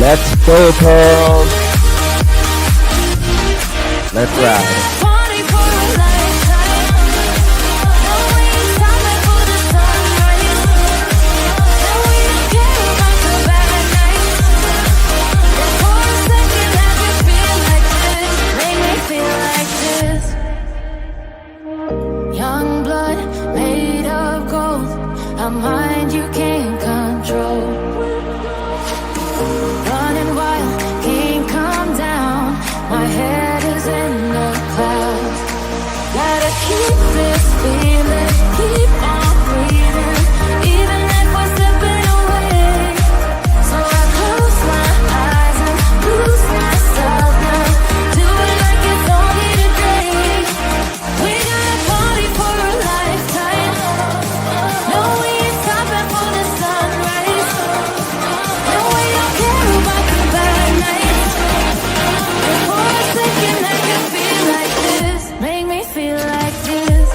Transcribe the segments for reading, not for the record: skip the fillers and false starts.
Let's go, Pearl. Let's ride. A mind you can't control. Running wild, can't come down. My head is in the clouds. Gotta keep this feeling, keep on breathing, even if we're slipping away. So I close my eyes and lose myself now. Do it like it's only today. We gotta party for a lifetime. No, we ain't stopping for the sunrise. No, we don't care about the bad nights. For a second I can feel like this. Make me feel like this.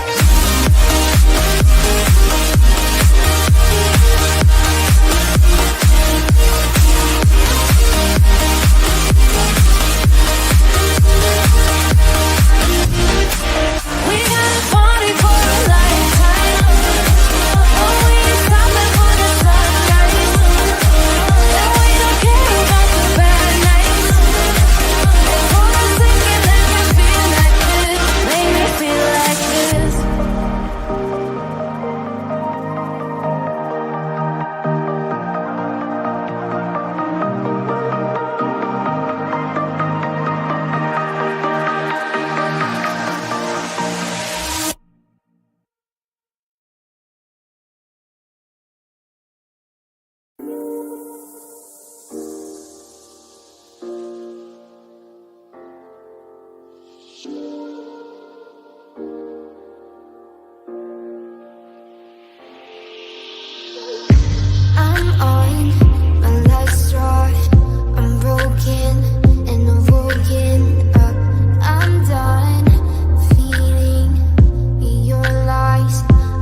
We gotta party for a lifetime. No, we ain't stopping for the sunrise. No, we don't care about the bad nights. For a second I can feel like this. Make me feel like this. I'm on my last straw. I'm broken and I'm woken up. I'm done feeding your lies.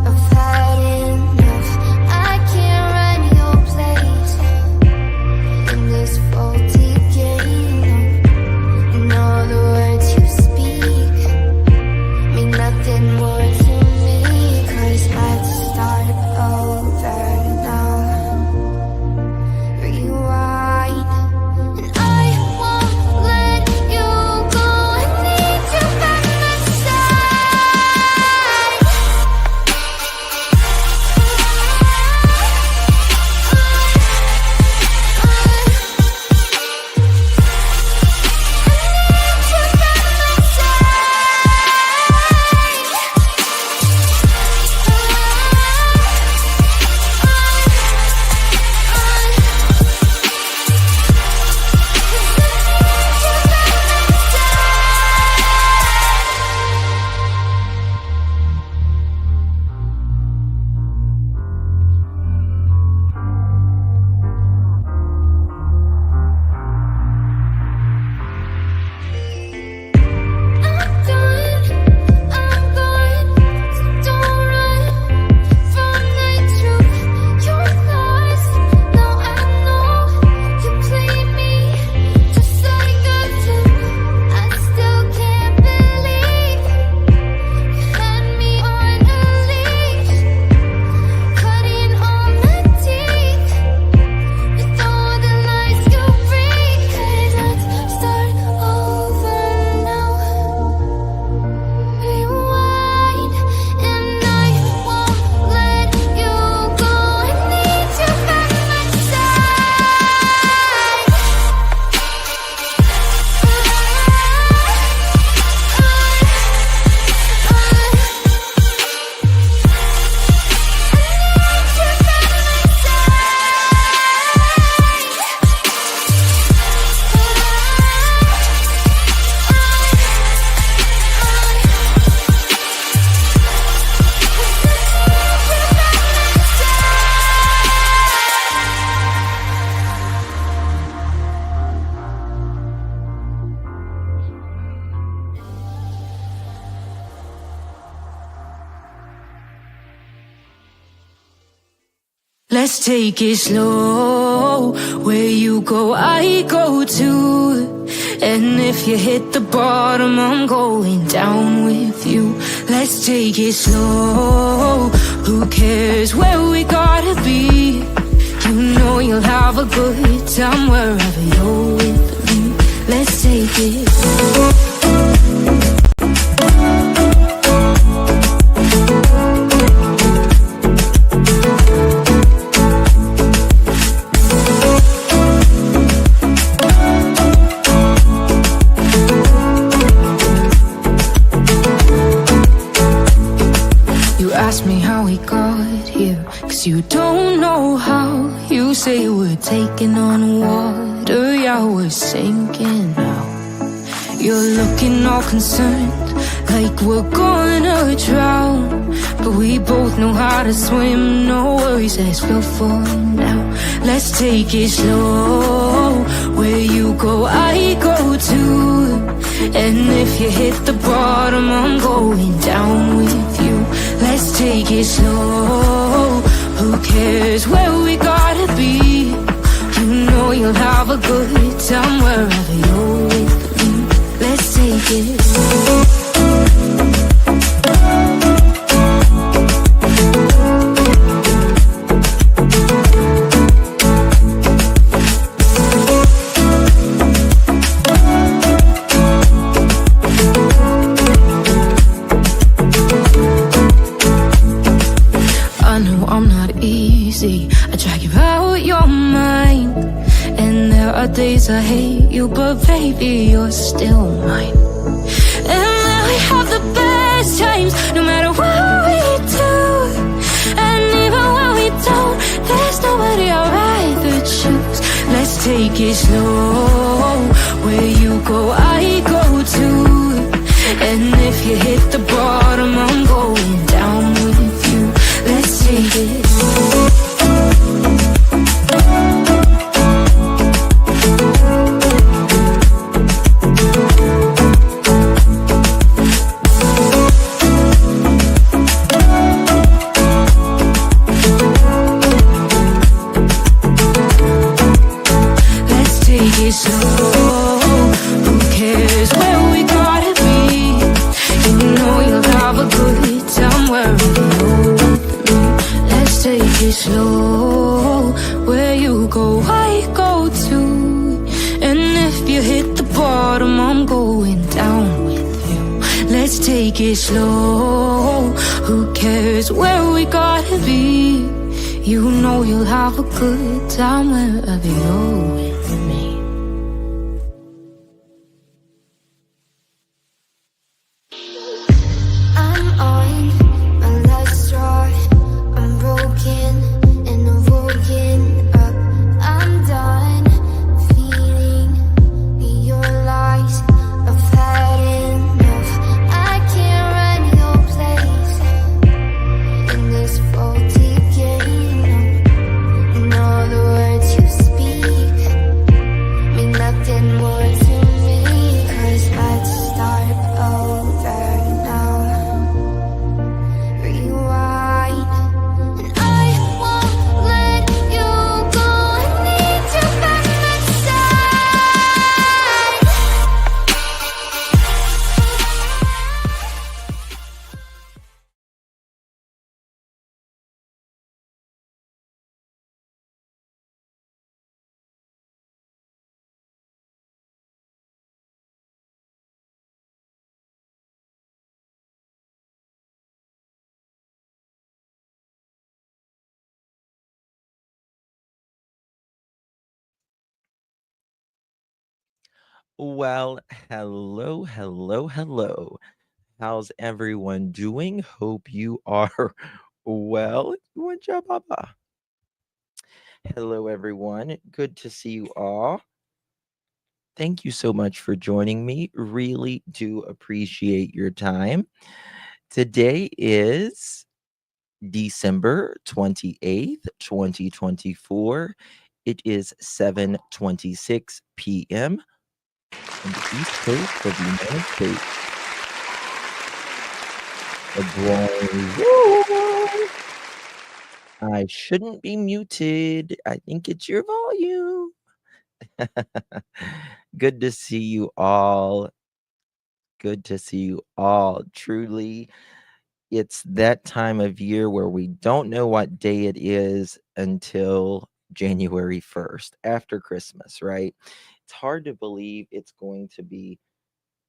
I've had enough. I can't run your place in this faulty game. And all the words you speak mean nothing more to me. 'Cause let's start over now. Rewind. And I won't let you go. I need you by my side. Let's take it slow. Where you go, I go too. And if you hit the bottom, I'm going down with you. Let's take it slow. Who cares where we gotta be? You know you'll have a good time wherever you're with me. Let's take it slow. Ask me how we got here, 'cause you don't know how. You say we're taking on water, yeah, we're sinking now. You're looking all concerned, like we're gonna drown. But we both know how to swim, no worries as we'll fall now. Let's take it slow. Where you go, I go too. And if you hit the bottom, I'm going down with you. Let's take it slow. Who cares where we gotta be? You know you'll have a good time wherever you're with me. Let's take it slow. I drag you out your mind, and there are days I hate you, but baby, you're still mine. And then we have the best times, no matter what we do. And even when we don't, there's nobody I'd rather choose. Let's take it slow. Where you go, I go too. And if you hit the bottom, I'm going down with you. Let's take it slow. Slow, where you go, I go too. And if you hit the bottom, I'm going down with you. Let's take it slow. Who cares where we gotta be? You know you'll have a good time wherever you're with me. I'm on my last straw. I'm broken. Well, hello. How's everyone doing? Hope you are well. Papa. Hello, everyone. Good to see you all. Thank you so much for joining me. Really do appreciate your time. Today is December 28th, 2024. It is 7:26 p.m. on the East Coast of the United States. I shouldn't be muted. I think it's your volume. Good to see you all. Good to see you all. Truly, it's that time of year where we don't know what day it is until January 1st, after Christmas, right? It's hard to believe it's going to be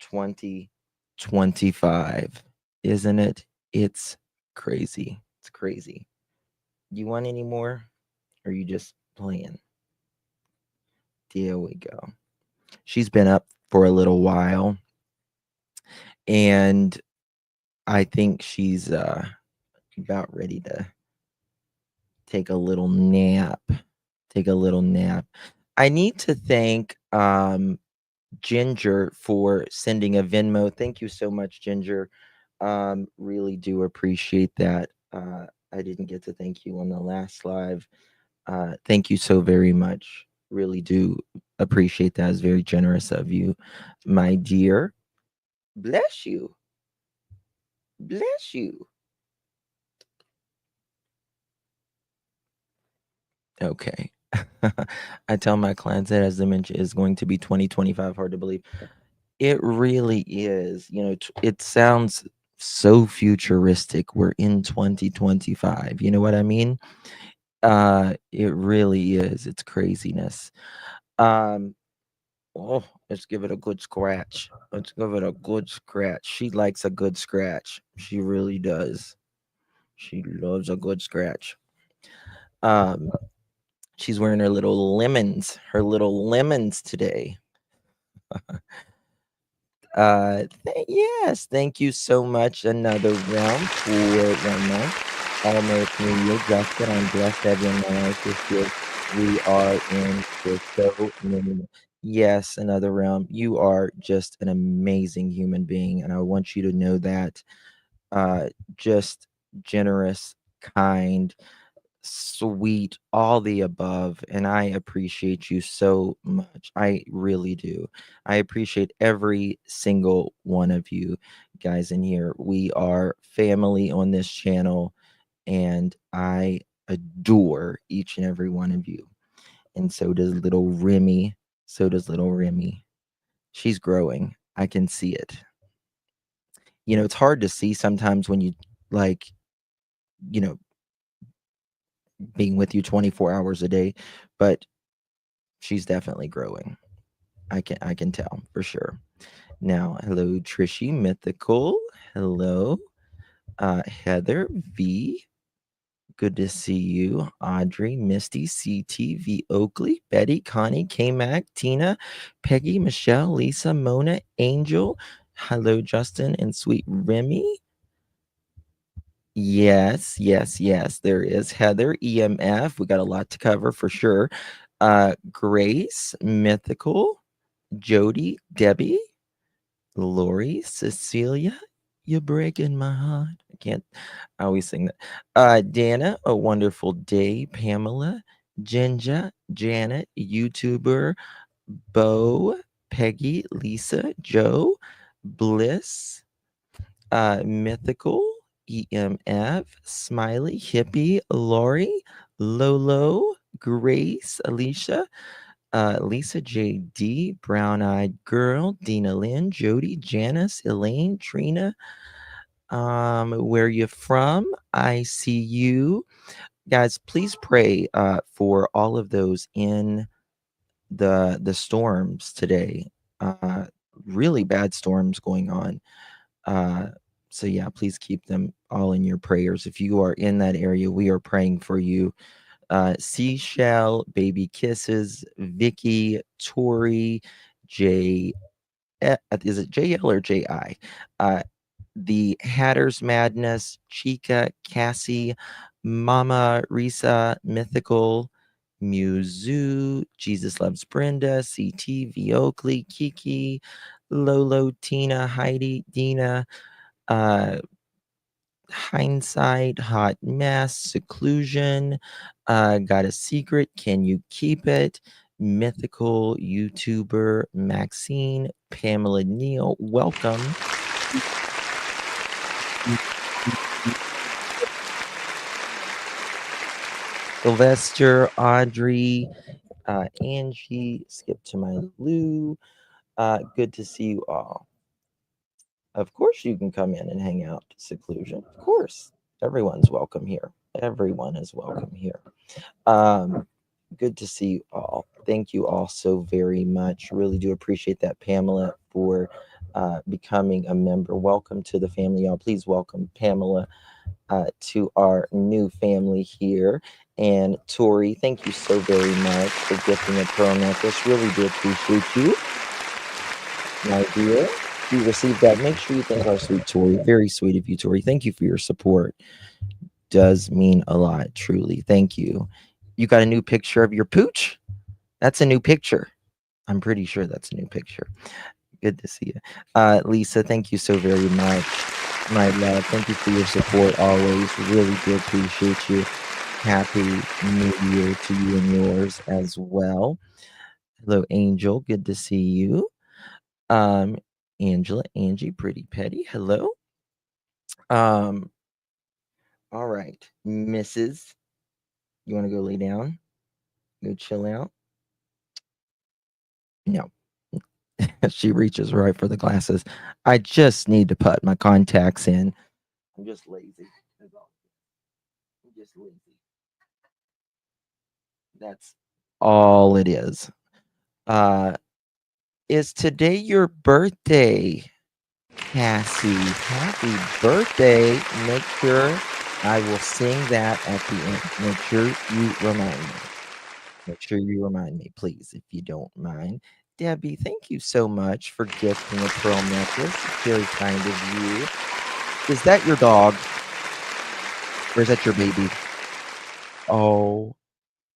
2025, isn't it? It's crazy. It's crazy. You want any more? Or are you just playing? There we go. She's been up for a little while, and I think she's about ready to take a little nap. Take a little nap. I need to thank Ginger for sending a Venmo. Thank you so much, Ginger. Really do appreciate that. I didn't get to thank you on the last live. Thank you so very much. Really do appreciate that. It's very generous of you, my dear. Bless you. Bless you. Okay. I tell my clients that as dementia is going to be 2025, hard to believe. It really is. It sounds so futuristic. We're in 2025. You know what I mean? It really is. It's craziness. Um, oh, let's give it a good scratch. Let's give it a good scratch. She likes a good scratch. She really does. She loves a good scratch. Um, she's wearing her little lemons today. Yes, thank you so much. Another round for 1 month. Almost New Year, Justin. I'm blessed to have you in my life this year. We are in for so many. Yes, another round. You are just an amazing human being, and I want you to know that. Just generous, kind, sweet, all the above, and I appreciate you so much. I really do. I appreciate every single one of you guys in here. We are family on this channel, and I adore each and every one of you. And so does little Remy. So does little Remy. She's growing. I can see it. It's hard to see sometimes when you like, you know, being with you 24 hours a day, but she's definitely growing. I can tell for sure. Now, hello Trishy Mythical. Hello. Heather V. Good to see you. Audrey, Misty, CTV Oakley, Betty, Connie, K Mac, Tina, Peggy, Michelle, Lisa, Mona, Angel. Hello, Justin and sweet Remy. Yes, yes, yes, there is Heather, EMF. We got a lot to cover for sure. Grace, Mythical, Jody, Debbie, Lori, Cecilia, you're breaking my heart. I always sing that. Dana, a wonderful day. Pamela, Ginger, Janet, YouTuber, Bo, Peggy, Lisa, Joe, Bliss, Mythical, EMF, Smiley, Hippie, Lori, Lolo, Grace, Alicia, Lisa JD, Brown Eyed Girl, Dina Lynn, Jody, Janice, Elaine, Trina. Where you from? I see you. Guys, please pray for all of those in the storms today. Really bad storms going on. Uh, so yeah, please keep them all in your prayers. If you are in that area, we are praying for you. Seashell, Baby Kisses, Vicky, Tori, J. Is it JL or JI? The Hatter's Madness, Chica, Cassie, Mama, Risa, Mythical, Muzu, Jesus Loves Brenda, CT, V Oakley, Kiki, Lolo, Tina, Heidi, Dina, uh, Hindsight, Hot Mess, Seclusion, Got a Secret, Can You Keep It? Mythical YouTuber Maxine, Pamela Neal, welcome. Sylvester, Audrey, Angie, skip to my Lou. Good to see you all. Of course, you can come in and hang out. Seclusion. Of course, everyone's welcome here. Everyone is welcome here. Um, Good to see you all. Thank you all so very much. Really do appreciate that, Pamela, for becoming a member. Welcome to the family, y'all. Please welcome Pamela to our new family here. And Tori, thank you so very much for gifting a pearl necklace. Really do appreciate you, my dear. If you received that, make sure you thank our sweet Tori. Very sweet of you, Tori. Thank you for your support. Does mean a lot, truly. Thank you. You got a new picture of your pooch? That's a new picture. I'm pretty sure that's a new picture. Good to see you. Lisa, thank you so very much. My love, thank you for your support always. Really do appreciate you. Happy New Year to you and yours as well. Hello, Angel. Good to see you. Um, Angela, Angie, Pretty Petty. Hello. Um, all right, Mrs. You want to go lay down? Go chill out? No. She reaches right for the glasses. I just need to put my contacts in. I'm just lazy. That's all. I'm just lazy. That's all it is. Uh, is today your birthday, Cassie? Happy birthday. Make sure I will sing that at the end. Make sure you remind me. Make sure you remind me, please, if you don't mind. Debbie, thank you so much for gifting a pearl necklace. Very kind of you. Is that your dog? Or is that your baby? Oh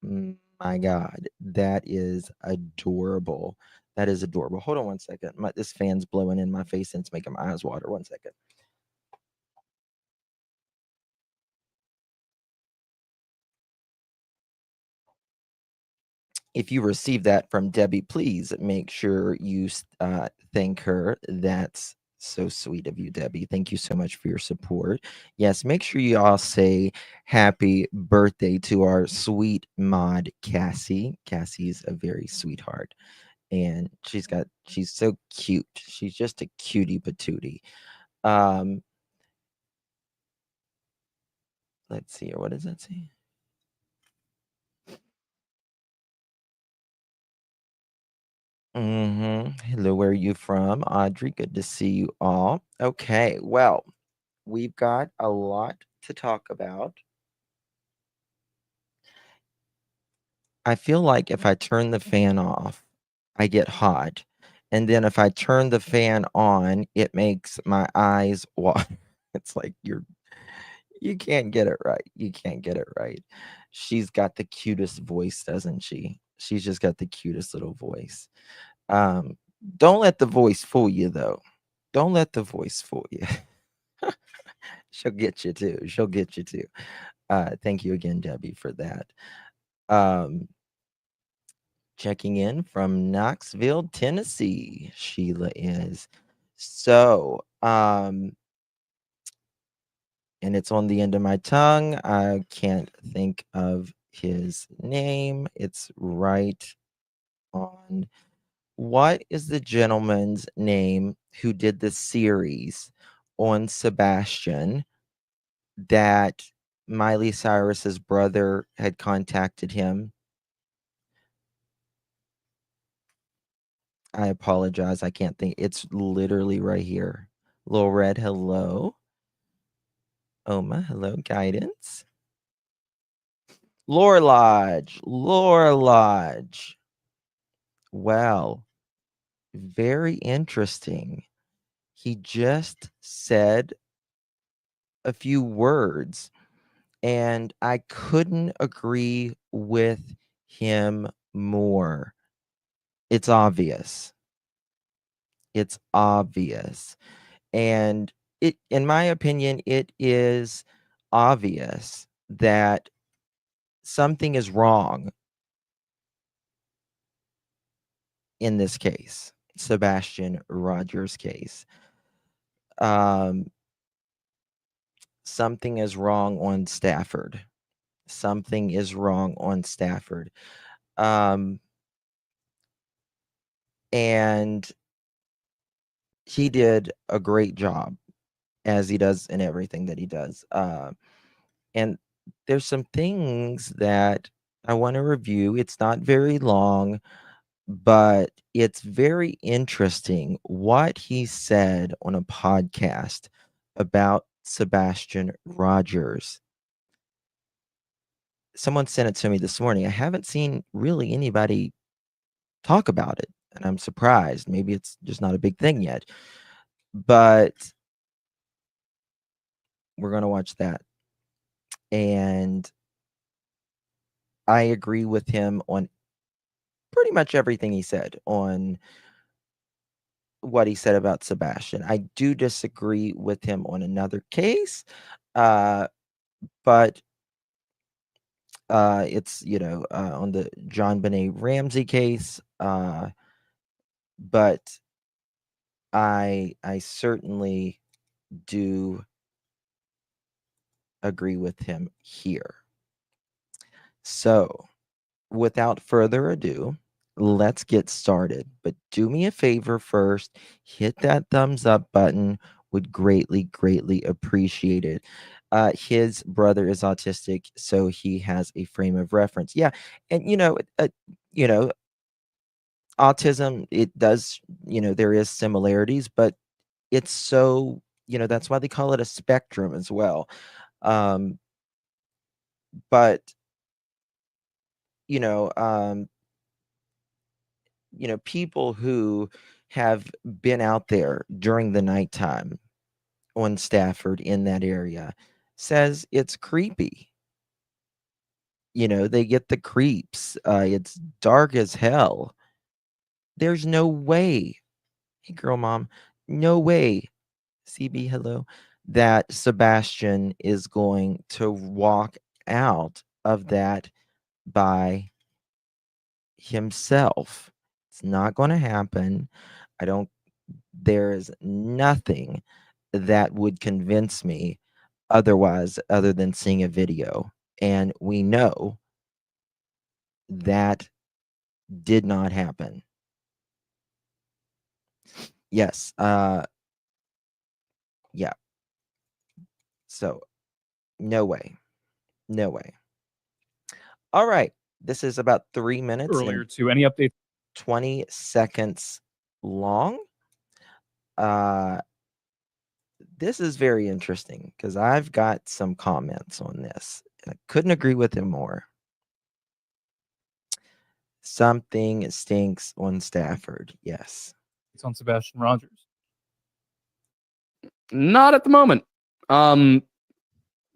my God. That is adorable. That is adorable. Hold on one second. This fan's blowing in my face and it's making my eyes water. One second. If you receive that from Debbie, please make sure you thank her. That's so sweet of you, Debbie. Thank you so much for your support. Yes, make sure you all say happy birthday to our sweet mod, Cassie. Cassie's a very sweetheart. And she's so cute. She's just a cutie patootie. Um, let's see here. What does that say? Hello, where are you from? Audrey, good to see you all. Okay, well, we've got a lot to talk about. I feel like if I turn the fan off, I get hot. And then if I turn the fan on, it makes my eyes water. It's like you can't get it right. You can't get it right. She's got the cutest voice, doesn't she? She's just got the cutest little voice. Um, don't let the voice fool you though. Don't let the voice fool you. She'll get you too. She'll get you too. Thank you again, Debbie, for that. Um, Checking in from Knoxville, Tennessee. Sheila is. So, and it's on the end of my tongue. I can't think of his name. It's right on. What is the gentleman's name who did the series on Sebastian that Miley Cyrus's brother had contacted him? I apologize. I can't think. It's literally right here. Lil Red, hello. Oma, hello. Guidance. Lore Lodge. Lore Lodge. Well, very interesting. He just said a few words, and I couldn't agree with him more. It's obvious. It's obvious. And it in my opinion, it is obvious that something is wrong in this case, Sebastian Rogers' case. Um, Something is wrong on Stafford. something is wrong on Stafford. Um, and he did a great job, as he does in everything that he does. And there's some things that I want to review. It's not very long, but it's very interesting what he said on a podcast about Sebastian Rogers. Someone sent it to me this morning. I haven't seen really anybody talk about it, and I'm surprised. Maybe it's just not a big thing yet. But we're going to watch that. And I agree with him on pretty much everything he said on what he said about Sebastian. I do disagree with him on another case, uh, but it's on the John Benet Ramsey case. But I certainly do agree with him here. So, without further ado, let's get started. But do me a favor first, hit that thumbs up button. Would greatly, greatly appreciate it. His brother is autistic, so he has a frame of reference. Yeah, and you know, autism, it does, there is similarities, but it's so, that's why they call it a spectrum as well. Um, but you know, um, people who have been out there during the nighttime on Stafford in that area says it's creepy. They get the creeps. It's dark as hell. There's no way. Hey, girl, mom, no way. CB, hello. That Sebastian is going to walk out of that by himself. It's not going to happen. I don't, there is nothing that would convince me otherwise, other than seeing a video. And we know that did not happen. Yes. Yeah. So, no way. No way. All right. This is about 3 minutes earlier and to any updates 20 seconds long. Uh, this is very interesting because I've got some comments on this. I couldn't agree with him more. Something stinks on Stafford. Yes. on Sebastian Rogers? Not at the moment.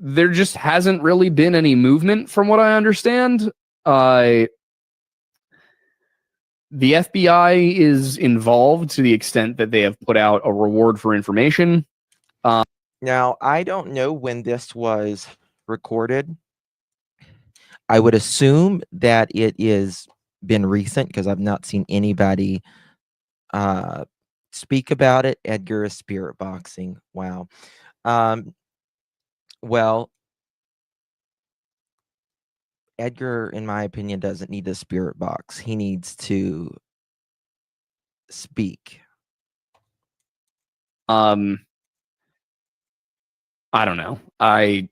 There just hasn't really been any movement from what I understand. The FBI is involved to the extent that they have put out a reward for information. Now, I don't know when this was recorded. I would assume that it is been recent because I've not seen anybody speak about it. Edgar is spirit boxing. Wow. Well, Edgar, in my opinion, doesn't need a spirit box. He needs to speak. I don't know. I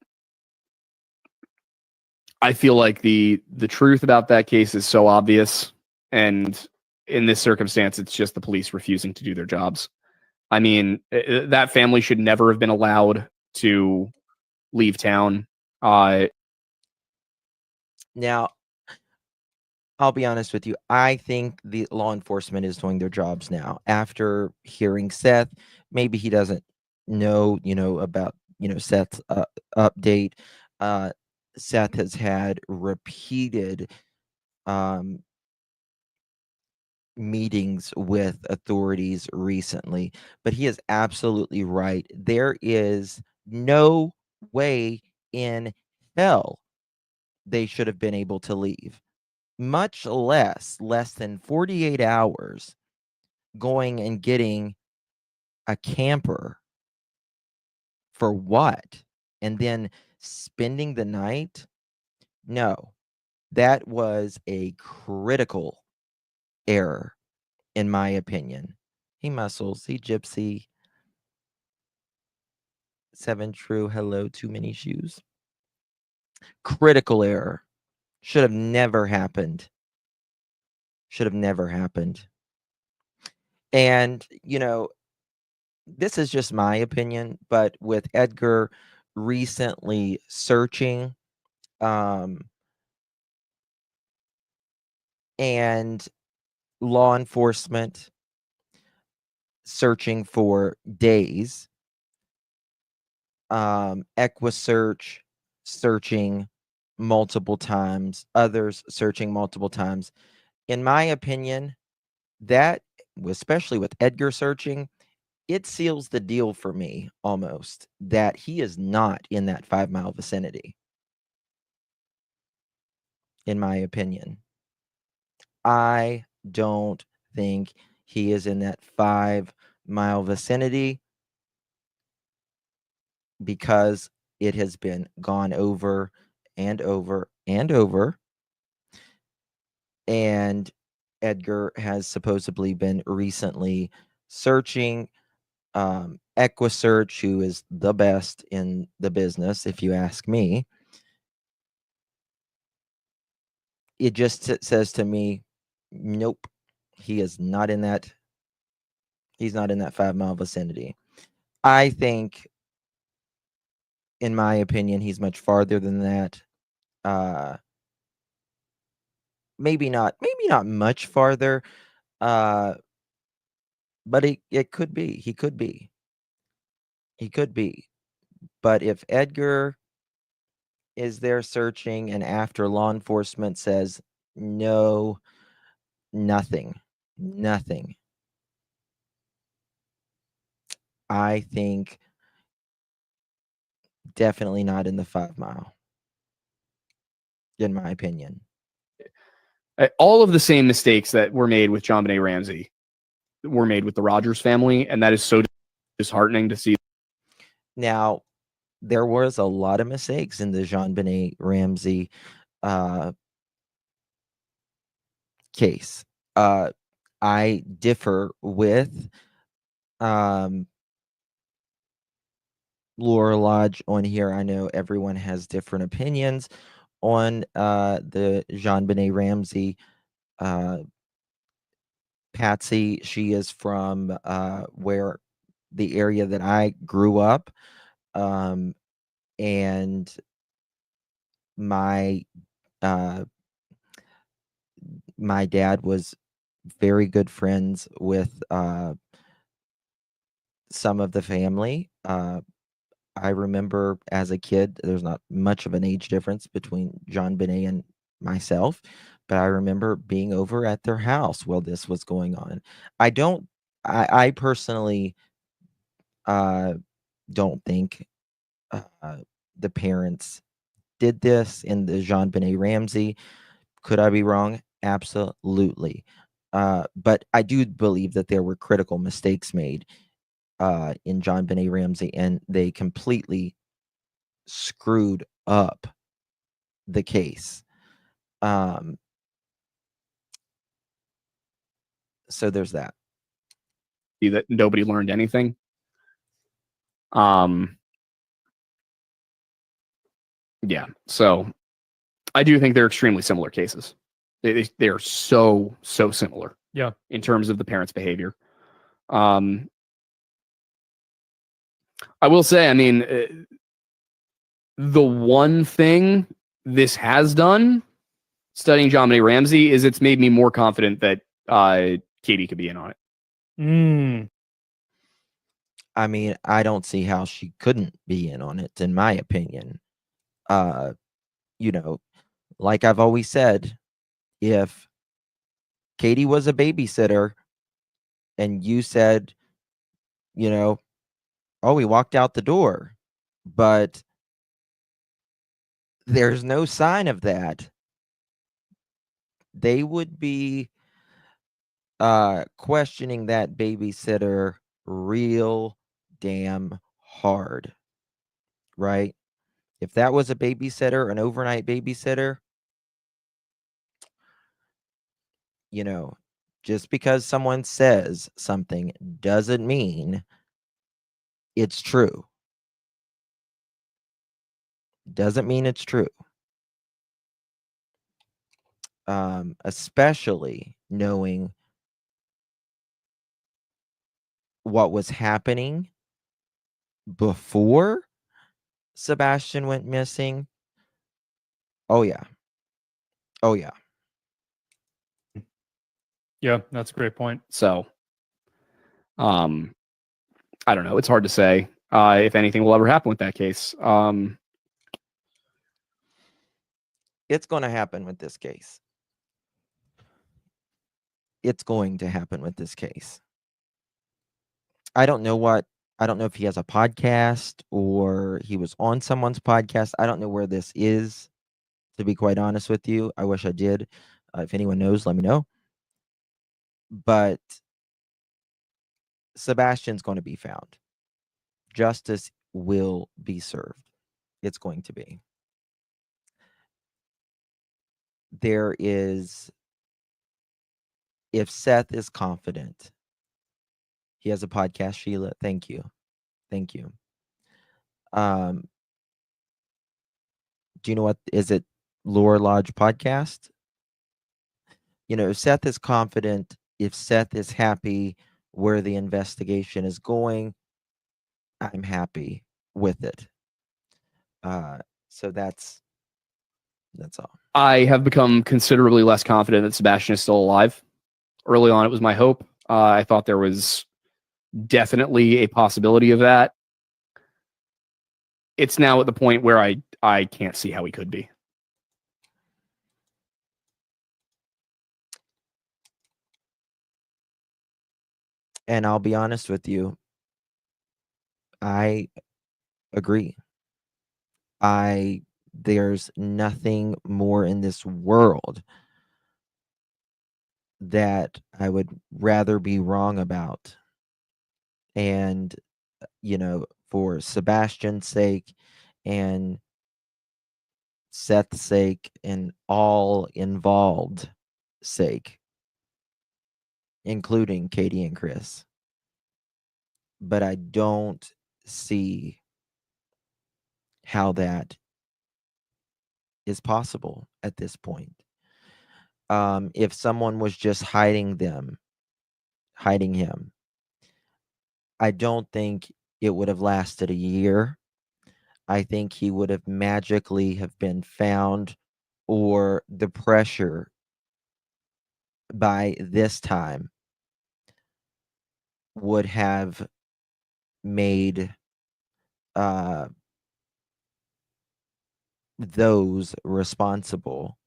feel like the truth about that case is so obvious, and in this circumstance, it's just the police refusing to do their jobs. I mean, that family should never have been allowed to leave town. Now, I'll be honest with you. I think the law enforcement is doing their jobs now. After hearing Seth, maybe he doesn't know, about, Seth's update. Seth has had repeated meetings with authorities recently, but he is absolutely right. There is no way in hell they should have been able to leave, much less than 48 hours going and getting a camper for what? And then spending the night No, that was a critical error, in my opinion. He muscles, he gypsy. 7 true, hello, too many shoes. Critical error. Should have never happened. Should have never happened. And, this is just my opinion, but with Edgar recently searching, um, and law enforcement searching for days, EquiSearch searching multiple times, others searching multiple times. In my opinion, that, especially with Edgar searching, it seals the deal for me almost that he is not in that 5-mile vicinity, in my opinion. I don't think he is in that 5-mile vicinity because it has been gone over and over and over. And Edgar has supposedly been recently searching. EquiSearch, who is the best in the business, if you ask me, it just says to me, nope, he is not in that. He's not in that 5-mile vicinity. I think, in my opinion, he's much farther than that. Uh, maybe not much farther. Uh, but it could be. He could be. He could be. But if Edgar is there searching and after law enforcement says no, nothing, nothing, I think definitely not in the 5-mile, in my opinion. All of the same mistakes that were made with John Benet Ramsey were made with the Rogers family, and that is so disheartening to see. Now, there was a lot of mistakes in the Jean-Benet Ramsey case. I differ with Laura Lodge on here. I know everyone has different opinions on the Jean-Benet Ramsey. Patsy, she is from where the area that I grew up. And my uh, my dad was very good friends with some of the family. I remember as a kid, there's not much of an age difference between John Benet and myself, but I remember being over at their house while this was going on. I don't, I personally uh, don't think uh, the parents did this in the Jean Benet Ramsey. Could I be wrong? Absolutely. But I do believe that there were critical mistakes made in John Benet Ramsey, and they completely screwed up the case. So there's that. That nobody learned anything. Yeah, so I do think they're extremely similar cases. They are so similar. Yeah. In terms of the parents' behavior. I will say, I mean, the one thing this has done, studying John Benet Ramsey, is it's made me more confident that Katie could be in on it. I mean, I don't see how she couldn't be in on it, in my opinion. Like I've always said, if Katie was a babysitter and you said, oh, we walked out the door, but there's no sign of that, they would be questioning that babysitter real damn hard, right? If that was a babysitter, an overnight babysitter, you know, just because someone says something doesn't mean it's true. Doesn't mean it's true. Especially knowing what was happening before Sebastian went missing. Oh yeah. Oh yeah. Yeah, that's a great point. So, I don't know. It's hard to say if anything will ever happen with that case. It's going to happen with this case. It's going to happen with this case. I don't know if he has a podcast or he was on someone's podcast. I don't know where this is, to be quite honest with you. I wish I did. If anyone knows, let me know. But Sebastian's going to be found. Justice will be served. It's going to be. There is, if Seth is confident, he has a podcast, Sheila. Thank you. Thank you. Do you know what is it? Lore Lodge podcast? If Seth is confident, if Seth is happy where the investigation is going, I'm happy with it. So that's all. I have become considerably less confident that Sebastian is still alive. Early on, it was my hope. I thought there was definitely a possibility of that. It's now at the point where I can't see how he could be. And I'll be honest with you, I agree. There's nothing more in this world that I would rather be wrong about. And, for Sebastian's sake and Seth's sake and all involved sake, including Katie and Chris. But I don't see how that is possible at this point. If someone was just hiding him, I don't think it would have lasted a year. I think he would have magically have been found, or the pressure by this time would have made those responsible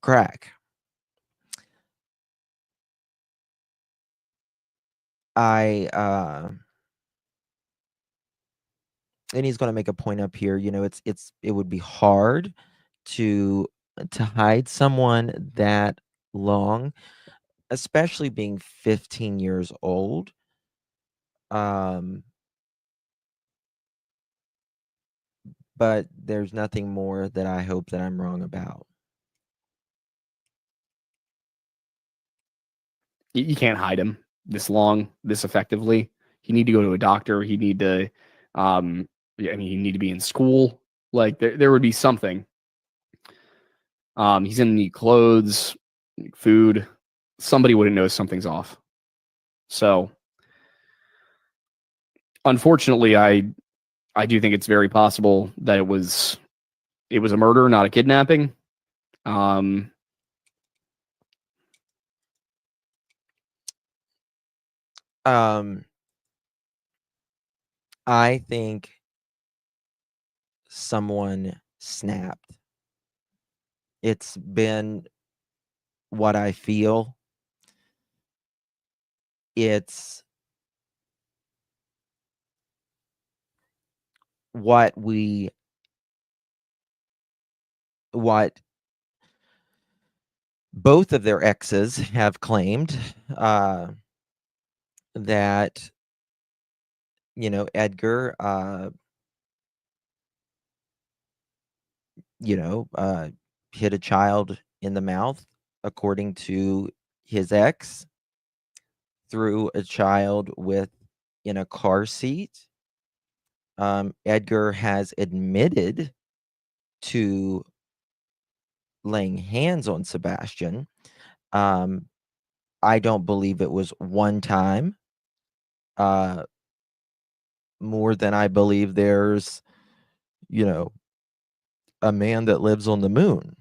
crack. And he's going to make a point up here. It would be hard to hide someone that long, especially being 15 years old. But there's nothing more that I hope that I'm wrong about. You can't hide him this long, this effectively. You need to go to a doctor. You need to, you need to be in school. Like there would be something. He's gonna need clothes, food. Somebody wouldn't know something's off. So, unfortunately, I do think it's very possible that it was a murder, not a kidnapping. I think someone snapped. It's been what I feel. It's what both of their exes have claimed, that Edgar, hit a child in the mouth, according to his ex, threw a child in a car seat. Edgar has admitted to laying hands on Sebastian. Um, I don't believe it was one time. Uh, more than I believe there's, you know, a man that lives on the moon.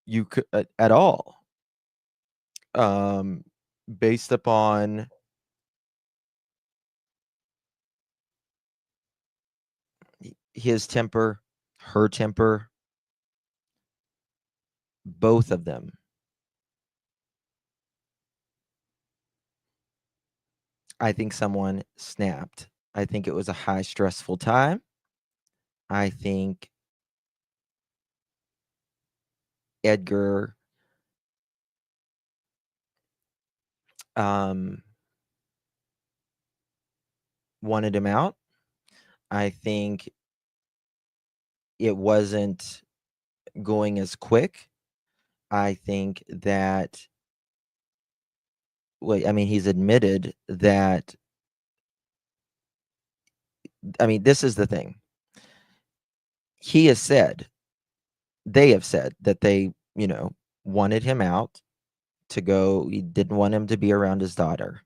You could at all, um, based upon his temper, her temper, both of them. I think someone snapped. I think it was a high stressful time. I think Edgar um, wanted him out. I think it wasn't going as quick. I think that, well, I mean, he's admitted that. I mean, this is the thing. He has said, they have said that they, wanted him out to go. He didn't want him to be around his daughter.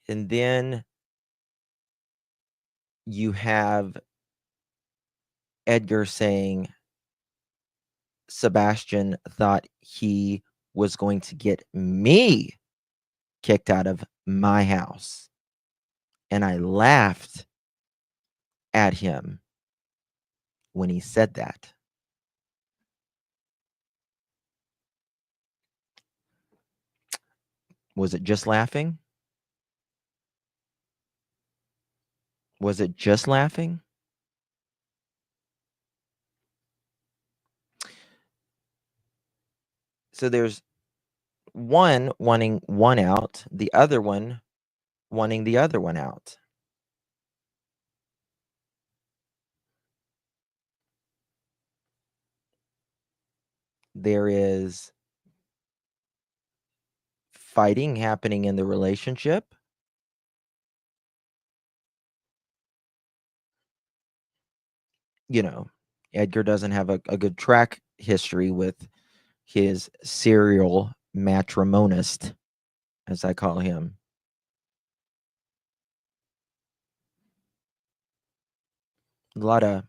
And then you have Edgar saying Sebastian thought he was going to get me kicked out of my house. And I laughed at him when he said that. Was it just laughing? Was it just laughing? So there's one wanting one out, the other one wanting the other one out. There is fighting happening in the relationship. Edgar doesn't have a good track history with his serial matrimonist, as I call him. A lot of,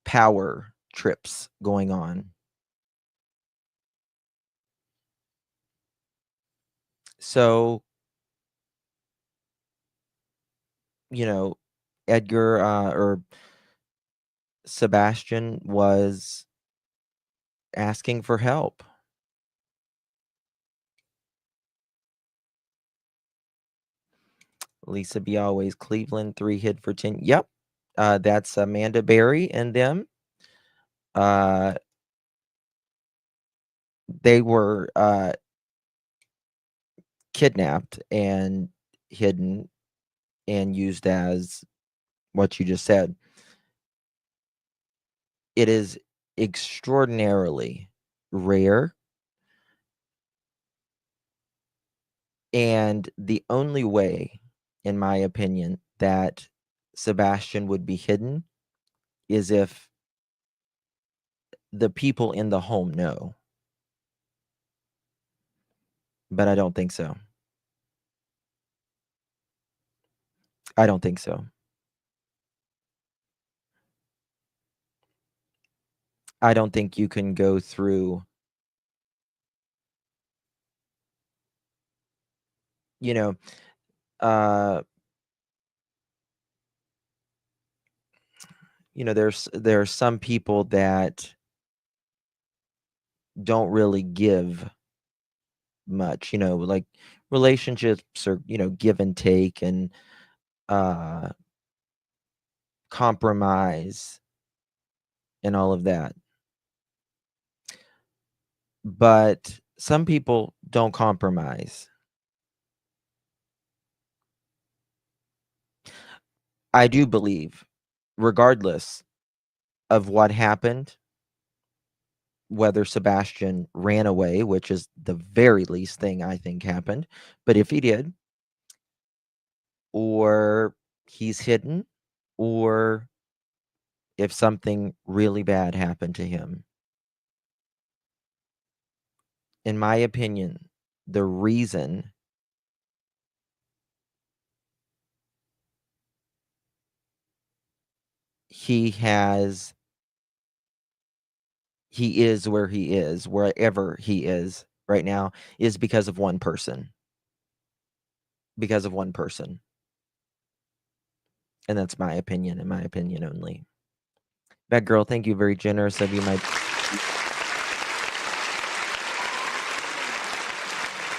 power trips going on. So, Edgar or Sebastian was asking for help. Lisa B. Always Cleveland 3 hit for 10. Yep. That's Amanda Berry and them. They were kidnapped and hidden and used as what you just said. It is extraordinarily rare. And the only way, in my opinion, that Sebastian would be hidden is if the people in the home know. But I don't think so. I don't think so. I don't think you can go through, uh, there are some people that don't really give much, like relationships are, give and take and compromise and all of that. But some people don't compromise. I do believe, regardless of what happened, whether Sebastian ran away, which is the very least thing I think happened, but if he did, or he's hidden, or if something really bad happened to him, in my opinion, the reason he has he is where he is, wherever he is right now, is because of one person. Because of one person. And that's my opinion, and my opinion only. That girl, thank you. Very generous of you, my.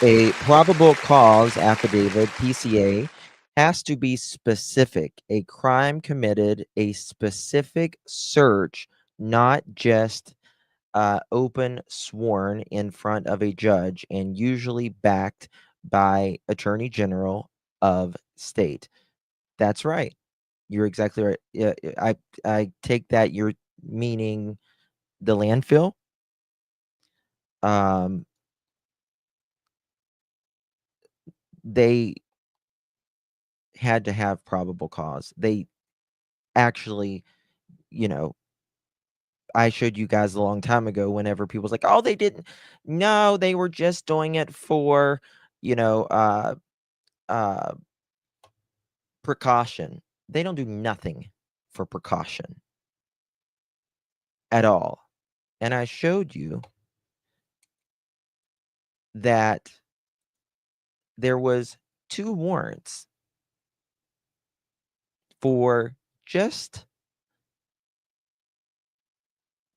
A probable cause affidavit, PCA, has to be specific. A crime committed, a specific search, not just open sworn in front of a judge, and usually backed by Attorney General of state. That's right. You're exactly right. Yeah, I take that you're meaning the landfill. Um, they had to have probable cause. They actually, you know, I showed you guys a long time ago whenever people's like, "Oh, they didn't." No, they were just doing it for, you know, uh precaution. They don't do nothing for precaution at all. And I showed you that there was 2 warrants for just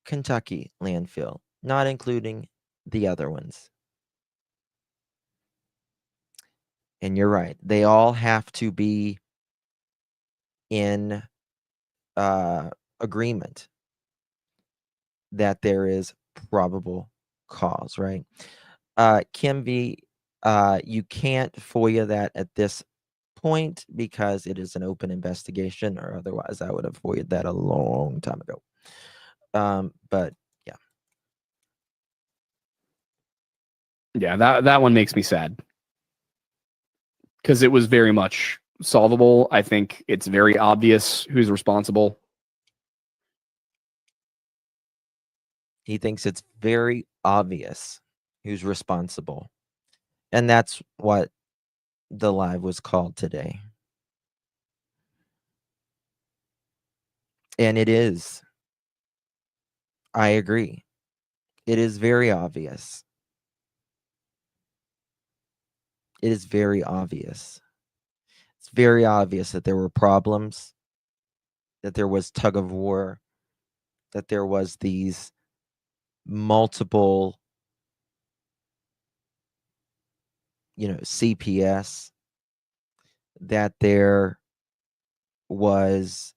Kentucky landfill, not including the other ones. And you're right. They all have to be in agreement that there is probable cause, right? Kim V, you can't FOIA that at this point because it is an open investigation, or otherwise I would have FOIA'd that a long time ago. But yeah, Yeah, that one makes me sad because it was very much solvable. I think it's very obvious who's responsible. he thinks it's very obvious who's responsible. And that's what the live was called today. And it is. I agree. It is very obvious. It is very obvious. It's very obvious that there were problems, that there was tug of war, that there was these multiple, CPS, that there was,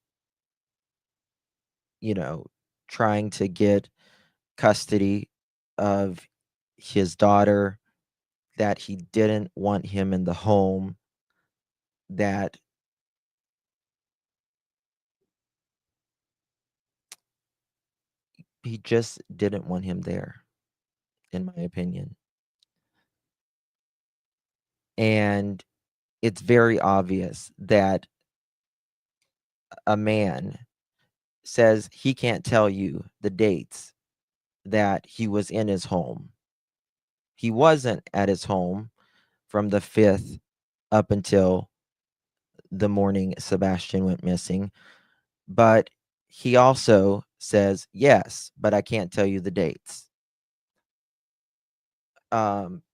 trying to get custody of his daughter, that he didn't want him in the home, that he just didn't want him there, in my opinion. And it's very obvious that a man says he can't tell you the dates that he was in his home. He wasn't at his home from the 5th up until the morning Sebastian went missing. But he also says, yes, but I can't tell you the dates.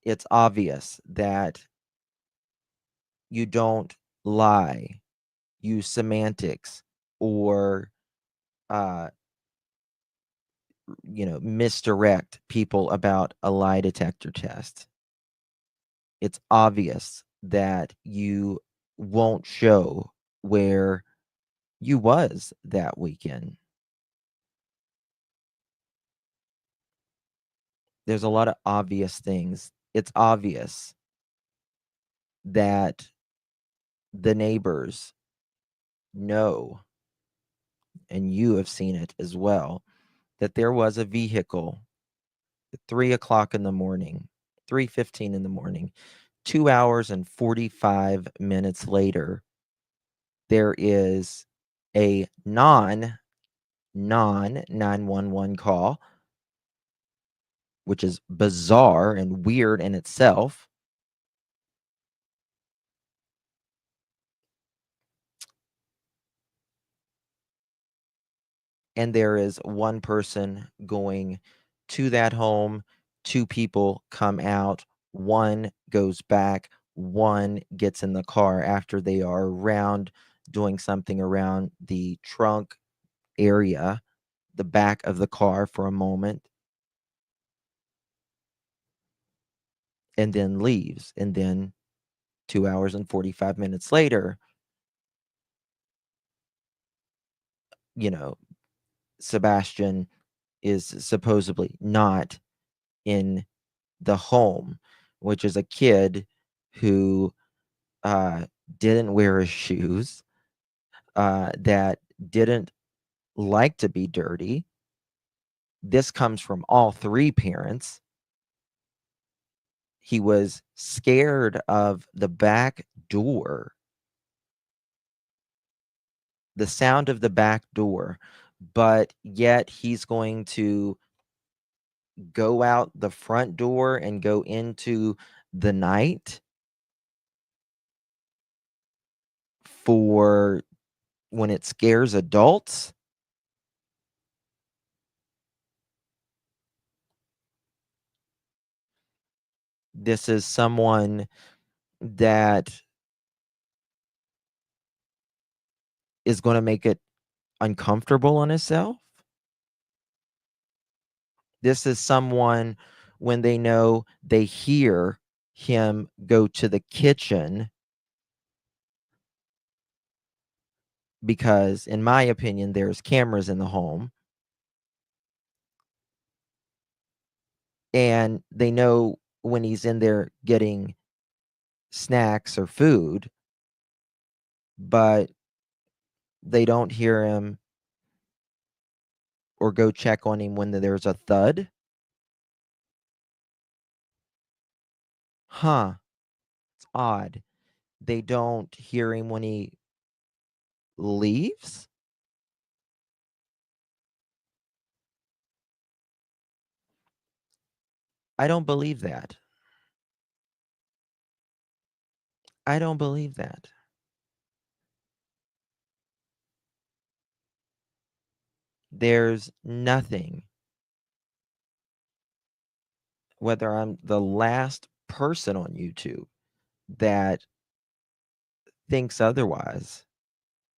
It's obvious that you don't lie, use semantics, or uh, misdirect people about a lie detector test. It's obvious that you won't show where you was that weekend. there's a lot of obvious things. It's obvious that the neighbors know, and you have seen it as well, that there was a vehicle at 3 o'clock in the morning, 3:15 in the morning, 2 hours and 45 minutes later, there is a non 911 call, which is bizarre and weird in itself. And there is one person going to that home, two people come out, one goes back, one gets in the car after they are around doing something around the trunk area, the back of the car for a moment, and then leaves. And then 2 hours and 45 minutes later, you know, Sebastian is supposedly not in the home, which is a kid who uh, didn't wear his shoes, that didn't like to be dirty. This comes from all three parents. He was scared of the back door, the sound of the back door, but yet he's going to go out the front door and go into the night for when it scares adults. This is someone that is going to make it uncomfortable on himself. This is someone when they know they hear him go to the kitchen, because in my opinion there's cameras in the home, and they know when he's in there getting snacks or food, but they don't hear him or go check on him when there's a thud. Huh, it's odd. They don't hear him when he leaves. I don't believe that. I don't believe that. There's nothing, whether I'm the last person on YouTube that thinks otherwise.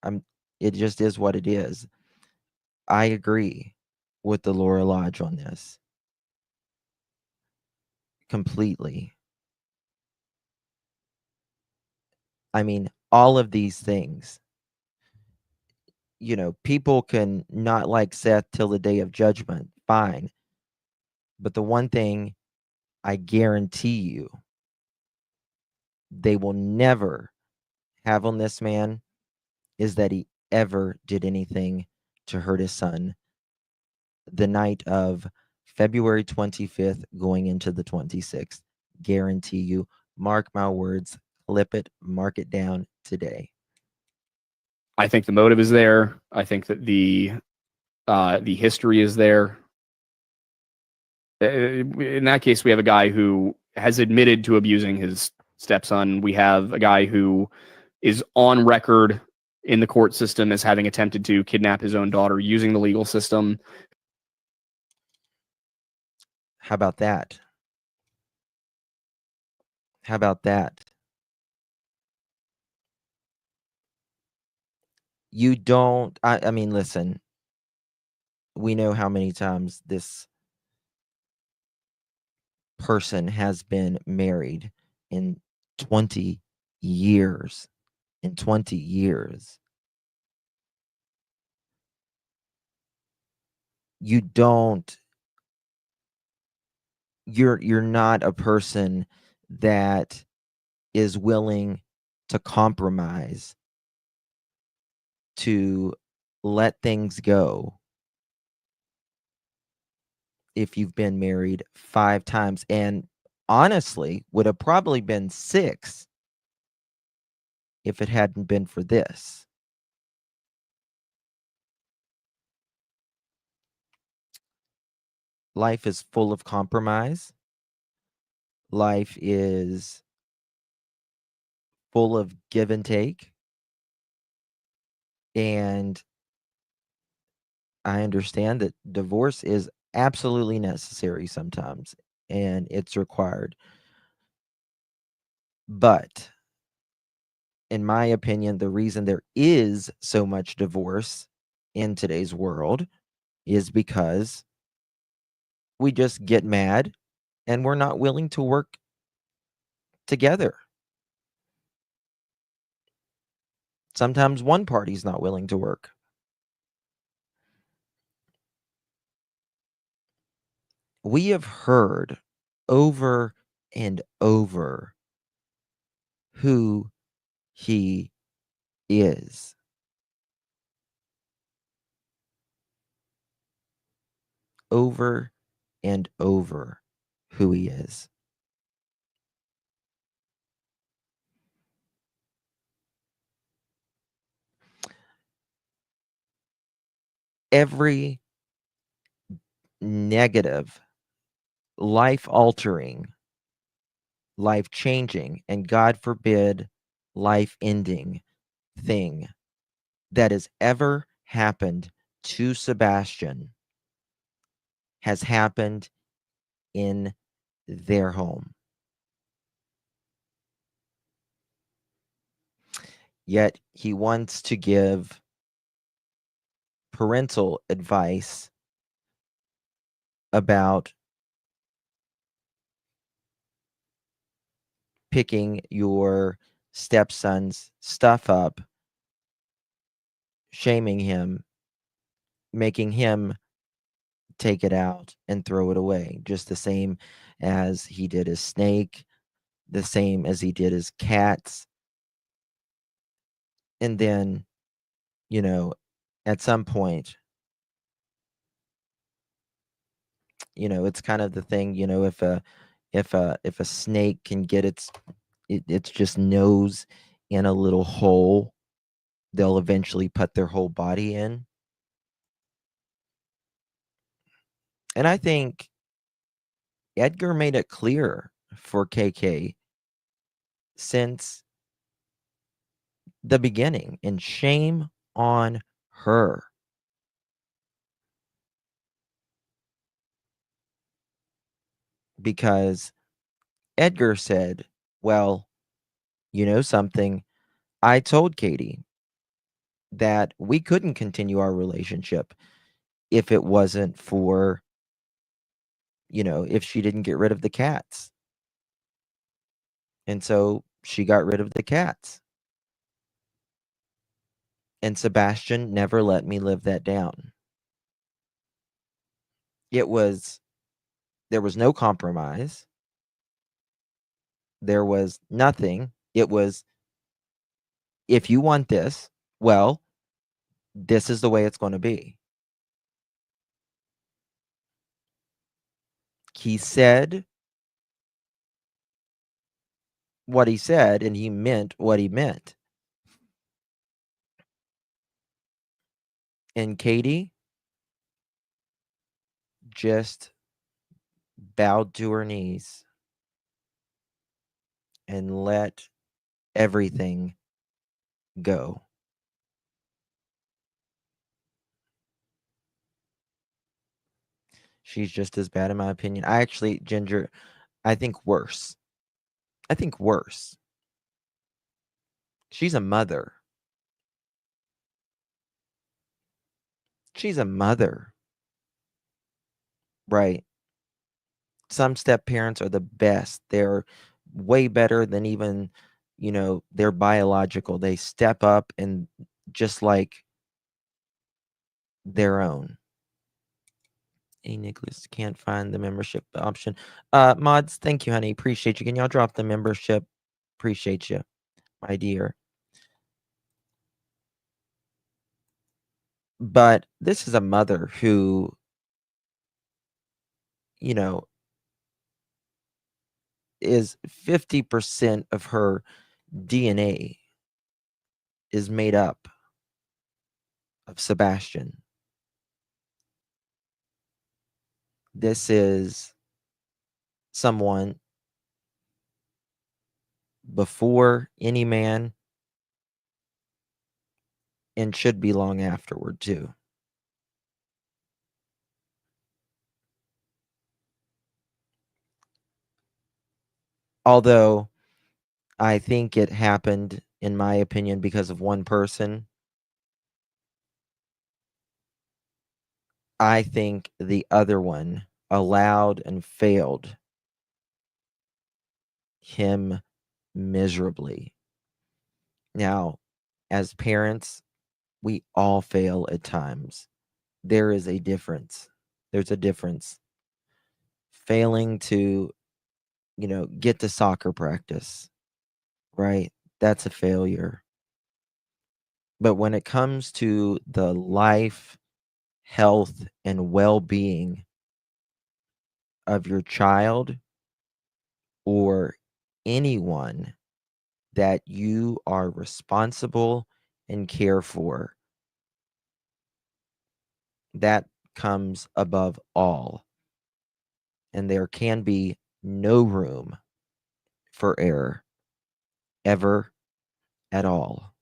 I'm it just is what it is. I agree with the Laura Lodge on this completely. I mean, all of these things, people can not like Seth till the day of judgment. Fine. But the one thing I guarantee you they will never have on this man is that he ever did anything to hurt his son the night of February 25th going into the 26th. Guarantee you. Mark my words. Clip it. Mark it down today. I think the motive is there. I think that the history is there. In that case, we have a guy who has admitted to abusing his stepson. We have a guy who is on record in the court system as having attempted to kidnap his own daughter using the legal system. How about that? How about that? You don't, I mean, listen, we know how many times this person has been married in 20 years. In 20 years. You don't you're not a person that is willing to compromise, to let things go if you've been married 5 times, and honestly would have probably been 6 if it hadn't been for this. Life is full of compromise. Life is full of give and take. And I understand that divorce is absolutely necessary sometimes and it's required. But in my opinion, the reason there is so much divorce in today's world is because we just get mad and we're not willing to work together. Sometimes one party's not willing to work. We have heard over and over who he is. Over and over who he is. Every negative, life altering, life changing, and God forbid, life ending thing that has ever happened to Sebastian has happened in their home. Yet he wants to give parental advice about picking your stepson's stuff up, shaming him, making him take it out and throw it away, just the same as he did his snake, the same as he did his cats. And then, you know, at some point, it's kind of the thing, if a snake can get its just nose in a little hole, they'll eventually put their whole body in. And I think Edgar made it clear for KK since the beginning, and shame on her. Because Edgar said, well, you know something? I told Katie that we couldn't continue our relationship if it wasn't for, if she didn't get rid of the cats. And so she got rid of the cats. And Sebastian never let me live that down. There was no compromise. There was nothing. It was, if you want this, well, this is the way it's going to be. He said what he said, and he meant what he meant. And Katie just bowed to her knees and let everything go. She's just as bad, in my opinion. I actually, Ginger, I think worse. I think worse. She's a mother. She's a mother. Right. Some step parents are the best. They're way better than even, their biological. They step up and just like their own. Hey, Nicholas, can't find the membership option. Mods, thank you, honey. Appreciate you. Can y'all drop the membership? Appreciate you, my dear. But this is a mother who, you know, is 50% of her DNA is made up of Sebastian. This is someone before any man and should be long afterward, too. Although I think it happened, in my opinion, because of one person. I think the other one allowed and failed him miserably. Now, as parents, we all fail at times. There is a difference. There's a difference. Failing to, get to soccer practice, right? That's a failure. But when it comes to the life, health, and well being of your child or anyone that you are responsible and care for, that comes above all. And there can be no room for error ever at all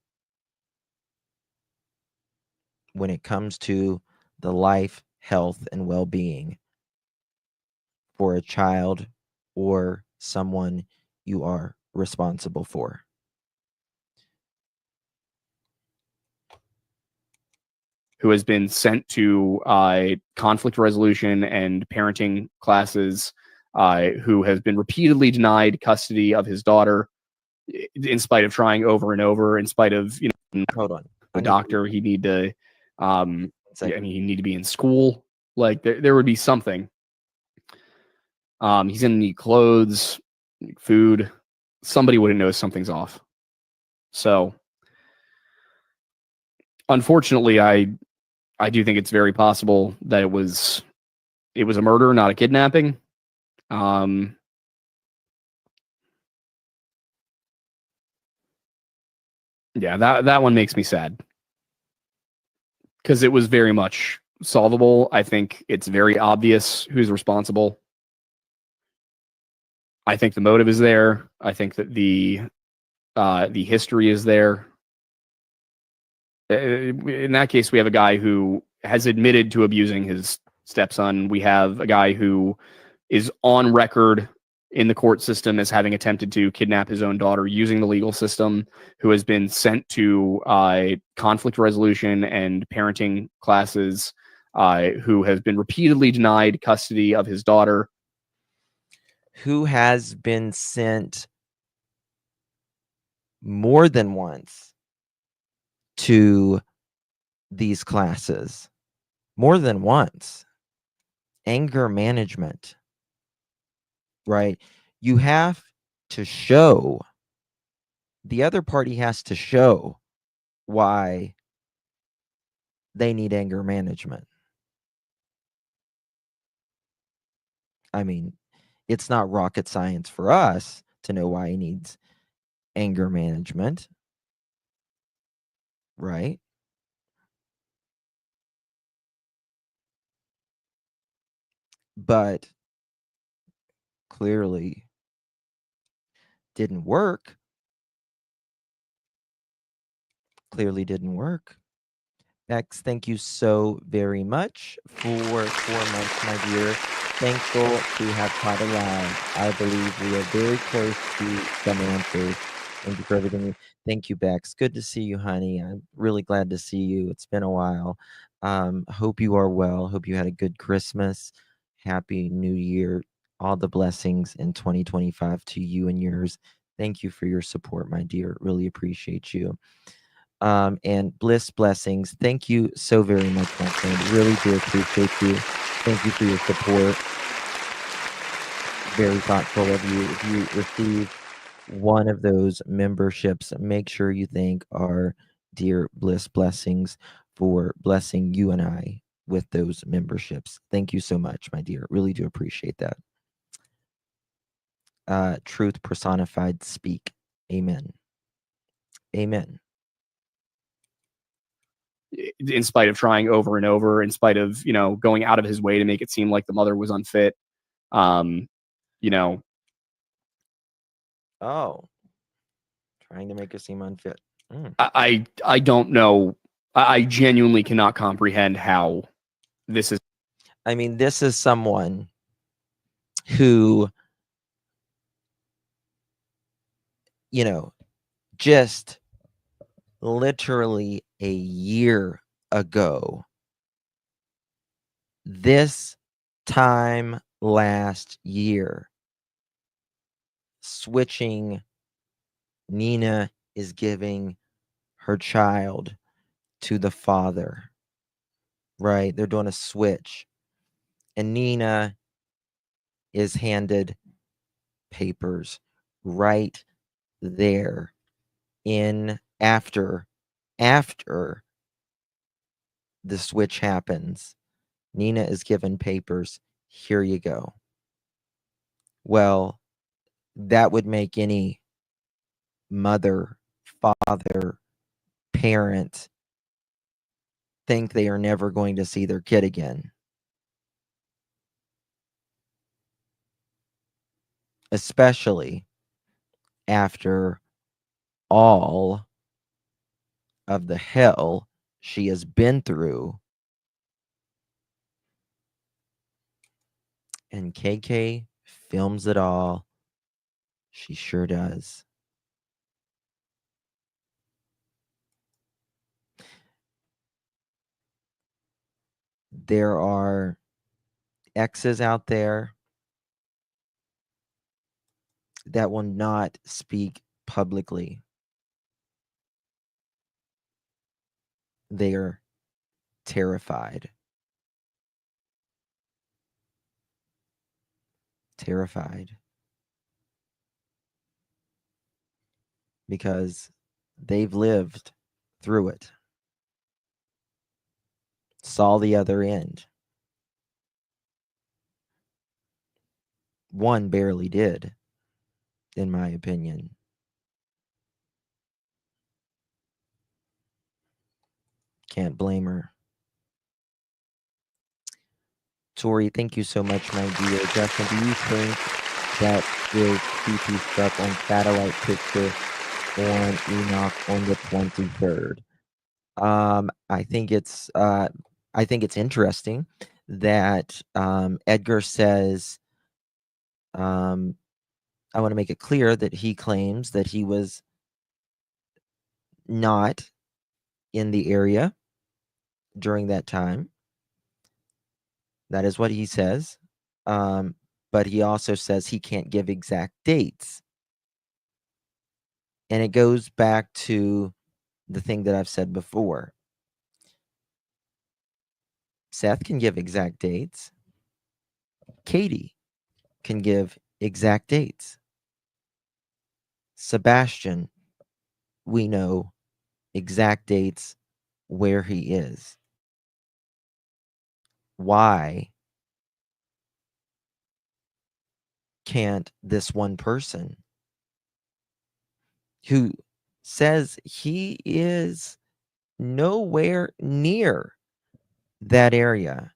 when it comes to the life, health, and well being for a child or someone you are responsible for. Who has been sent to conflict resolution and parenting classes, who has been repeatedly denied custody of his daughter, in spite of trying over and over, in spite of Hold on. the doctor. He need to, he need to be in school. Like there would be something. He's gonna need clothes, food. Somebody wouldn't know something's off. So, unfortunately, I do think it's very possible that it was a murder, not a kidnapping. Yeah, that one makes me sad because it was very much solvable. I think it's very obvious who's responsible. I think the motive is there. I think that the history is there. In that case, we have a guy who has admitted to abusing his stepson. We have a guy who is on record in the court system as having attempted to kidnap his own daughter using the legal system, who has been sent to conflict resolution and parenting classes, who has been repeatedly denied custody of his daughter. Who has been sent more than once to these classes. More than once. Anger management. Right? You have to show, the other party has to show why they need anger management. I mean, it's not rocket science for us to know why he needs anger management, right? But clearly didn't work. Clearly didn't work. X, thank you so very much for 4 months, my dear. Thankful to have caught alive. I believe we are very close to some answers. Thank you for everything. Thank you, Bex. Good to see you, honey. I'm really glad to see you. It's been a while. Hope you are well. Hope you had a good Christmas. Happy New Year. All the blessings in 2025 to you and yours. Thank you for your support, my dear. Really appreciate you. And bliss blessings. Thank you so very much, my friend. Really do appreciate you. Thank you for your support. Very thoughtful of you. If you receive one of those memberships, make sure you thank our dear Bliss Blessings for blessing you and I with those memberships. Thank you so much, my dear. Really do appreciate that. Truth personified, speak. Amen. Amen. In spite of trying over and over, in spite of, going out of his way to make it seem like the mother was unfit. You know, Oh, trying to make us seem unfit. I don't know. I genuinely cannot comprehend how this is. I mean, this is someone who, just literally a year ago, this time last year, switching, Nina is giving her child to the father, right? They're doing a switch. And Nina is handed papers right there in after the switch happens. Nina is given papers. Here you go. Well, that would make any mother, father, parent think they are never going to see their kid again. Especially after all of the hell she has been through. And KK films it all. She sure does. There are exes out there that will not speak publicly. They are terrified. Terrified. Because they've lived through it. Saw the other end. One barely did, in my opinion. Can't blame her. Tori, thank you so much, my dear. Justin, do you think that is CP struck on satellite picture on Enoch on the 23rd? I think it's interesting that Edgar says, I want to make it clear that he claims that he was not in the area during that time. That is what he says. But he also says he can't give exact dates. And it goes back to the thing that I've said before. Seth can give exact dates. Katie can give exact dates. Sebastian, we know exact dates where he is. Why can't this one person who says he is nowhere near that area,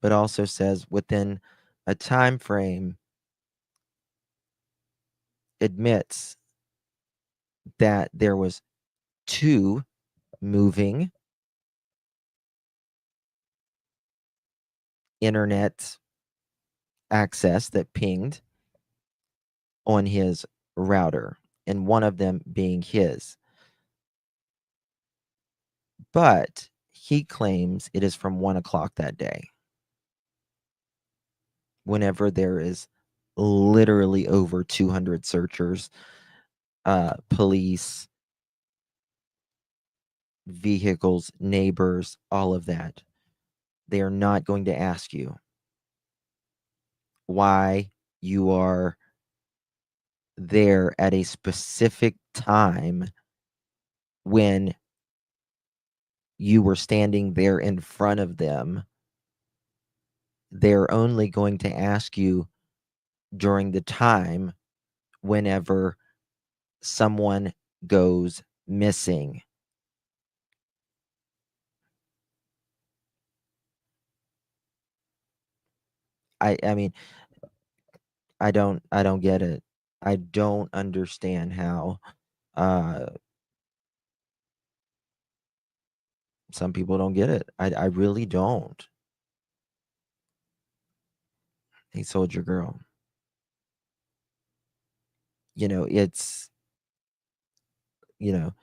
but also says within a time frame, admits that there was 2 moving internet access that pinged on his router, and one of them being his. But he claims it is from 1:00 that day, whenever there is literally over 200 searchers, police, vehicles, neighbors, all of that. They are not going to ask you why you are there at a specific time when you were standing there in front of them. They're only going to ask you during the time whenever someone goes missing. I mean, I don't get it. I don't understand how uh some people don't get it. I really don't. Hey, soldier girl. It's you know,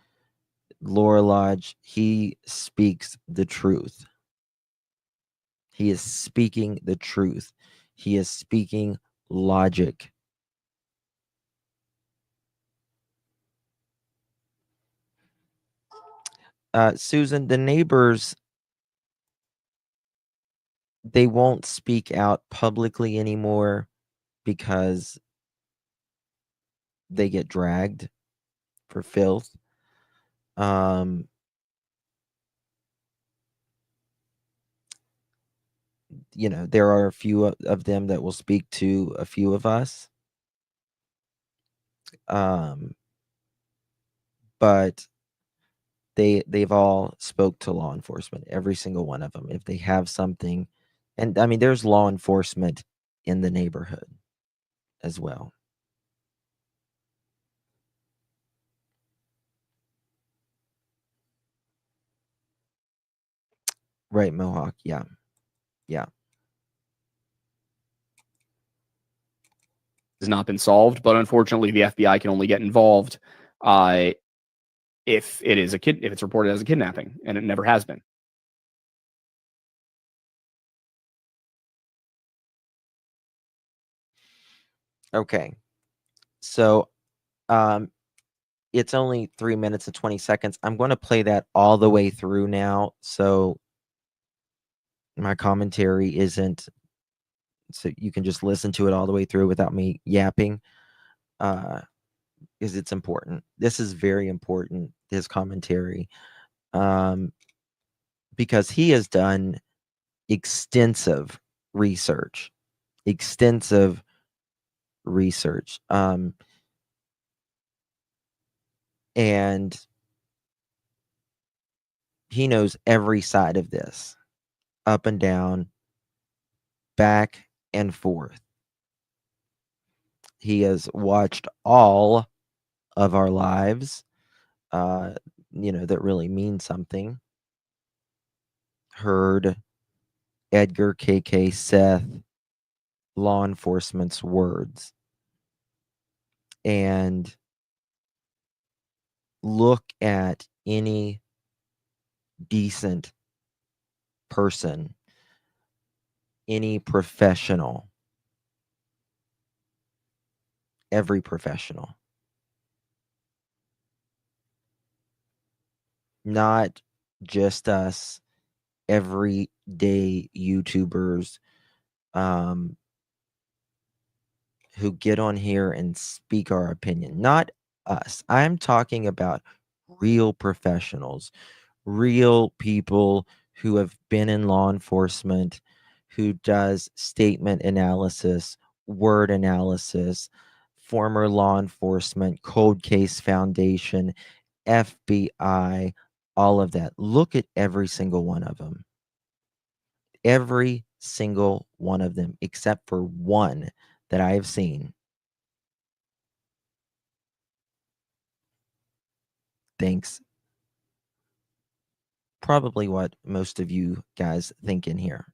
Laura Lodge, he speaks the truth. He is speaking the truth. He is speaking logic. Susan, the neighbors, they won't speak out publicly anymore because they get dragged for filth. Um, there are a few of them that will speak to a few of us. But they've all spoke to law enforcement, every single one of them, if they have something. And I mean, there's law enforcement in the neighborhood as well. Right, Mohawk. Yeah. Yeah. Has not been solved, but unfortunately, the FBI can only get involved if it's reported as a kidnapping, and it never has been. Okay. So it's only 3 minutes and 20 seconds. I'm going to play that all the way through now. So my commentary isn't, so you can just listen to it all the way through without me yapping. Because it's important. This is very important, his commentary. Because he has done extensive research. Extensive research. And he knows every side of this, up and down, back and forth. He has watched all of our lives, that really mean something. Heard Edgar, KK, Seth, law enforcement's words. And look at any decent person, any professional, every professional, not just us everyday YouTubers who get on here and speak our opinion, not us. I'm talking about real professionals, real people who have been in law enforcement, who does statement analysis, word analysis, former law enforcement, cold case foundation, FBI, all of that. Look at every single one of them. Every single one of them, except for one that I have seen, thinks probably what most of you guys think in here.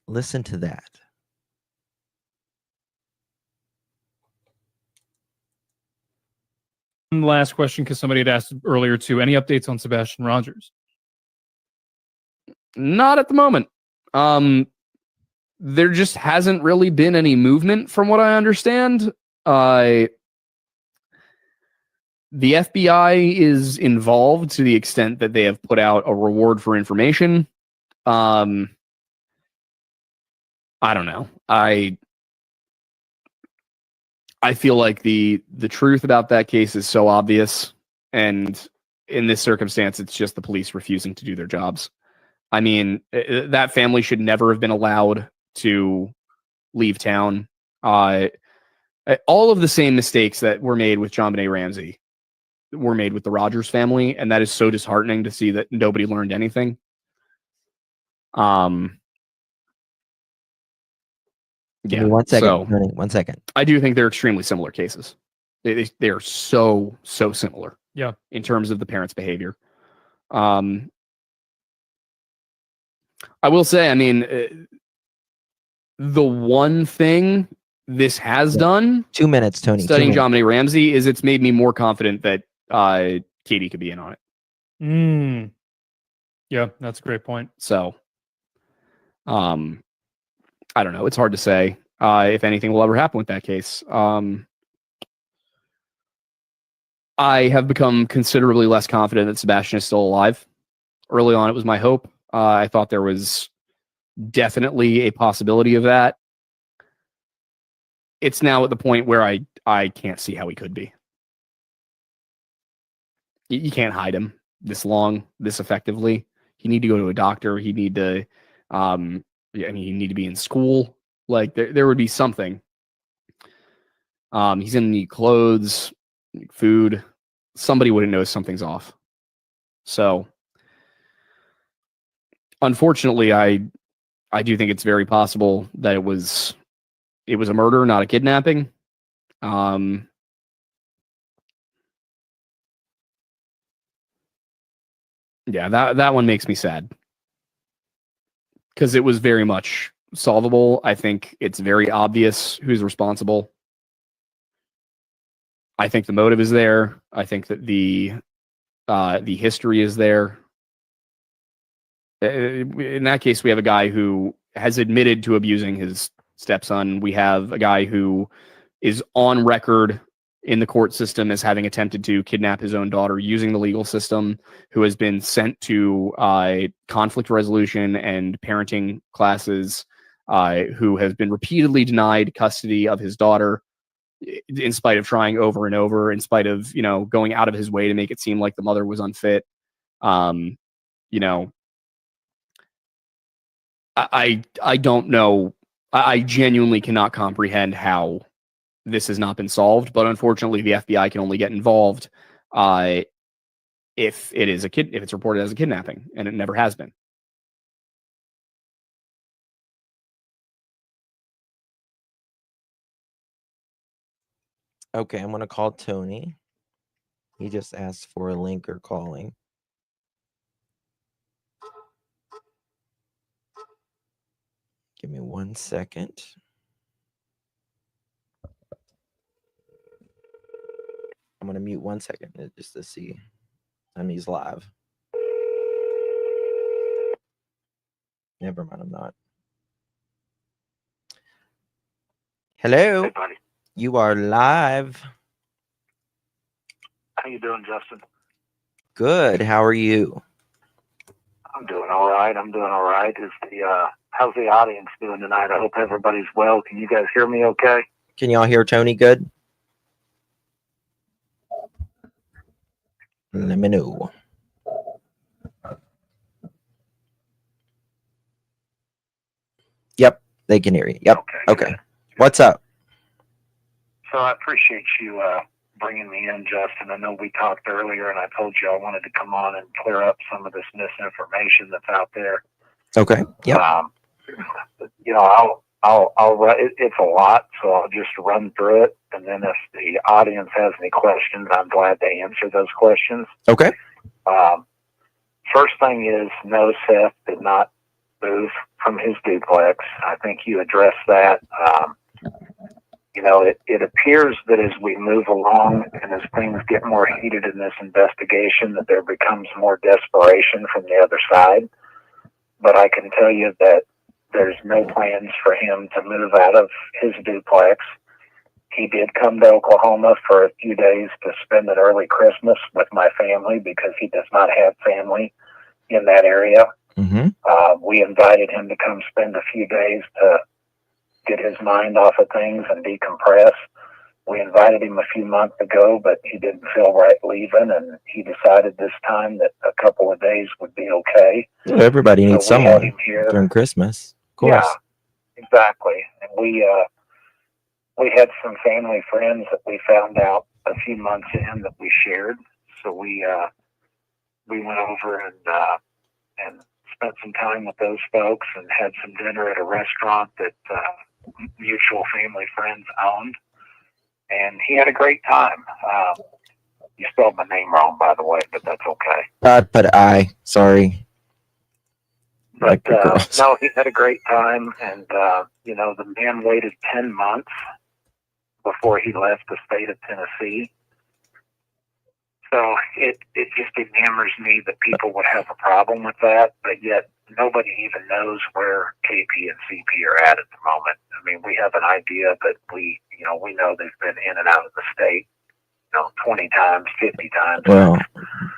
Listen to that. One last question, because somebody had asked earlier too. Any updates on Sebastian Rogers? Not at the moment. There just hasn't really been any movement from what I understand. The FBI is involved to the extent that they have put out a reward for information. I don't know. I feel like the truth about that case is so obvious, and in this circumstance, it's just the police refusing to do their jobs. I mean, that family should never have been allowed to leave town. All of the same mistakes that were made with JonBenet Ramsey were made with the Rogers family, and that is so disheartening to see that nobody learned anything. Give me 1 second, so Tony, 1 second. I do think they're extremely similar cases. They are so similar. Yeah. In terms of the parents' behavior. I will say, I mean, the one thing this has done 2 minutes, Tony. studying JonBenet Ramsey is it's made me more confident that Katie could be in on it. Yeah, that's a great point. So, I don't know. It's hard to say if anything will ever happen with that case. I have become considerably less confident that Sebastian is still alive. Early on, it was my hope. I thought there was definitely a possibility of that. It's now at the point where I can't see how he could be. You can't hide him this long, this effectively. He need to go to a doctor. He need to, he need to be in school. Like there would be something. He's gonna need clothes, food. Somebody wouldn't know something's off. So, unfortunately, I do think it's very possible that it was a murder, not a kidnapping. Yeah, that one makes me sad because it was very much solvable. I think it's very obvious who's responsible. I think the motive is there. I think that the history is there. In that case, we have a guy who has admitted to abusing his stepson. We have a guy who is on record in the court system as having attempted to kidnap his own daughter using the legal system, who has been sent to conflict resolution and parenting classes, who has been repeatedly denied custody of his daughter, in spite of trying over and over, in spite of, going out of his way to make it seem like the mother was unfit. I don't know. I genuinely cannot comprehend how this has not been solved, but unfortunately the FBI can only get involved if it's reported as a kidnapping, and it never has been. Okay, I'm going to call Tony. He just asked for a link or calling. Give me 1 second. I'm going to mute 1 second just to see. He's live. Never mind, I'm not. Hello. Hey, buddy. You are live. How you doing, Justin? Good. How are you? I'm doing all right. How's the audience doing tonight? I hope everybody's well. Can you guys hear me okay? Can y'all hear Tony good? Let me know. Yep, they can hear you. Yep. Okay. What's up? So I appreciate you bringing me in, Justin. I know we talked earlier, and I told you I wanted to come on and clear up some of this misinformation that's out there. Okay. Yep. It's a lot, so I'll just run through it, and then if the audience has any questions, I'm glad to answer those questions. Okay. First thing is, no, Seth did not move from his duplex. I think you addressed that. It appears that as we move along and as things get more heated in this investigation, that there becomes more desperation from the other side. But I can tell you that there's no plans for him to move out of his duplex. He did come to Oklahoma for a few days to spend an early Christmas with my family because he does not have family in that area. Mm-hmm. We invited him to come spend a few days to get his mind off of things and decompress. We invited him a few months ago, but he didn't feel right leaving, and he decided this time that a couple of days would be okay. Well, everybody needs So we had him someone here during Christmas, of course. Yeah, exactly. And we had some family friends that we found out a few months in that we shared. So we went over and spent some time with those folks and had some dinner at a restaurant that mutual family friends owned. And he had a great time. You spelled my name wrong, by the way, but that's okay. But sorry. But no, he had a great time, and the man waited 10 months before he left the state of Tennessee. So it just enamors me that people would have a problem with that, but yet nobody even knows where KP and CP are at the moment. I mean, we have an idea, but we know they've been in and out of the state, 20 times, 50 times. Well,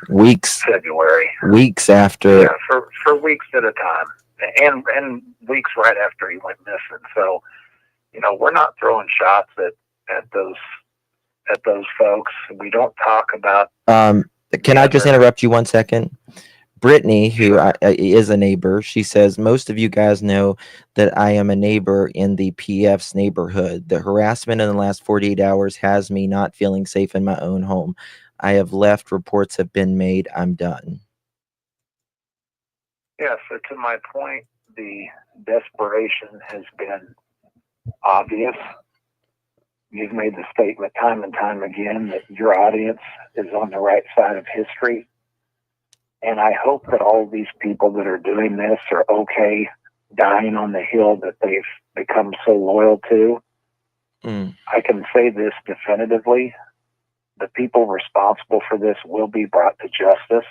weeks. February. Weeks after. Yeah, for weeks at a time, and weeks right after he went missing. So, we're not throwing shots at those folks. We don't talk about. Can I just interrupt you 1 second? Brittany, who is a neighbor, she says, most of you guys know that I am a neighbor in the PF's neighborhood. The harassment in the last 48 hours has me not feeling safe in my own home. I have left. Reports have been made. I'm done. Yeah, so to my point, the desperation has been obvious. You've made the statement time and time again that your audience is on the right side of history. And I hope that all of these people that are doing this are okay dying on the hill that they've become so loyal to. I can say this definitively. The people responsible for this will be brought to justice.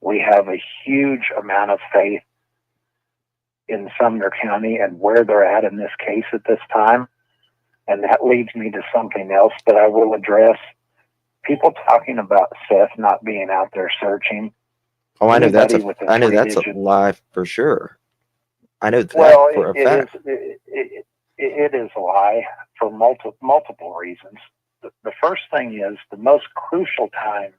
We have a huge amount of faith in Sumner County and where they're at in this case at this time. And that leads me to something else that I will address. People talking about Seth not being out there searching. Oh, I know that's a lie for sure. I know that for a fact. It is a lie for multiple reasons. The first thing is the most crucial time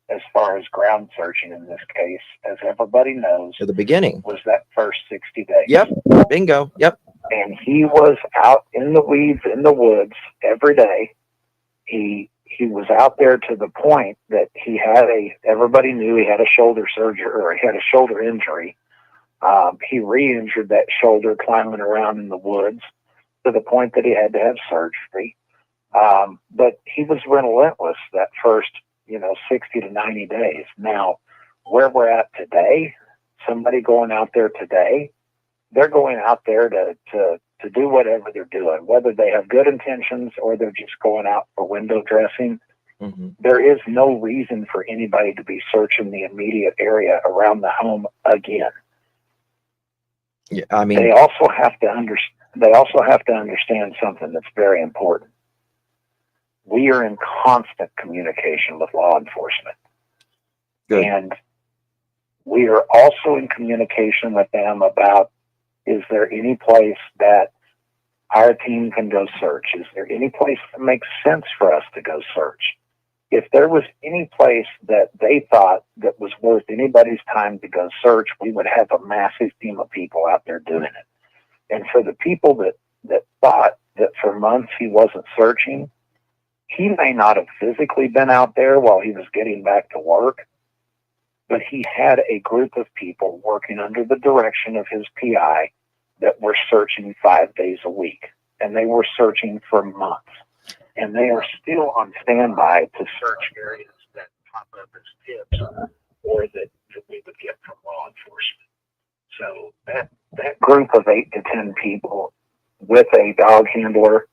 as far as ground searching in this case, as everybody knows, at the beginning was that first 60 days. Yep. Bingo. Yep. And he was out in the weeds, in the woods every day. He was out there to the point that everybody knew he had a shoulder surgery, or he had a shoulder injury. He re-injured that shoulder climbing around in the woods to the point that he had to have surgery. But he was relentless that first, 60 to 90 days. Now, where we're at today, somebody going out there today, they're going out there to do whatever they're doing, whether they have good intentions or they're just going out for window dressing. Mm-hmm. There is no reason for anybody to be searching the immediate area around the home again. Yeah, I mean, they also have to understand something that's very important. We are in constant communication with law enforcement. Good. And we are also in communication with them about, is there any place that our team can go search? Is there any place that makes sense for us to go search? If there was any place that they thought that was worth anybody's time to go search, we would have a massive team of people out there doing it. And for the people that thought that for months he wasn't searching, he may not have physically been out there while he was getting back to work, but he had a group of people working under the direction of his PI that were searching 5 days a week. And they were searching for months. And they are still on standby to search areas that pop up as tips or that we would get from law enforcement. So that group of 8 to 10 people with a dog handler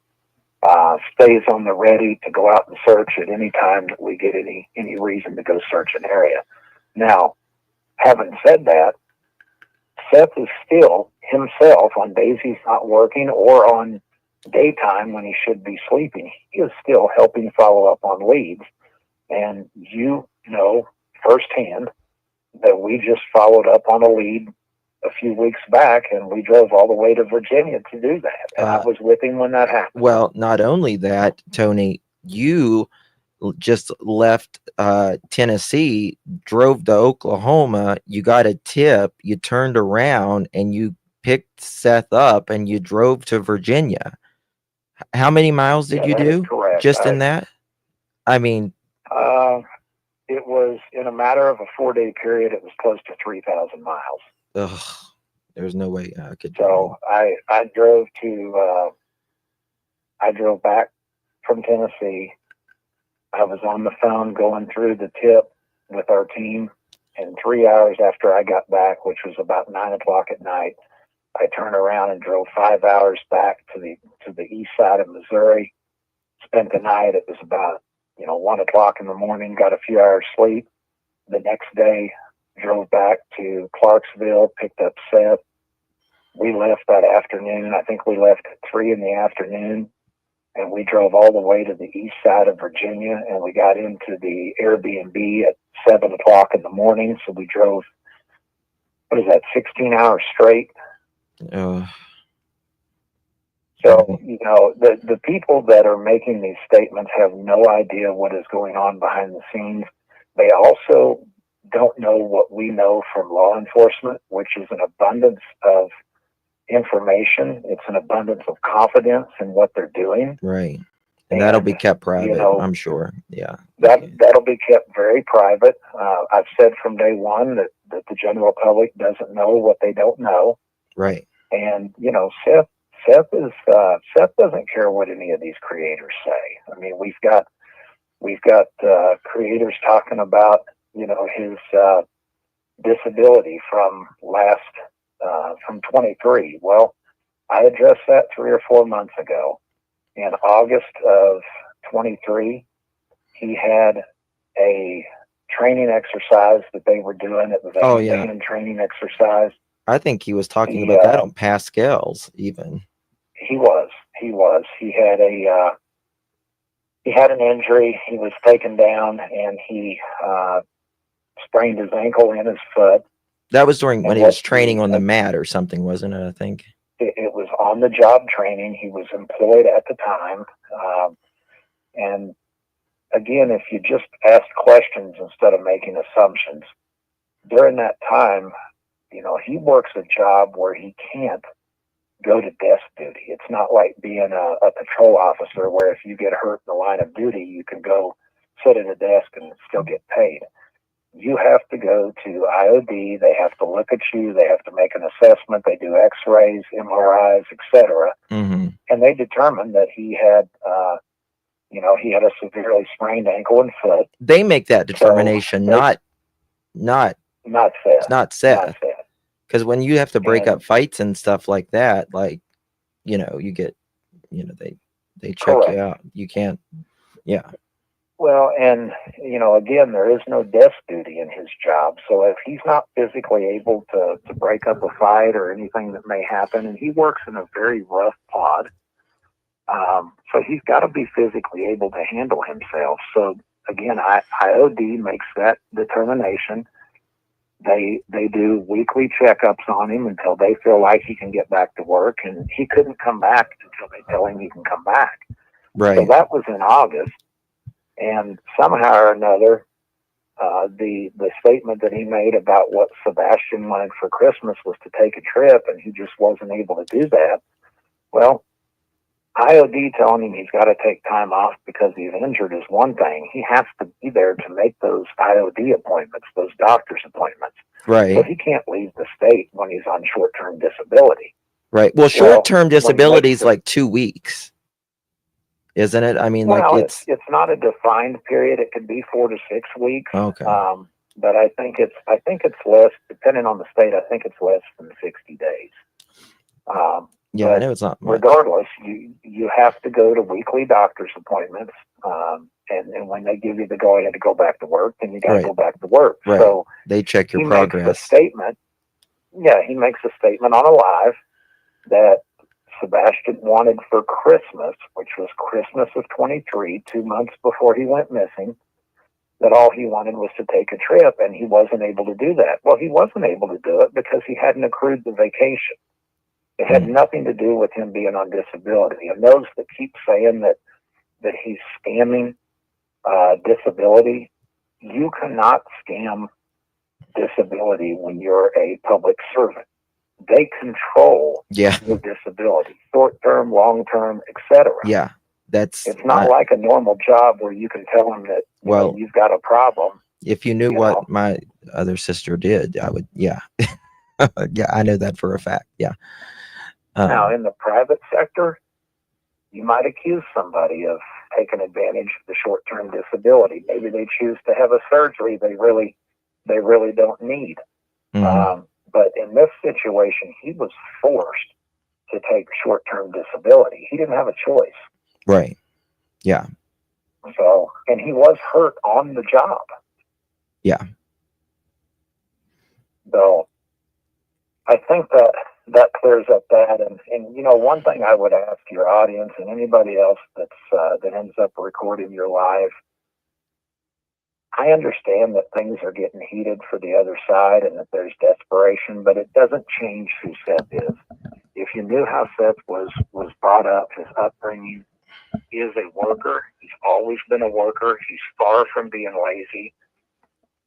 stays on the ready to go out and search at any time that we get any reason to go search an area. Now, having said that, Seth is still himself on days he's not working or on daytime when he should be sleeping, he is still helping follow up on leads. And you know firsthand that we just followed up on a lead a few weeks back, and we drove all the way to Virginia to do that. And I was with him when that happened. Well, not only that, Tony, you just left Tennessee, drove to Oklahoma, you got a tip, you turned around and you picked Seth up and you drove to Virginia. How many miles did you do? Correct. Just in that? I mean, it was in a matter of a 4-day period, it was close to 3,000 miles. ugh, there's no way I could. So I drove back from Tennessee. I was on the phone going through the tip with our team, and 3 hours after I got back, which was about 9 o'clock at night, I turned around and drove 5 hours back to the east side of Missouri. Spent the night. It was about 1 o'clock in the morning. Got a few hours sleep. The next day, drove back to Clarksville, picked up Seth. We left that afternoon. I think we left at 3 in the afternoon, and we drove all the way to the east side of Virginia, and we got into the Airbnb at 7 o'clock in the morning. So we drove, 16 hours straight. So, the people that are making these statements have no idea what is going on behind the scenes. They also don't know what we know from law enforcement, which is an abundance of information. It's an abundance of confidence in what they're doing. Right. And that'll be kept private, I'm sure. Yeah. That'll be kept very private. I've said from day one that the general public doesn't know what they don't know. Right. And, Seth doesn't care what any of these creators say. I mean, we've got creators talking about, his disability from 23. Well, I addressed that 3 or 4 months ago. In August of 23, he had a training exercise that they were doing. It was a hand training exercise. I think he was talking about that on Pascal's even. He was. He had an injury. He was taken down, and he sprained his ankle and his foot. That was when he was training on the mat or something, wasn't it? I think it was on the job training. He was employed at the time, and again, if you just ask questions instead of making assumptions, during that time, he works a job where he can't go to desk duty. It's not like being a patrol officer where if you get hurt in the line of duty, you can go sit at a desk and still get paid. You have to go to IOD. They have to look at you. They have to make an assessment. They do x-rays, MRIs, etc. Mm-hmm. And they determined that he had, he had a severely sprained ankle and foot. They make that determination, not Seth. It's not Seth. Because when you have to break up fights and stuff like that, you get, they check you out. You can't, yeah. Well, and, again, there is no desk duty in his job. So if he's not physically able to break up a fight or anything that may happen, and he works in a very rough pod, so he's got to be physically able to handle himself. So, again, IOD makes that determination. They do weekly checkups on him until they feel like he can get back to work, and he couldn't come back until they tell him he can come back. Right. So that was in August, and somehow or another, the statement that he made about what Sebastian wanted for Christmas was to take a trip, and he just wasn't able to do that. Well, IOD telling him he's got to take time off because he's injured is one thing. He has to be there to make those IOD appointments, those doctor's appointments. Right. So he can't leave the state when he's on short-term disability. Right. Well, short-term disability is like 2 weeks, isn't it? I mean, it's not a defined period. It could be 4 to 6 weeks. Okay. But I think it's less, depending on the state. I think it's less than 60 days. Yeah, I know it's not much. Regardless, you have to go to weekly doctor's appointments, and when they give you the go ahead to go back to work, then you got to go back to work. Right. So they check your he progress. Makes a statement. Yeah, he makes a statement on a live that Sebastian wanted for Christmas, which was Christmas of 23, 2 months before he went missing, that all he wanted was to take a trip, and he wasn't able to do that. Well, he wasn't able to do it because he hadn't accrued the vacation. It had nothing to do with him being on disability. And those that keep saying that he's scamming disability, you cannot scam disability when you're a public servant. They control Yeah. your disability, short-term, long-term, etc. Yeah. That's It's not like a normal job where you can tell them that you've got a problem. If you knew what my other sister did, I would. Yeah. Yeah, I know that for a fact. Yeah. Now, in the private sector, you might accuse somebody of taking advantage of the short-term disability. Maybe they choose to have a surgery they really don't need. But in this situation, he was forced to take short-term disability. He didn't have a choice. Right. Yeah. So, and he was hurt on the job. Yeah. So, I think that clears up that. And one thing I would ask your audience and anybody else that ends up recording your live, I understand that things are getting heated for the other side and that there's desperation, but it doesn't change who Seth is. If you knew how Seth was brought up, his upbringing, he is a worker. He's always been a worker. He's far from being lazy.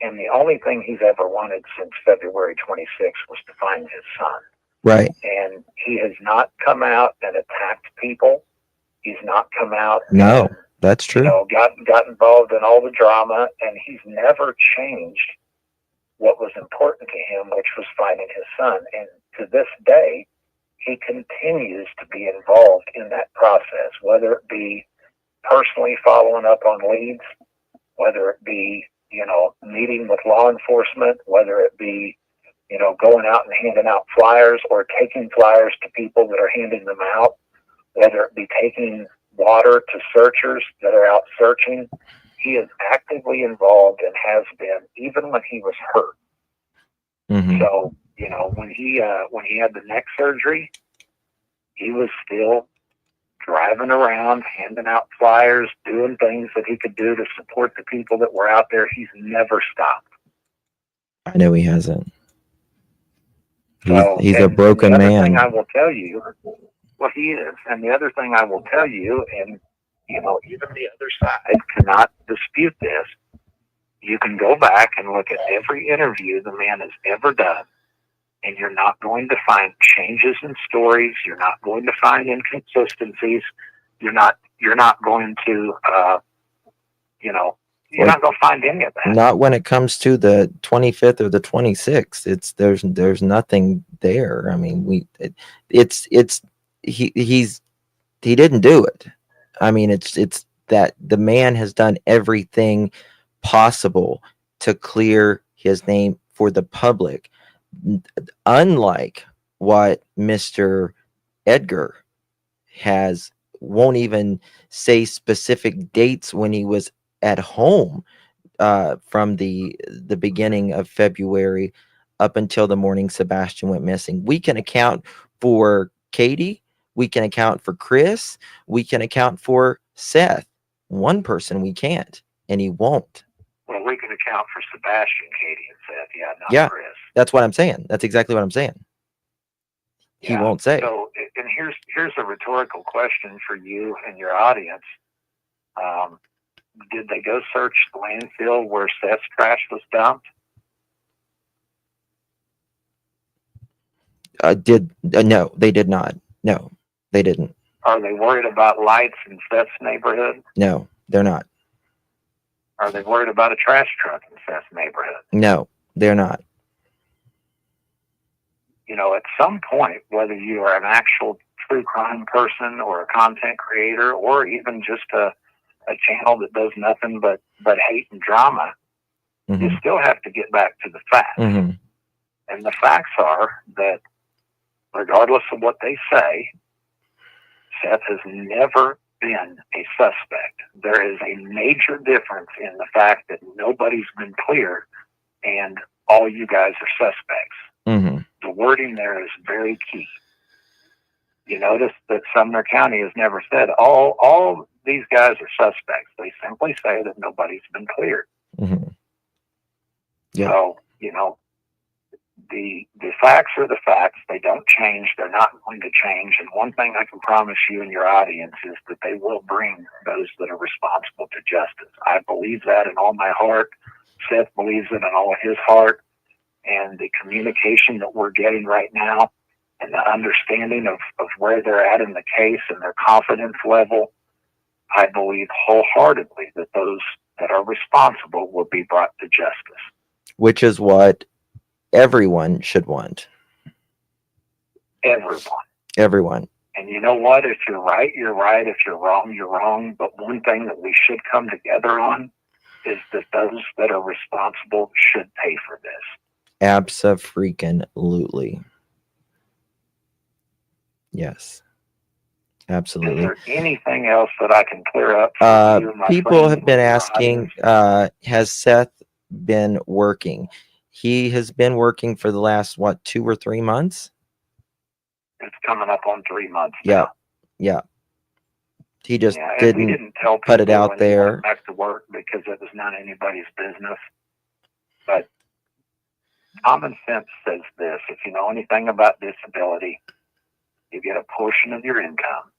And the only thing he's ever wanted since February 26th was to find his son. Right. And he has not come out and attacked people. He's not come out. No. That's true. Got involved in all the drama, and he's never changed what was important to him, which was finding his son. And to this day, he continues to be involved in that process, whether it be personally following up on leads, whether it be, meeting with law enforcement, whether it be, going out and handing out flyers or taking flyers to people that are handing them out, whether it be taking water to searchers that are out searching. He is actively involved and has been, even when he was hurt. So, when he had the neck surgery, he was still driving around, handing out flyers, doing things that he could do to support the people that were out there. He's never stopped. I know he hasn't. So, he's a broken man. The other thing I will tell you, well, he is. And the other thing I will tell you, and, even the other side cannot dispute this, you can go back and look at every interview the man has ever done, and you're not going to find changes in stories. You're not going to find inconsistencies. You're not going to, you're not going to find any of that. Not when it comes to the 25th or the 26th. There's nothing there. I mean, he didn't do it. I mean, it's that the man has done everything possible to clear his name for the public, unlike what Mr. Edgar won't even say specific dates when he was at home from the beginning of February up until the morning Sebastian went missing. We can account for Katie. We can account for Chris. We can account for Seth. One person we can't, and he won't. Well, we can account for Sebastian, Katie, and Seth. Not Chris. That's what I'm saying. That's exactly what I'm saying. He won't say. So, and here's a rhetorical question for you and your audience. Did they go search the landfill where Seth's trash was dumped? No, they did not. No, they didn't. Are they worried about lights in Seth's neighborhood? No, they're not. Are they worried about a trash truck in Seth's neighborhood? No, they're not. At some point, whether you are an actual true crime person or a content creator or even just a channel that does nothing but hate and drama, you still have to get back to the facts. And the facts are that regardless of what they say, Seth has never been a suspect. There is a major difference in the fact that nobody's been cleared and all you guys are suspects. The wording there is very key. You notice that Sumner County has never said all these guys are suspects. They simply say that nobody's been cleared. Mm-hmm. Yeah. So, the facts are the facts. They don't change. They're not going to change. And one thing I can promise you and your audience is that they will bring those that are responsible to justice. I believe that in all my heart. Seth believes it in all of his heart. And the communication that we're getting right now and the understanding of where they're at in the case and their confidence level, I believe wholeheartedly that those that are responsible will be brought to justice. Which is what everyone should want. Everyone. And you know what? If you're right, you're right. If you're wrong, you're wrong. But one thing that we should come together on is that those that are responsible should pay for this. Abso-freaking-lutely. Yes. Absolutely. Is there anything else that I can clear up for you, my people friend, have been your asking, audience? has Seth been working? He has been working for the last, 2 or 3 months? It's coming up on 3 months Yeah. now. Yeah. He just and we didn't tell put it people out when he there. went back to work because it was not anybody's business. But common sense says this: if you know anything about disability, you get a portion of your income.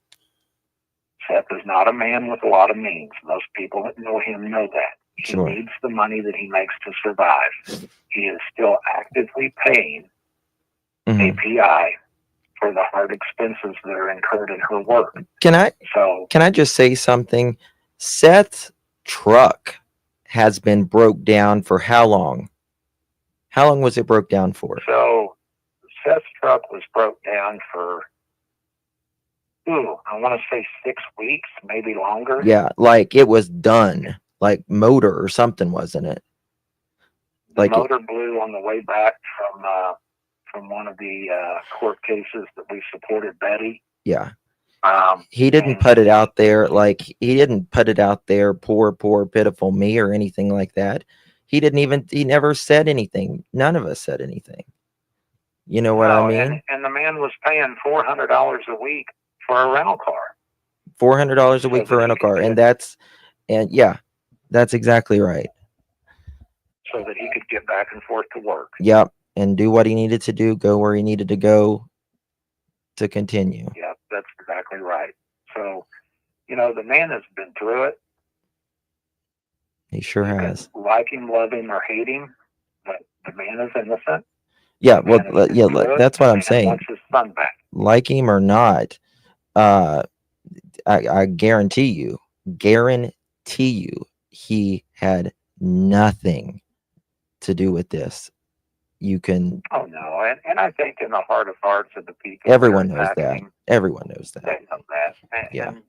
Seth is not a man with a lot of means. Most people that know him know that. He Sure. needs the money that he makes to survive. He is still actively paying Mhm. API for the hard expenses that are incurred in her work. Can So I just say something? Seth's truck has been broke down for how long? How long was it broke down for? So Seth's truck was broke down for, I want to say 6 weeks, maybe longer. Yeah, like it was done. Like motor or something, wasn't it? The Like motor blew on the way back from one of the court cases that we supported Betty. Yeah. He didn't put it out there like he didn't put it out there, poor, pitiful me or anything like that. He never said anything. None of us said anything. You know what I mean? And the man was paying $400 a week for a rental car. $400 a week So for a that rental he could car. Yeah, that's exactly right. So that he could get back and forth to work. Yep. And do what he needed to do, go where he needed to go to continue. Yep, that's exactly right. So, the man has been through it. He sure You can has. like him, love him, or hate him, but the man is innocent. Yeah, The man has been through it, that's what I'm and saying. wants his son back. Like him or not, I guarantee you, he had nothing to do with this. You can. Oh no, and I think in the heart of hearts of the people, Everyone that are knows that. attacking him, Everyone knows that. they know that. And, Yeah. and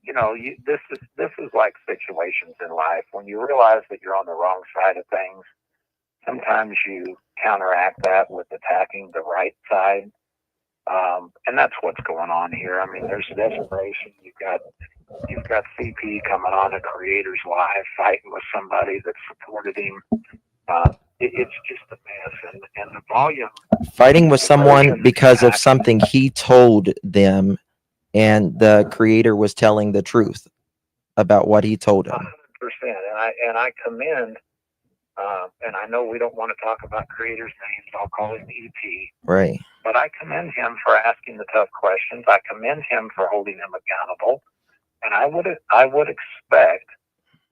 this is like situations in life when you realize that you're on the wrong side of things. Sometimes you counteract that with attacking the right side, and that's what's going on here. I mean, there's desperation. You've got CP coming on a Creators Live fighting with somebody that supported him. It's just a mess, and the volume. Fighting with someone because of something he told them, and the creator was telling the truth about what he told him. 100%, and I commend. And I know we don't want to talk about creators' names. I'll call him EP. Right. But I commend him for asking the tough questions. I commend him for holding him accountable. And I would expect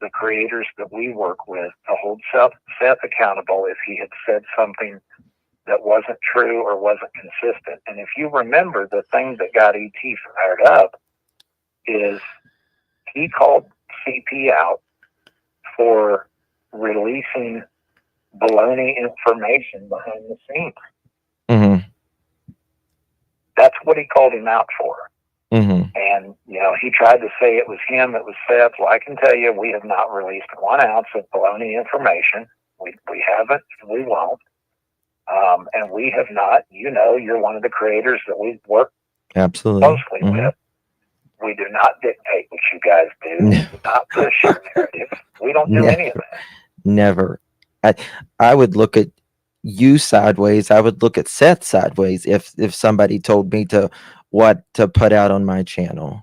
the creators that we work with to hold Seth accountable if he had said something that wasn't true or wasn't consistent. And if you remember, the thing that got ET fired up is he called CP out for releasing baloney information behind the scenes. Mm-hmm. That's what he called him out for. Mm-hmm. And, he tried to say it was him, it was Seth. Well, I can tell you, we have not released 1 ounce of baloney information. We haven't, and we won't. And we have not, you're one of the creators that we've worked Absolutely closely with. We do not dictate what you guys do. We do not push your narrative. We don't do any of that. Never. I would look at you sideways. I would look at Seth sideways if somebody told me to what to put out on my channel.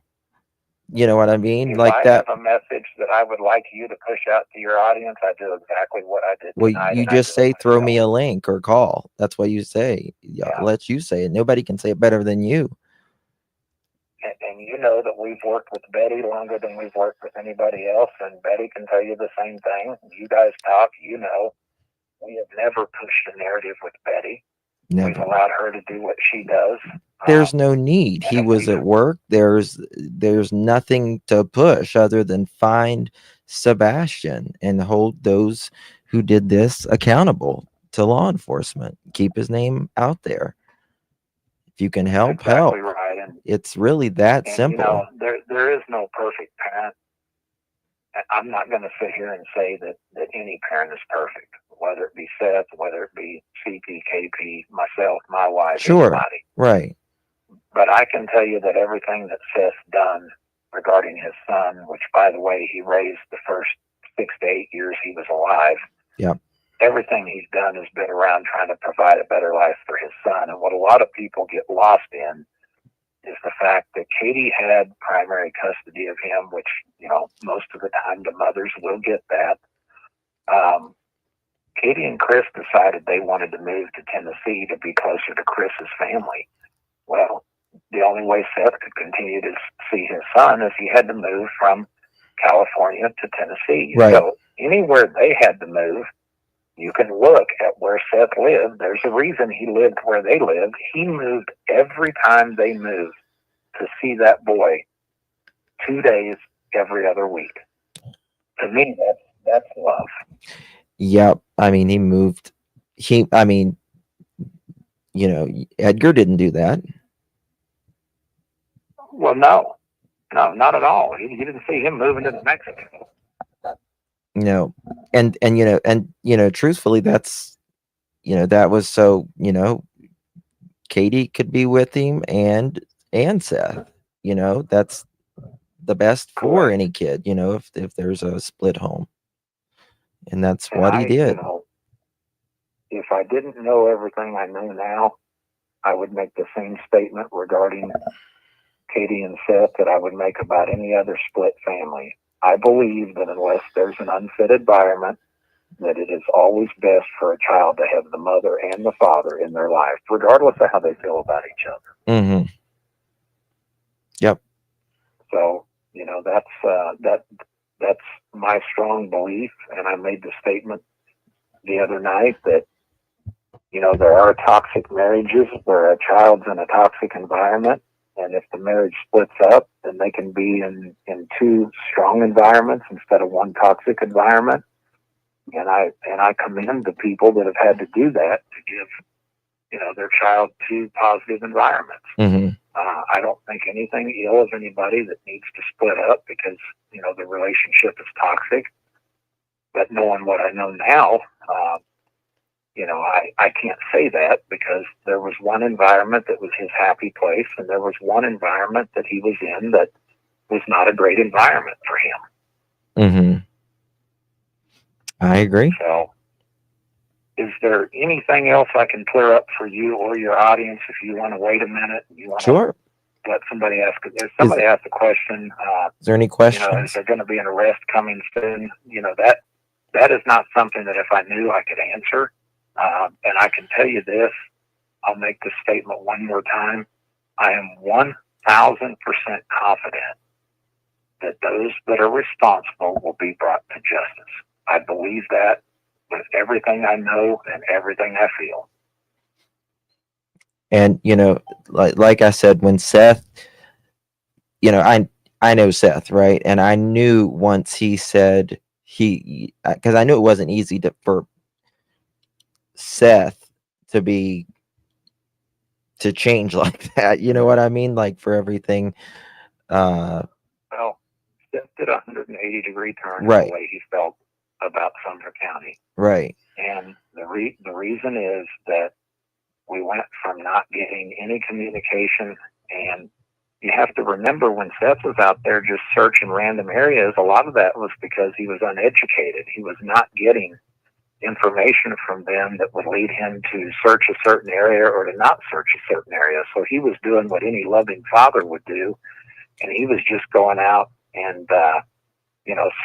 You know what I mean? If Like I that. have a message that I would like you to push out to your audience, I do exactly what I did Well, tonight. you And I just do say, it throw me myself. a link or call. That's what you say. Yeah, Yeah. let you say it. Nobody can say it better than you. And you know that we've worked with Betty longer than we've worked with anybody else, and Betty can tell you the same thing. You guys talk, you know. We have never pushed a narrative with Betty. We've Never. allowed her to do what she does. There's no need. He was at work. There's nothing to push other than find Sebastian and hold those who did this accountable to law enforcement. Keep his name out there. If you can help, exactly help. right. And It's really that you simple. know, there is no perfect parent. I'm not going to sit here and say that any parent is perfect, whether it be Seth, whether it be CP, KP, myself, my wife, Sure. anybody. Right. But I can tell you that everything that Seth's done regarding his son, which, by the way, he raised the first 6 to 8 years he was alive. Yep. Everything he's done has been around trying to provide a better life for his son. And what a lot of people get lost in is the fact that Katie had primary custody of him, which, you know, most of the time the mothers will get that. Katie and Chris decided they wanted to move to Tennessee to be closer to Chris's family. Well, the only way Seth could continue to see his son is he had to move from California to Tennessee. Right. So anywhere they had to move, you can look at where Seth lived. There's a reason he lived where they lived. He moved every time they moved to see that boy 2 days every other week. To me, that's love. Yep. I mean, he moved. I mean, you know, Edgar didn't do that. Well, no, not at all. He didn't see him moving to Mexico. No. And truthfully, that's, that was so, Katie could be with him and Seth. That's the best for Correct. any kid, if there's a split home. And that's And what he did. If I didn't know everything I know now, I would make the same statement regarding Katie and Seth that I would make about any other split family. I believe that unless there's an unfit environment, that it is always best for a child to have the mother and the father in their life, regardless of how they feel about each other. Mm-hmm. Yep. So, that's my strong belief. And I made the statement the other night that, there are toxic marriages where a child's in a toxic environment. And if the marriage splits up, then they can be in two strong environments instead of one toxic environment. And I commend the people that have had to do that to give, their child two positive environments. Mm-hmm. I don't think anything ill of anybody that needs to split up because, the relationship is toxic. But knowing what I know now, I can't say that because there was one environment that was his happy place, and there was one environment that he was in that was not a great environment for him. Mm-hmm. I agree. So, is there anything else I can clear up for you or your audience if you want to wait a minute? You want Sure. to let somebody ask? If somebody asked a question, is there any questions? Is there going to be an arrest coming soon? That is not something that if I knew I could answer. And I can tell you this, I'll make this statement one more time. I am 1,000% confident that those that are responsible will be brought to justice. I believe that with everything I know and everything I feel. And, like I said, when Seth, I know Seth, right? And I knew once he said because I knew it wasn't easy for Seth to change like that. You know what I mean? Like for everything. Well, Seth did a 180-degree turn right. in the way he felt about Sumter County. Right. And the reason is that we went from not getting any communication, and you have to remember when Seth was out there just searching random areas, a lot of that was because he was uneducated. He was not getting information from them that would lead him to search a certain area or to not search a certain area. So he was doing what any loving father would do, and he was just going out and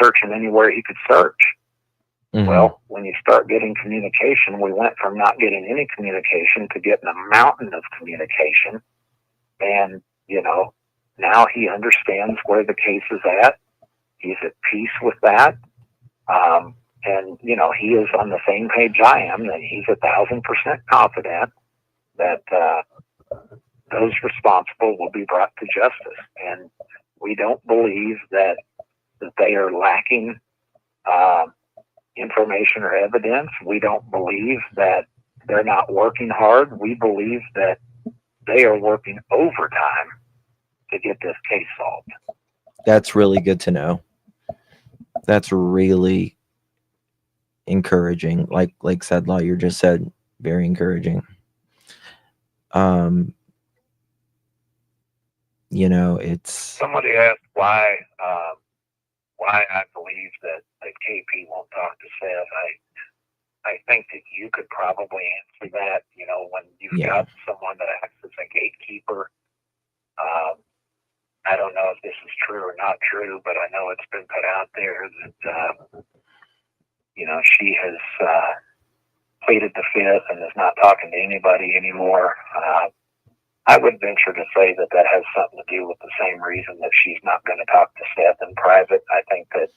searching anywhere he could search. Mhm. Well, when you start getting communication, we went from not getting any communication to getting a mountain of communication. And, now he understands where the case is at. He's at peace with that. And, he is on the same page I am, that he's 1,000% confident that those responsible will be brought to justice. And we don't believe that they are lacking information or evidence. We don't believe that they're not working hard. We believe that they are working overtime to get this case solved. That's really good to know. That's really encouraging. Like said Lawyer just said, very encouraging. It's Somebody asked why I believe that KP won't talk to Seth. I think that you could probably answer that. When you've got someone that acts as a gatekeeper. I don't know if this is true or not true, but I know it's been put out there that she has pleaded the fifth and is not talking to anybody anymore. I would venture to say that has something to do with the same reason that she's not going to talk to Seth in private. I think that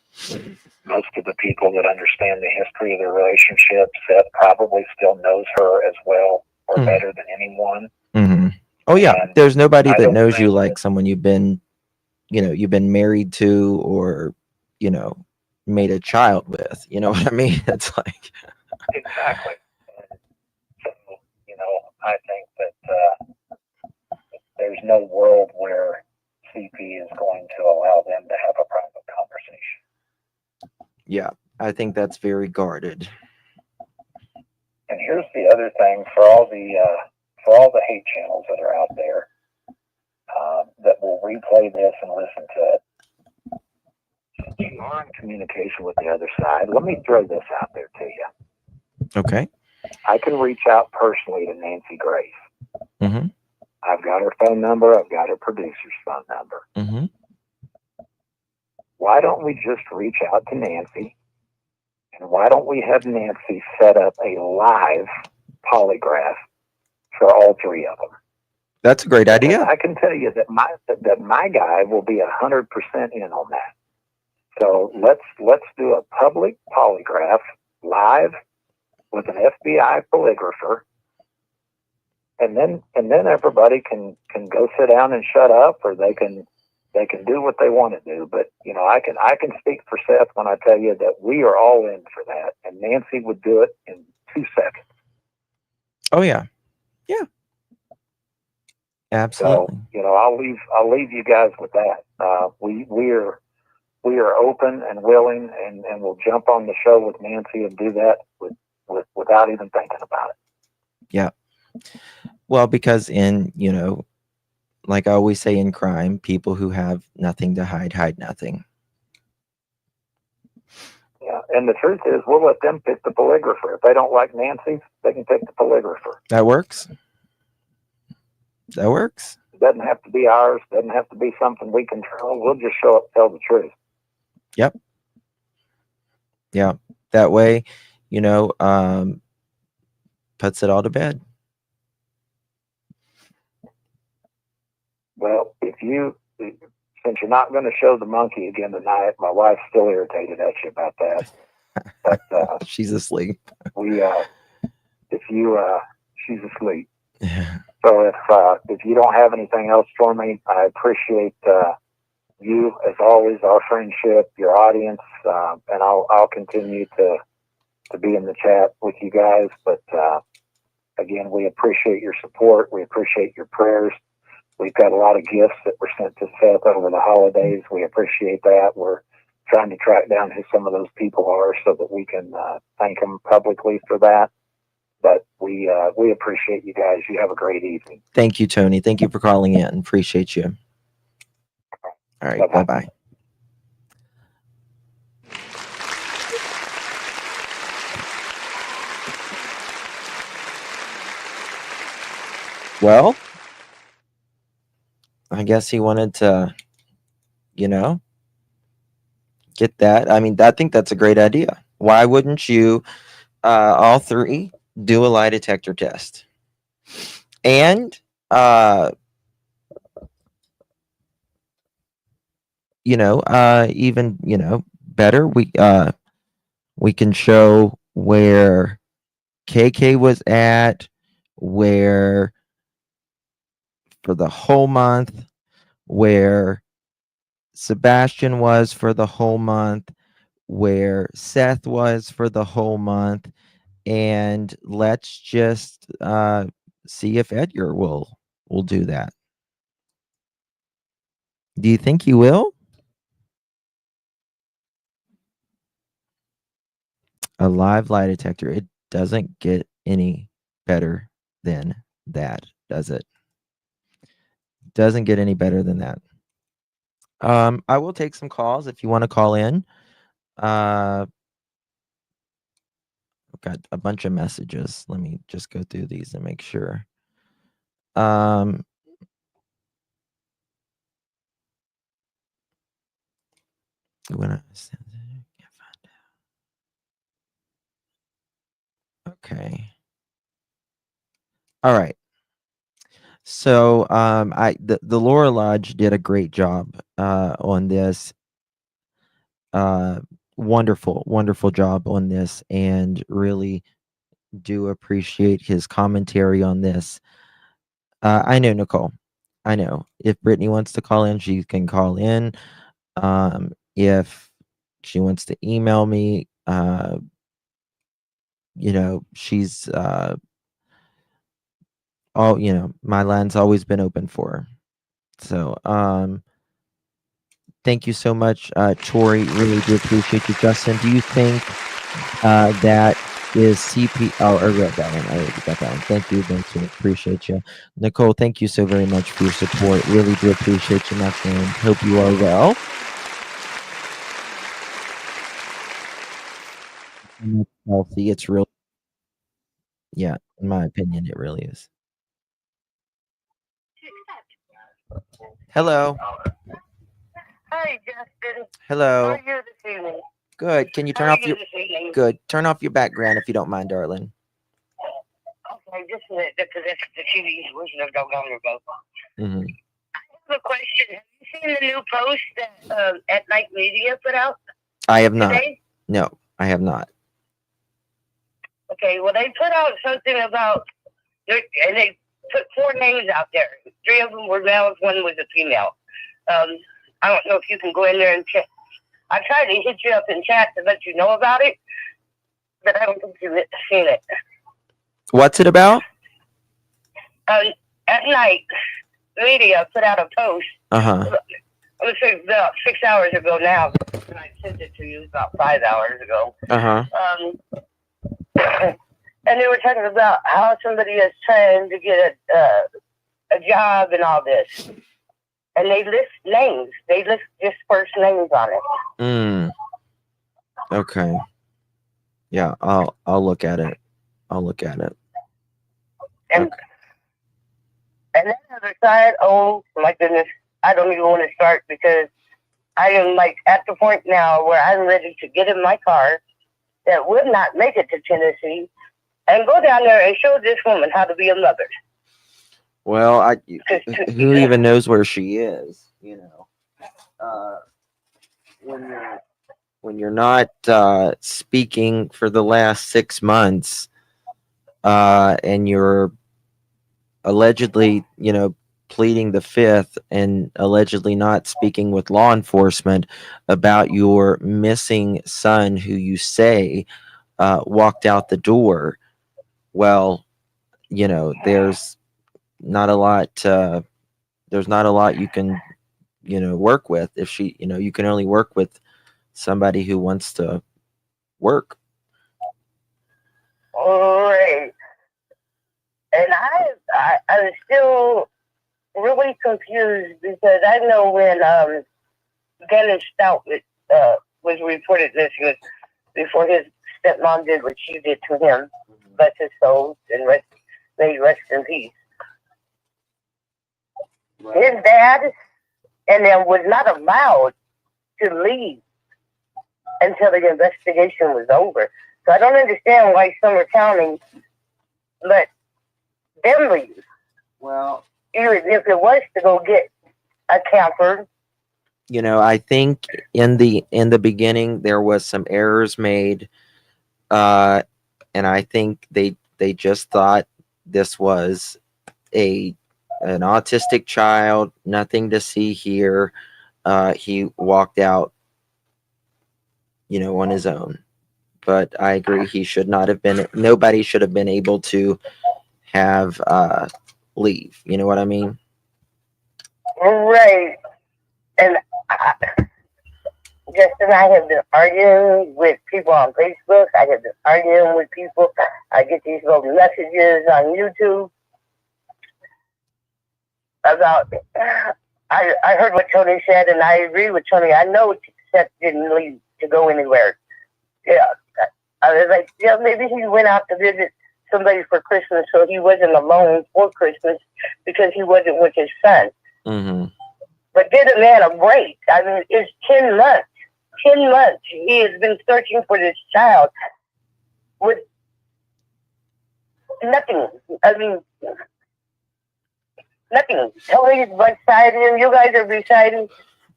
most of the people that understand the history of their relationship, Seth probably still knows her as well or better than anyone. Mm-hmm. Oh yeah, And there's nobody that knows you think like someone you've been married to, or made a child with. You know what I mean? It's like exactly. So I think that there's no world where CP is going to allow them to have a private conversation. yeah, I think that's very guarded. And here's the other thing for all the hate channels that are out there that will replay this and listen to it. Since you are in communication with the other side, let me throw this out there to you. Okay. I can reach out personally to Nancy Grace. Mm-hmm. I've got her phone number. I've got her producer's phone number. Mm-hmm. Why don't we just reach out to Nancy? And why don't we have Nancy set up a live polygraph for all three of them? That's a great idea. And I can tell you that my guy will be 100% in on that. So let's do a public polygraph live with an FBI polygrapher, and then everybody can go sit down and shut up, or they can do what they want to do. But I can speak for Seth when I tell you that we are all in for that, and Nancy would do it in 2 seconds. Oh yeah, yeah, absolutely. So I'll leave you guys with that. We are open and willing, and we'll jump on the show with Nancy and do that without even thinking about it. Yeah. Well, because like I always say in crime, people who have nothing to hide nothing. Yeah, and the truth is, we'll let them pick the polygrapher. If they don't like Nancy, they can pick the polygrapher. That works. That works. It doesn't have to be ours. Doesn't have to be something we control. We'll just show up, tell the truth. Yep. Yeah. That way, puts it all to bed. Well, since you're not going to show the monkey again tonight, my wife's still irritated at you about that. But she's asleep. She's asleep. So if you don't have anything else for me, I appreciate you as always, our friendship, your audience, and I'll continue to be in the chat with you guys. But again, we appreciate your support. We appreciate your prayers. We've got a lot of gifts that were sent to Seth over the holidays. We appreciate that. We're trying to track down who some of those people are so that we can thank them publicly for that. But we appreciate you guys. You have a great evening. Thank you, Tony. Thank you for calling in. Appreciate you. All right. Bye-bye. Well, I guess he wanted to, you know, get that. I mean, I think that's a great idea. Why wouldn't you, all three, do a lie detector test? And, uh, even, better, we can show where KK was at, where for the whole month, where Sebastian was for the whole month, where Seth was for the whole month, and let's just see if Edgar will do that. Do you think he will? A live lie detector. It doesn't get any better than that, does it? Doesn't get any better than that. I will take some calls if you want to call in. I've got a bunch of messages. Let me just go through these and make sure. Um, when I can't find out. Okay. All right. So the Laura Lodge did a great job on this. Wonderful job on this, and really do appreciate his commentary on this. I know, Nicole. I know. If Brittany wants to call in, she can call in. If she wants to email me, she's my line's always been open for her. So thank you so much, Tori. Really do appreciate you. Justin, do you think that is CP? Oh, I read that one. I already got that one. Thank you, Vincent. Appreciate you. Nicole, thank you so very much for your support. Really do appreciate you, my friend. Hope you are well. And it's healthy. It's real. Yeah, in my opinion, it really is. Hello. Hi, Justin. How Hello. are you this evening? Good. Can you How turn are off you your this evening? good? Turn off your background if you don't mind, darling. Okay, just a minute, because that's the TV was no longer ago. Mm-hmm. I have a question. Have you seen the new post that At Night Media put out I have not. today? No, I have not. Okay, well, they put out something about, and they put 4 names out there. 3 of them were males, 1 was a female. I don't know if you can go in there and check. I tried to hit you up in chat to let you know about it, but I don't think you've seen it. What's it about? At Night Media put out a post. Uh-huh. It was about 6 hours ago now, and I sent it to you about 5 hours ago. Uh-huh. And they were talking about how somebody is trying to get a job and all this. And they list names. They list just first names on it. Okay. Yeah, I'll look at it. I'll look at it. And okay. And then the other side, oh my goodness, I don't even want to start, because I am like at the point now where I'm ready to get in my car that would not make it to Tennessee and go down there and show this woman how to be a mother. Well, who even knows where she is? When you're not speaking for the last 6 months, and you're allegedly, pleading the fifth and allegedly not speaking with law enforcement about your missing son, who you say walked out the door. Well, there's not a lot. There's not a lot you can, work with. If she, you can only work with somebody who wants to work. Right. And I'm still really confused, because I know when Dennis Stout was reported missing before his stepmom did what she did to him, bless his soul, and may he rest in peace. his dad and them was not allowed to leave until the investigation was over. So I don't understand why Summer County let them leave. Well, Even if it was to go get a camper. you know, I think in the beginning there was some errors made, uh, and I think they just thought this was a an autistic child, nothing to see here. He walked out, on his own. But I agree, he should not have been. Nobody should have been able to have leave. You know what I mean? Right. And Justin and I have been arguing with people on Facebook. I have been arguing with people. I get these little messages on YouTube about. I heard what Tony said, and I agree with Tony. I know Seth didn't leave to go anywhere. Yeah, I was like, yeah, maybe he went out to visit somebody for Christmas, so he wasn't alone for Christmas because he wasn't with his son. Mm-hmm. But give the man a break. I mean, it's 10 months. 10 months. He has been searching for this child with nothing. I mean, nothing. Tony's beside him. You guys are beside him.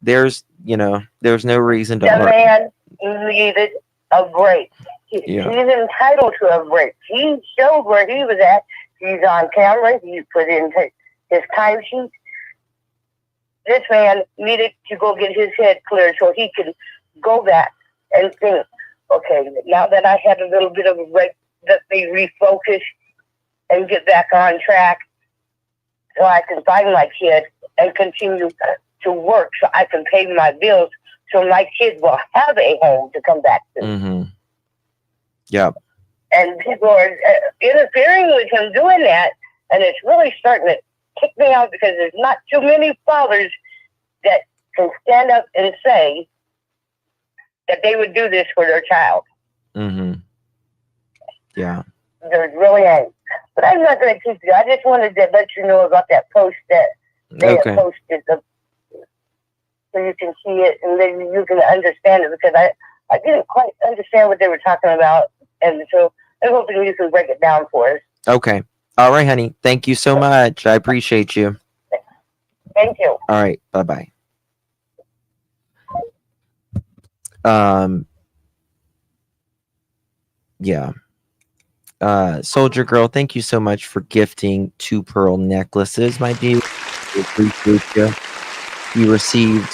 There's no reason to The hurt. man needed a break. Yeah. He's entitled to a break. He showed where he was at. He's on camera. He put in his timesheet. This man needed to go get his head cleared so he could go back and think, okay, now that I had a little bit of a break, let me refocus and get back on track so I can find my kid and continue to work so I can pay my bills so my kids will have a home to come back to. Mm-hmm. Yep. And people are interfering with him doing that, and it's really starting to kick me out because there's not too many fathers that can stand up and say that they would do this for their child. Mm-hmm. Yeah. There really ain't. But I'm not going to keep you. I just wanted to let you know about that post that they Okay. had posted, so you can see it and then you can understand it, because I didn't quite understand what they were talking about, and so I'm hoping you can break it down for us. Okay. All right, honey. Thank you so much. I appreciate you. Thank you. All right. Bye-bye. Yeah. Soldier Girl, thank you so much for gifting 2 pearl necklaces, my dear. We appreciate you. You received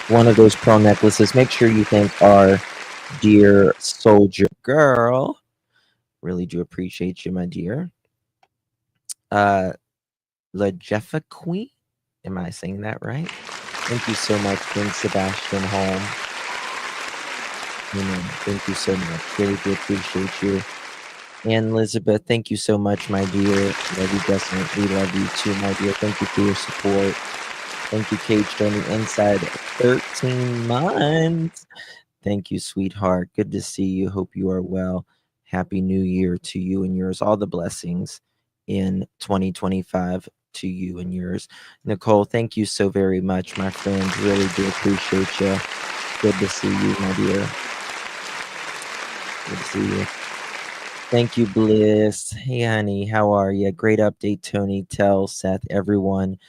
one of those pearl necklaces. Make sure you thank our dear Soldier Girl. Really do appreciate you, my dear. La Jeffa Queen. Am I saying that right? Thank you so much, King Sebastian Holm. Thank you so much. Really do appreciate you. And Elizabeth, thank you so much, my dear. Love you, Dustin. We love you too, my dear. Thank you for your support. Thank you, Caged on the inside. 13 months. Thank you, sweetheart. Good to see you. Hope you are well. Happy New Year to you and yours. All the blessings in 2025 to you and yours. Nicole, thank you so very much, my friend. Really do appreciate you. Good to see you, my dear. Good to see you. Thank you, Bliss. Hey, honey, how are you? Great update, Tony. Tell Seth everyone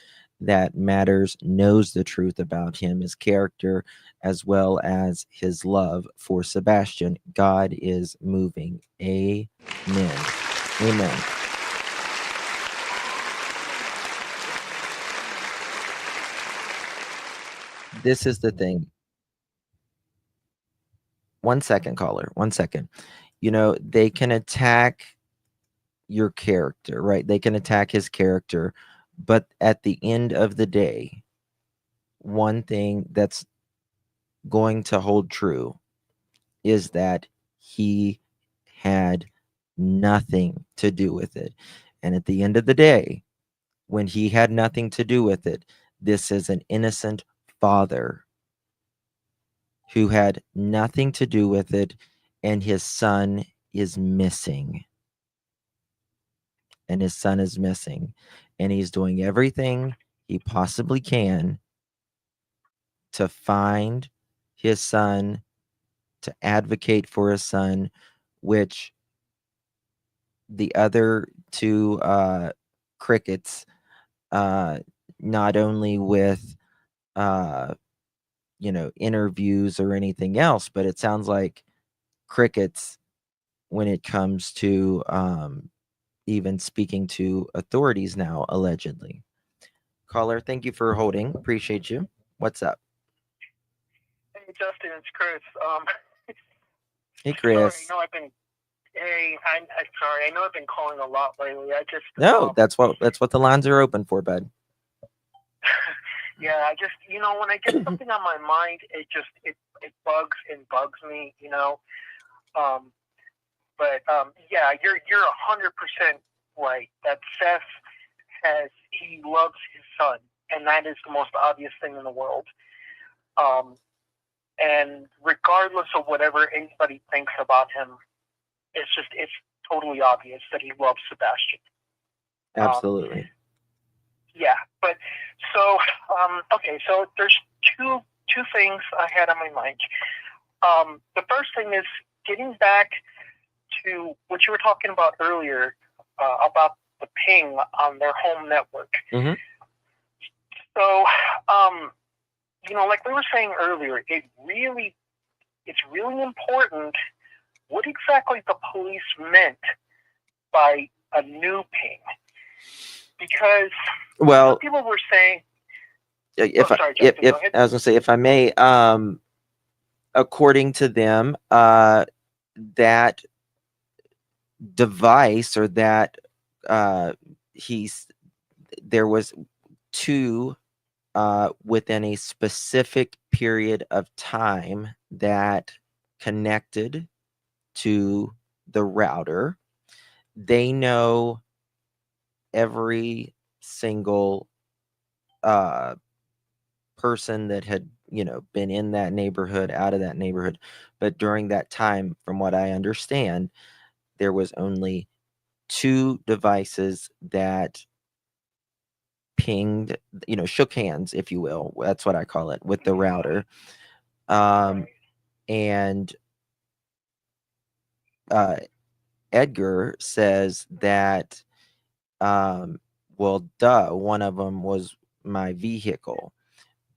that matters knows the truth about him, his character, as well as his love for Sebastian. God is moving. Amen. Amen. This is the thing. 1 second, caller. 1 second. They can attack your character, right? They can attack his character. But at the end of the day, one thing that's going to hold true is that he had nothing to do with it. And at the end of the day, when he had nothing to do with it, this is an innocent father who had nothing to do with it, and his son is missing. And his son is missing. And he's doing everything he possibly can to find his son, to advocate for his son, which the other two crickets, not only with interviews or anything else, but it sounds like crickets when it comes to even speaking to authorities now, allegedly. Caller, thank you for holding. Appreciate you. What's up? Hey, Justin, it's Chris. Hey, Sorry, Chris. I know I've been. Hey, I'm sorry. I know I've been calling a lot lately. I just No, that's what the lines are open for, bud. yeah, I just when I get something on my mind, it bugs me, yeah, you're 100% right. That Seth he loves his son, and that is the most obvious thing in the world. And regardless of whatever anybody thinks about him, it's totally obvious that he loves Sebastian. Absolutely. Yeah, but so okay, so there's two things I had on my mind. The first thing is getting back to what you were talking about earlier about the ping on their home network. Mm-hmm. So, like we were saying earlier, it's really important what exactly the police meant by a new ping, because people were saying. If I was gonna say, if I may, according to them, that device or that there was two within a specific period of time that connected to the router. They know every single person that had been in that neighborhood, out of that neighborhood, but during that time, from what I understand, there was only two devices that pinged, shook hands, if you will. That's what I call it, with the router. And Edgar says that, one of them was my vehicle.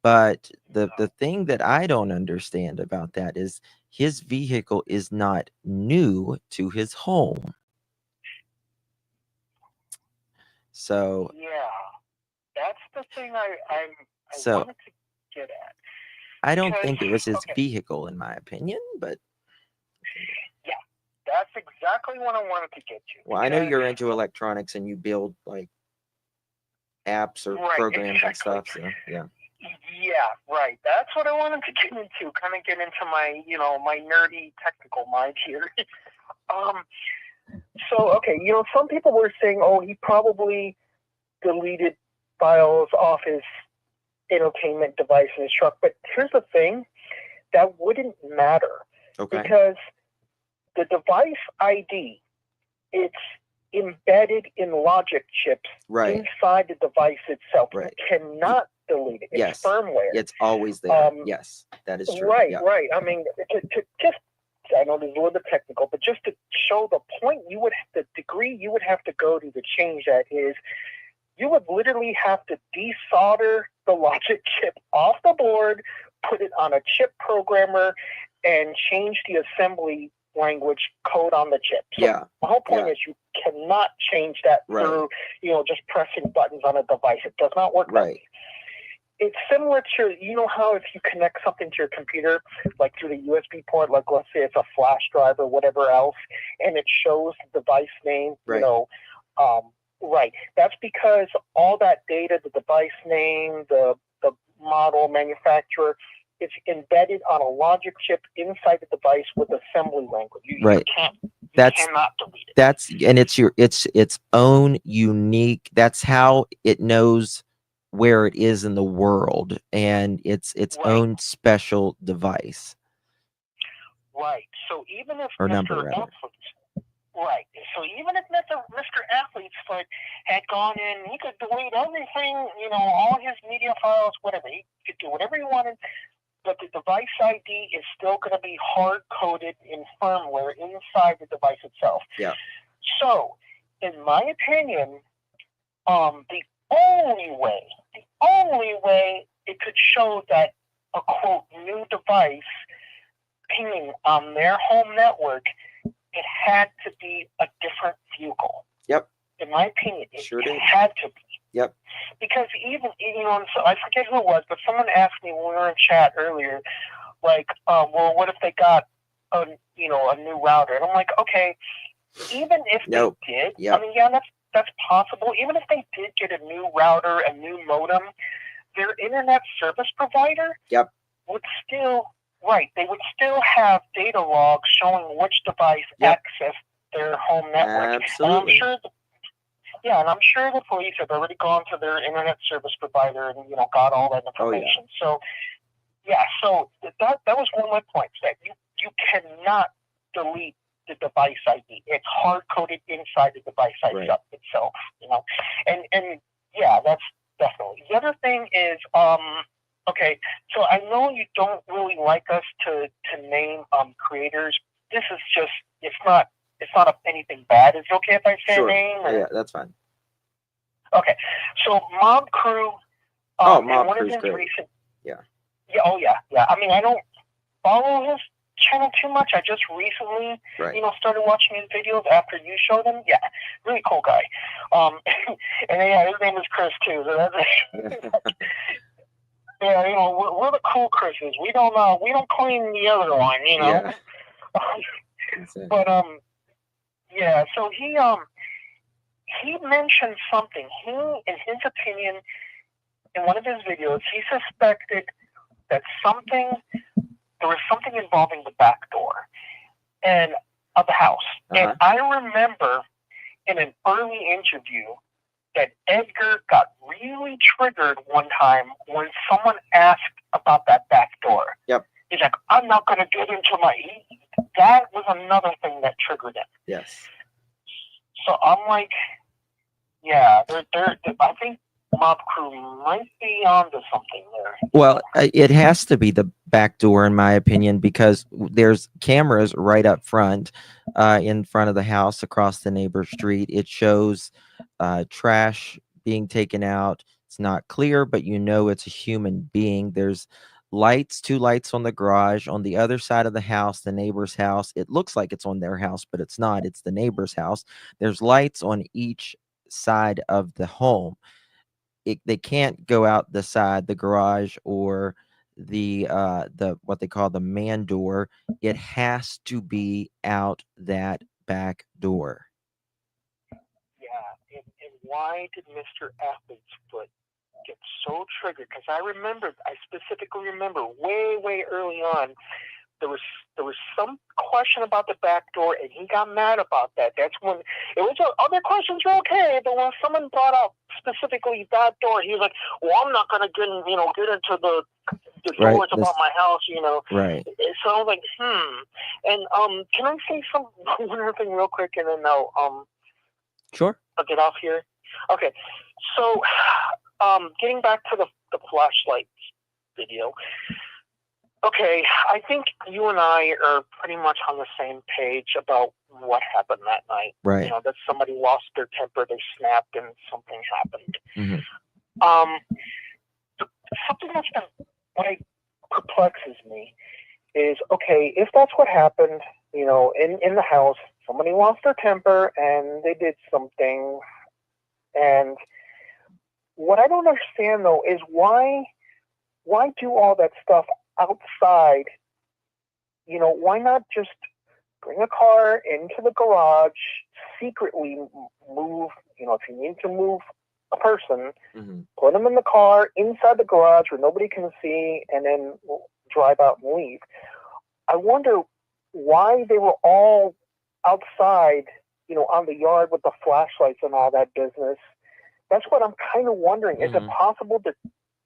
But the thing that I don't understand about that is his vehicle is not new to his home. So yeah, that's the thing I wanted to get at. I don't think it was his vehicle, in my opinion, but yeah, that's exactly what I wanted to get to. Well, I know you're into electronics and you build like apps or programs and stuff. So yeah. Yeah, right. That's what I wanted to get into. Kind of get into my, my nerdy technical mind here. So okay, some people were saying, oh, he probably deleted files off his entertainment device in his truck. But here's the thing, that wouldn't matter. Okay. Because the device ID, it's embedded in logic chips inside the device itself. Right. You cannot delete it. It's firmware. It's always there. Yes, that is true. Right, yeah. right. I mean, to just, I know this is a little bit technical, but just to show the point, the degree you would have to go to change that is, you would literally have to desolder the logic chip off the board, put it on a chip programmer, and change the assembly language code on the chip. So the whole point is you cannot change that through, just pressing buttons on a device. It does not work that way. It's similar to, how if you connect something to your computer, like through the USB port, like let's say it's a flash drive or whatever else, and it shows the device name, That's because all that data, the device name, the model, manufacturer, it's embedded on a logic chip inside the device with assembly language. You cannot delete it. And it's its own unique. That's how it knows where it is in the world, and it's its own special device. Right. So even if or number, Right. So even if Mr. Athlete's Foot had gone in, he could delete everything, all his media files, whatever. He could do whatever he wanted, but the device ID is still going to be hard-coded in firmware inside the device itself. Yeah. So, in my opinion, the only way it could show that a, quote, new device pinging on their home network, it had to be a different vehicle. Yep. In my opinion, it did. had to be. Yep. Because even so I forget who it was, but someone asked me when we were in chat earlier, like, well, what if they got a new router? And I'm like, okay, even if they did, I mean, yeah, that's possible. Even if they did get a new router, a new modem, their internet service provider would still. Right, they would still have data logs showing which device accessed their home network. Absolutely. And I'm sure the police have already gone to their internet service provider and got all that information. So that was one of my points, that you cannot delete the device ID. It's hard coded inside the device ID itself. And yeah, that's definitely. The other thing is okay, so I know you don't really like us to name creators. This is just it's not anything bad. Is it okay if I say a name? Or? Yeah, that's fine. Okay, so Mob Crew. Mob Crew's great. Yeah. Oh yeah. I mean, I don't follow his channel too much. I just recently, started watching his videos after you showed him. Yeah, really cool guy. And yeah, his name is Chris too. So that's yeah, we're the cool Chris's. We don't claim the other one, Yeah. But yeah. So he mentioned something. He, in his opinion, in one of his videos, he suspected that there was something involving the back door and of the house. And I remember in an early interview that Edgar got really triggered one time when someone asked about that back door. Yep. He's like, I'm not going to get into that was another thing that triggered him. Yes. So I'm like, yeah, I think Mob Crew might be onto something there. Well, it has to be the back door, in my opinion, because there's cameras right up front, in front of the house across the neighbor street. It shows trash being taken out. It's not clear, but it's a human being. There's two lights on the garage. On the other side of the house, the neighbor's house, it looks like it's on their house, but it's not. It's the neighbor's house. There's lights on each side of the home. They can't go out the side, the garage, or the what they call the man door. It has to be out that back door. Yeah, and why did Mr. Athlete's Foot get so triggered? Because I specifically remember way early on, there was some question about the back door, and he got mad about that. That's when it was other questions were okay, but when someone brought up specifically that door, he was like, "Well, I'm not going to get into the doors about my house, Right. So I was like, And can I say one other thing real quick, and then Sure. I'll get off here. Okay, so getting back to the flashlight video. Okay, I think you and I are pretty much on the same page about what happened that night. Right. That somebody lost their temper, they snapped, and something happened. Mm-hmm. Something what perplexes me is, okay, if that's what happened, in the house, somebody lost their temper and they did something, and what I don't understand though is why do all that stuff outside? Why not just bring a car into the garage, secretly move, if you need to move a person, put them in the car inside the garage where nobody can see, and then drive out and leave. I wonder why they were all outside, on the yard with the flashlights and all that business. That's what I'm kind of wondering. Is it possible that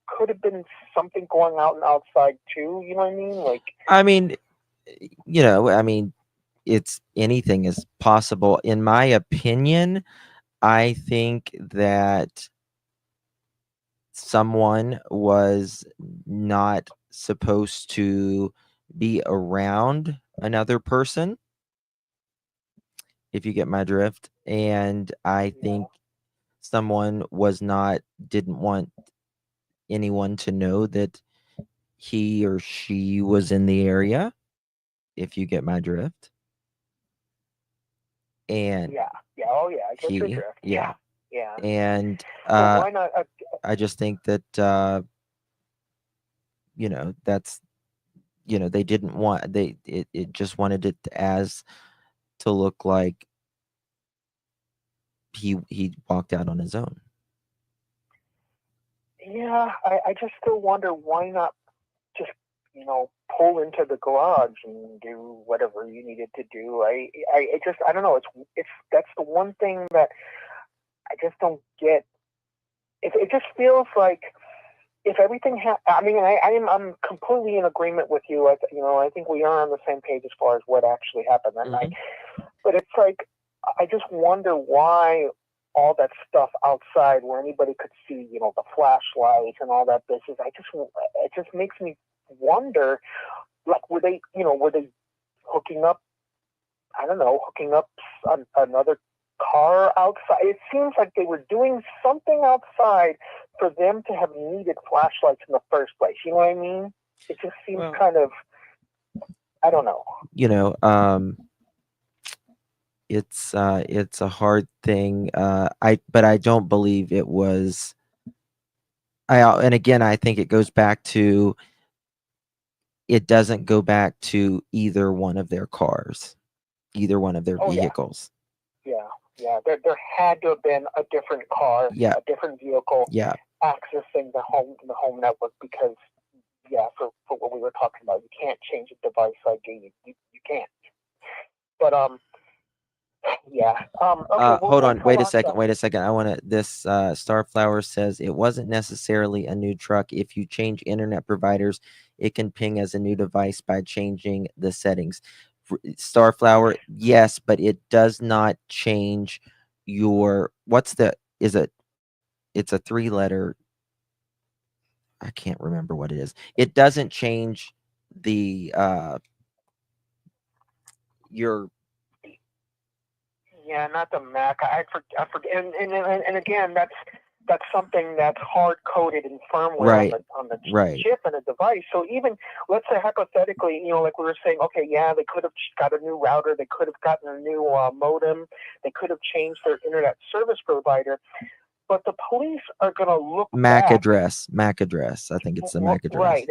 could have been something going out and outside too? You know what I mean? it's anything is possible. In my opinion, I think that someone was not supposed to be around another person, if you get my drift. And I think someone didn't want anyone to know that he or she was in the area, if you get my drift. And Yeah, yeah, oh yeah, I get your he, drift. yeah. Yeah. And But why not? I just think that, that's, they didn't want, it just wanted it as to look like he walked out on his own. Yeah, I just still wonder why not just pull into the garage and do whatever you needed to do. I don't know. It's that's the one thing that I just don't get. It just feels like if everything I mean, I'm completely in agreement with you. I think we are on the same page as far as what actually happened that night. But it's like I just wonder why all that stuff outside where anybody could see, the flashlights and all that business. It just makes me wonder, like, were they hooking up? I don't know, hooking up another car outside. It seems like they were doing something outside for them to have needed flashlights in the first place. You know what I mean? It just seems kind of, I don't know. It's a hard thing. But I don't believe it was. And again, I think it goes back to. It doesn't go back to either one of their cars, either one of their vehicles. Yeah. There had to have been a different car, a different vehicle, accessing the home network because, for what we were talking about, you can't change a device ID. You can't. But okay. Hold on. Wait a second. I want to. This Starflower says it wasn't necessarily a new truck. If you change internet providers, it can ping as a new device by changing the settings. Starflower, yes, but it does not change your. It's a 3-letter. I can't remember what it is. It doesn't change the your. Yeah, not the Mac. I forget. And again, that's something that's hard coded in firmware on the chip and the device. So even let's say hypothetically, like we were saying, okay, yeah, they could have got a new router, they could have gotten a new modem, they could have changed their internet service provider, but the police are going to look MAC back. address. I think it's the MAC address. Right.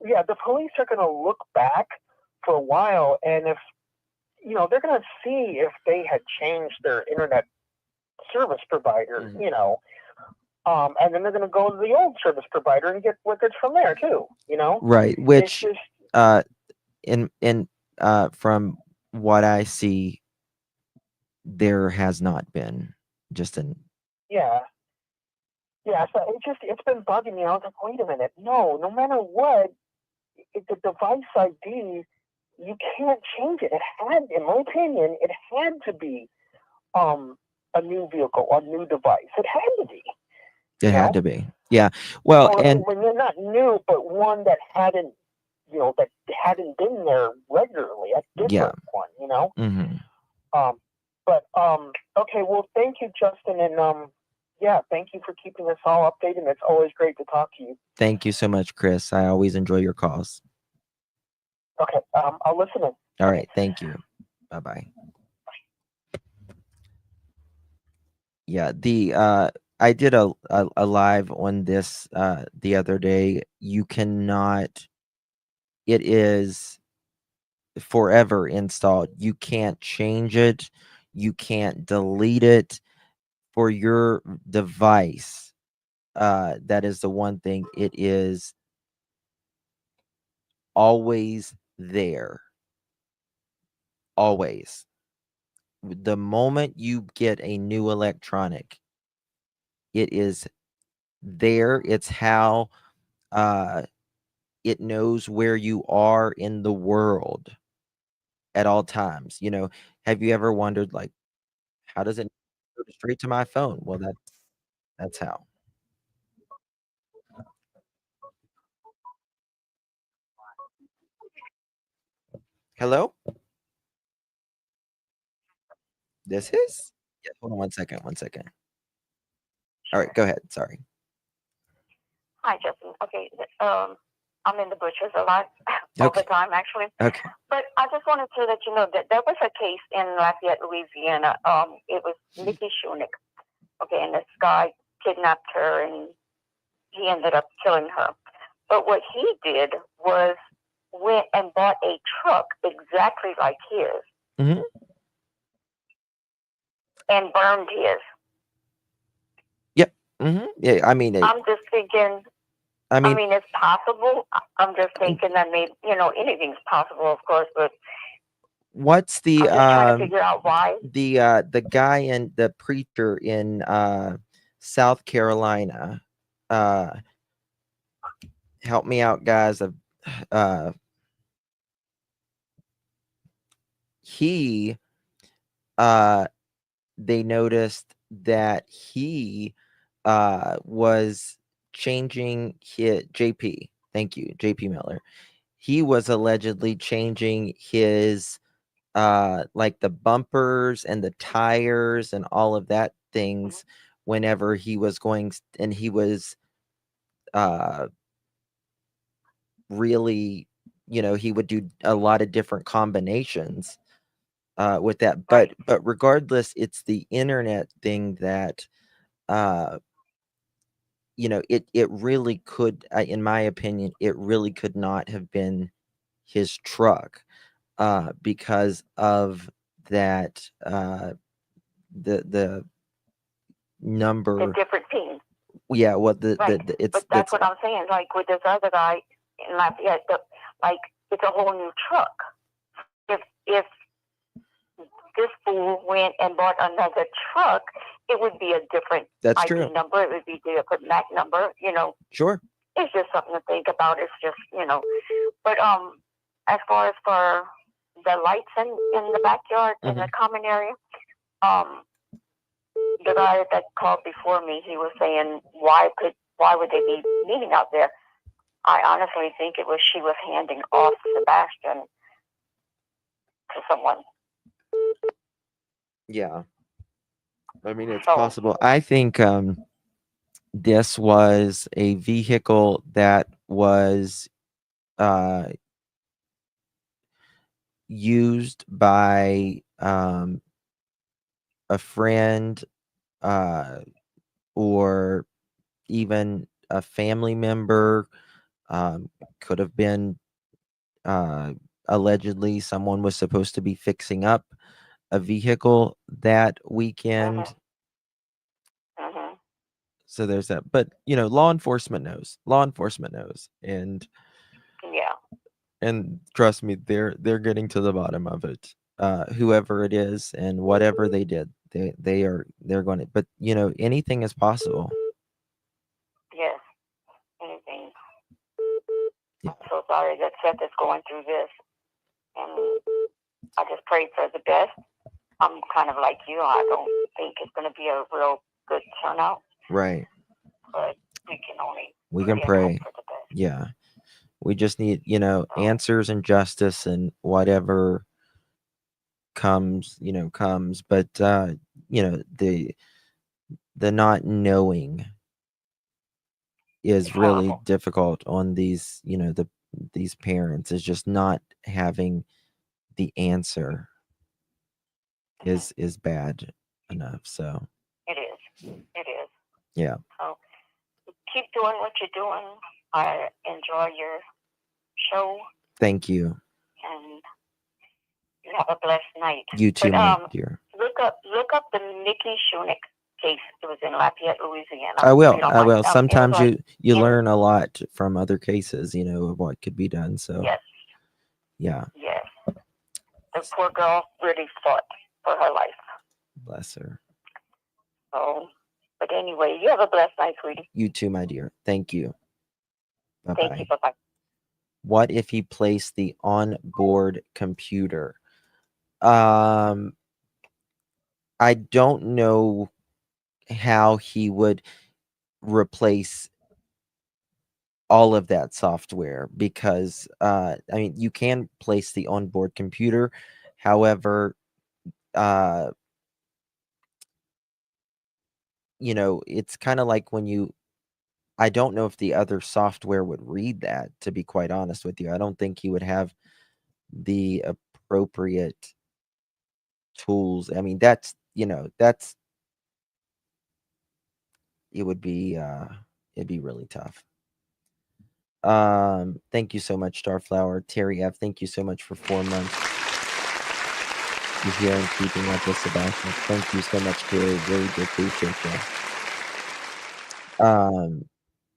Yeah, the police are going to look back for a while, and if they're going to see if they had changed their internet service provider, and then they're going to go to the old service provider and get records from there too, Right. Which, from what I see, there has not been just an. Yeah. So it's been bugging me. I was like, wait a minute, no matter what, the device ID, you can't change it. It had, in my opinion, it had to be a new vehicle, a new device. It had to be. It had to be. Yeah. Well, and when they're not new, but one that hadn't, that hadn't been there regularly, a different one, But okay, well, thank you, Justin, and thank you for keeping us all updated. It's always great to talk to you. Thank you so much, Chris. I always enjoy your calls. Okay, I'll listen in. All right, thank you. Bye-bye. Yeah, I did a live on this the other day. You cannot. It is forever installed. You can't change it. You can't delete it for your device. That is the one thing. It is always there. Always. The moment you get a new electronic, it is there. It's how it knows where you are in the world. at all times. Have you ever wondered, like, how does it go straight to my phone? Well, that's how. Hello? This is? Yeah, hold on 1 second. 1 second. All right, go ahead. Sorry. Hi, Justin. Okay, I'm in the bushes a lot, all the Okay. time, actually. Okay. But I just wanted to let you know that there was a case in Lafayette, Louisiana. It was Nikki Shunick. Okay, and this guy kidnapped her, and he ended up killing her. But what he did was went and bought a truck exactly like his Mm-hmm. and burned his. Yep. Mm-hmm. Yeah. I mean, I'm just thinking. I I mean, mean, it's possible. I'm just thinking that maybe anything's possible, of course, but what's I'm the just trying to figure out why. the guy and the preacher in South Carolina? Help me out, guys. He they noticed that he was changing his JP. Thank you, JP Miller. He was allegedly changing his like the bumpers and the tires and all of that things whenever he was going and he was uh really, he would do a lot of different combinations with that. But regardless, it's the internet thing that it really could, in my opinion, it really could not have been his truck because of that the number. The different teams. Yeah, well, Right. the it's But that's what I'm saying. Like with this other guy in Lafayette, like it's a whole new truck. If this fool went and bought another truck, it would be a different That's ID true. number. It would be a different MAC number. Sure. It's just something to think about. It's just But as far as for the lights in the backyard in the common area, the guy that called before me, he was saying why would they be meeting out there? I honestly think it was she was handing off Sebastian to someone. Yeah. I mean, it's possible. I think this was a vehicle that was used by a friend or even a family member. Could have been allegedly someone was supposed to be fixing up a vehicle that weekend. So there's that. But law enforcement knows. And Yeah. and trust me, they're getting to the bottom of it. Whoever it is and whatever they did, they're going to. But anything is possible. Yes. Anything. Yeah. I'm so sorry that Seth is going through this, and I just pray for the best. I'm kind of like you. I don't think it's going to be a real good turnout. Right. But we can pray. Yeah. We just need, answers and justice and whatever comes. But the not knowing is really difficult on these, these parents, is just not having the answer is bad enough. So it is. Yeah. So keep doing what you're doing. I enjoy your show. Thank you. And you have a blessed night. You too, my dear. Look up the Nikki Shunick case. It was in Lafayette, Louisiana. I will. Sometimes you learn a lot from other cases, of what could be done. So yes. Yeah. Yes. The poor girl really fought for her life. Bless her. So, but anyway, you have a blessed night, sweetie. You too, my dear. Thank you. Bye-bye. Thank you. Bye-bye. What if he placed the onboard computer? Um, I don't know how he would replace all of that software because I mean you can place the onboard computer. However, uh, it's kind of like when you I don't know if the other software would read that, to be quite honest with you. I don't think he would have the appropriate tools. I mean, that's it would be it'd be really tough. Thank you so much, Starflower. Terry F, thank you so much for 4 months. You're here and keeping up with Sebastian. Thank you so much, Terry. Really do appreciate you.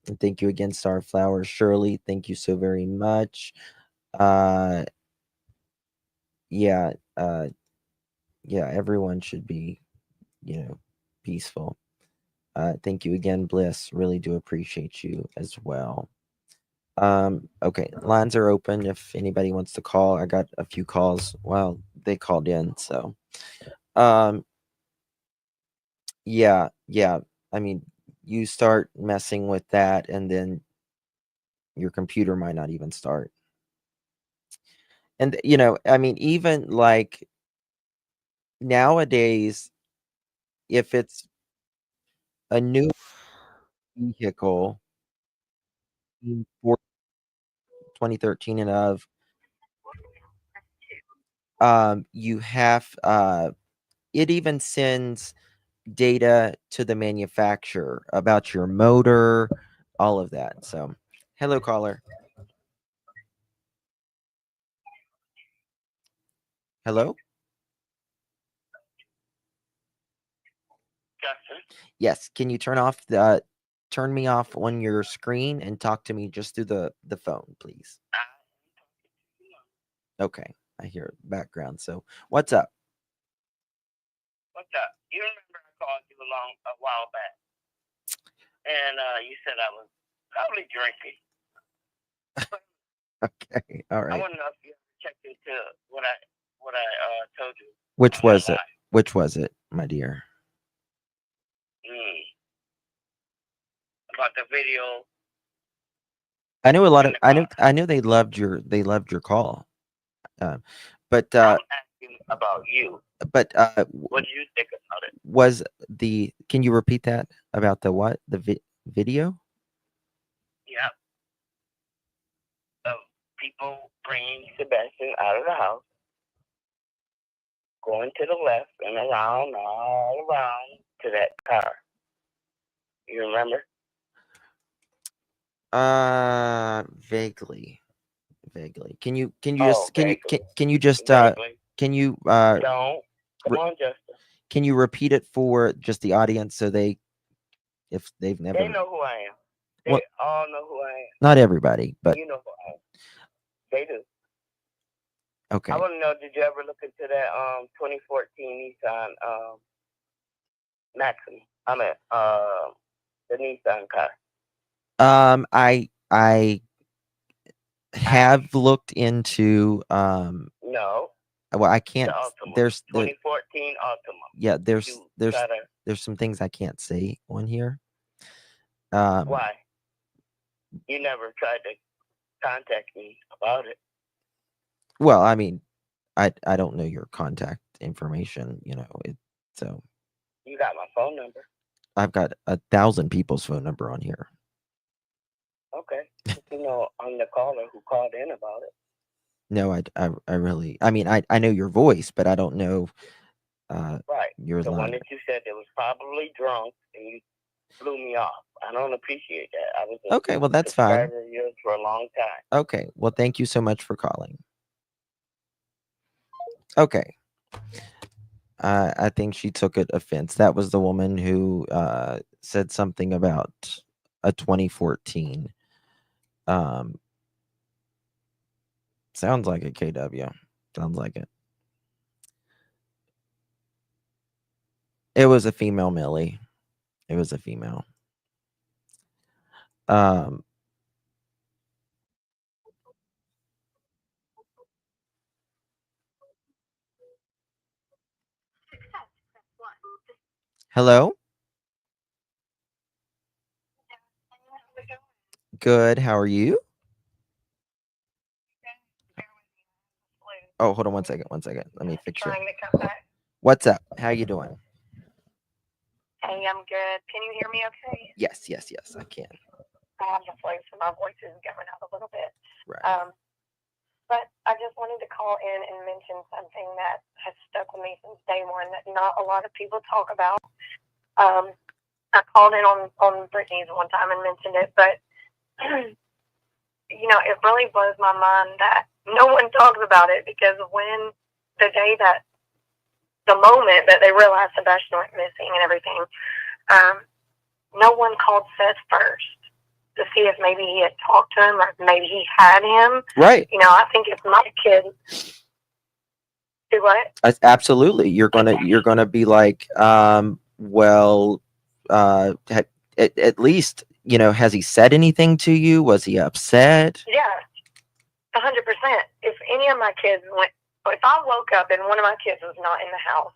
And thank you again, Starflower. Shirley, thank you so very much. Uh yeah, yeah, everyone should be, peaceful. Thank you again, Bliss. Really do appreciate you as well. Okay, lines are open if anybody wants to call. I got a few calls. Well, they called in, so um yeah. I mean, you start messing with that and then your computer might not even start. And I mean, even like nowadays, if it's a new vehicle for 2013 and of, you have it even sends data to the manufacturer about your motor, all of that. So, hello, caller. Hello. Justin. Yes. Can you turn me off on your screen and talk to me just through the phone, please? Okay. I hear background. So, what's up? What's up? You remember I called you a while back, and you said I was probably drinking. Okay. All I right. want to know if you ever checked into what I told you. Which was it? Which was it, my dear? About the video. I knew a lot of I knew they loved your call. But I'm asking about you. But what do you think about it? Can you repeat that about the what? The video? Yeah. Of people bringing Sebastian out of the house, going to the left and around, all around to that car. You remember? Vaguely. Can you Don't. Come on, Justin. Can you repeat it for just the audience so if they've never They know who I am. They all know who I am. Not everybody, but you know who I am. They do. Okay. I want to know, did you ever look into that 2014 Nissan Maxima? I mean, the Nissan car. I have looked into No. Well, I can't. There's 2014 Altima. Yeah, there's some things I can't say on here. Why? You never tried to contact me about it. Well, I mean, I don't know your contact information. So. You got my phone number. I've got 1,000 people's phone number on here. Okay, I'm the caller who called in about it. No, I really. I mean, I know your voice, but I don't know. Right. Your the line. One that you said that was probably drunk and you blew me off. I don't appreciate that. I was okay. Well, that's fine. Of yours for a long time. Okay. Well, thank you so much for calling. Okay. I think she took it offense. That was the woman who said something about a 2014. Sounds like a KW. Sounds like it. It was a female Millie. It was a female. Hello? Good. How are you? Oh, hold on 1 second. 1 second. Let me fix it. Trying to come back. What's up? How you doing? Hey, I'm good. Can you hear me okay? Yes, I can. I have the flu, so my voice is going out a little bit. Right. But I just wanted to call in and mention something that has stuck with me since day one that not a lot of people talk about. I called in on Brittany's one time and mentioned it, but you know, it really blows my mind that no one talks about it, because when the day that the moment that they realized Sebastian went missing and everything, no one called Seth first to see if maybe he had talked to him or maybe he had him. Right. You know, I think if my kid do what? Absolutely. You're gonna be like, well, at least, you know, has he said anything to you? Was he upset? Yeah, 100%. If any of my kids went, if I woke up and one of my kids was not in the house,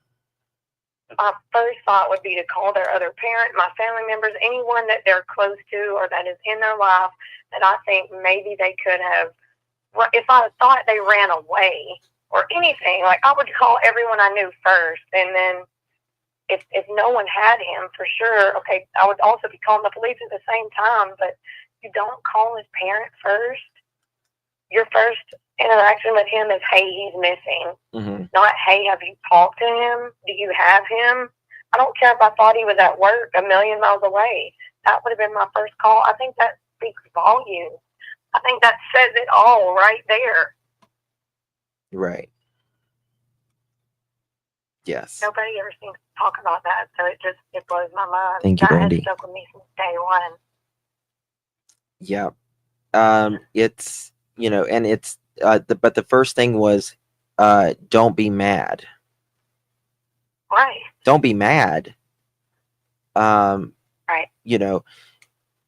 my first thought would be to call their other parent, my family members, anyone that they're close to or that is in their life that I think maybe they could have. If I thought they ran away or anything, like I would call everyone I knew first, and then if no one had him, for sure, okay, I would also be calling the police at the same time. But you don't call his parent first. Your first interaction with him is, hey, he's missing. Mm-hmm. Not, hey, have you talked to him? Do you have him? I don't care if I thought he was at work a million miles away. That would have been my first call. I think that speaks volumes. I think that says it all right there. Right. Yes. Nobody ever seems to talk about that, so it blows my mind. Thank you, that Brandy. has stuck with me since day one. Yeah. It's, you know, and it's but the first thing was, don't be mad. Right. Don't be mad. Right. You know,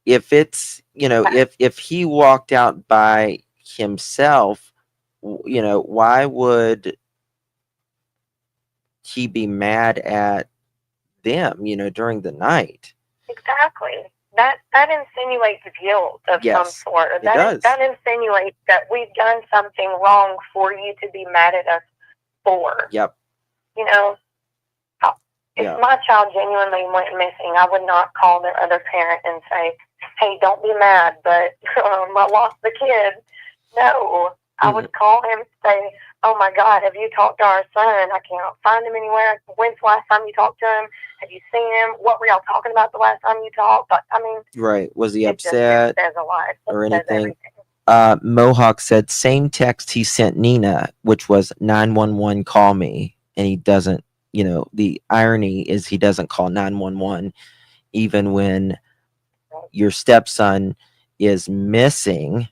if it's, you know, if he walked out by himself, you know, why would he be mad at them, you know, during the night? Exactly. That insinuates guilt of some sort. It does. That insinuates that we've done something wrong for you to be mad at us for. Yep. You know, if my child genuinely went missing, I would not call their other parent and say, hey, don't be mad, but I lost the kid. No. I would call him and say, oh my God, have you talked to our son? I can't find him anywhere. When's the last time you talked to him? Have you seen him? What were y'all talking about the last time you talked? But I mean, right. Was he upset says a lot. or anything? Mohawk said same text he sent Nina, which was 911 call me, and he doesn't, you know, the irony is he doesn't call 911 even when your stepson is missing.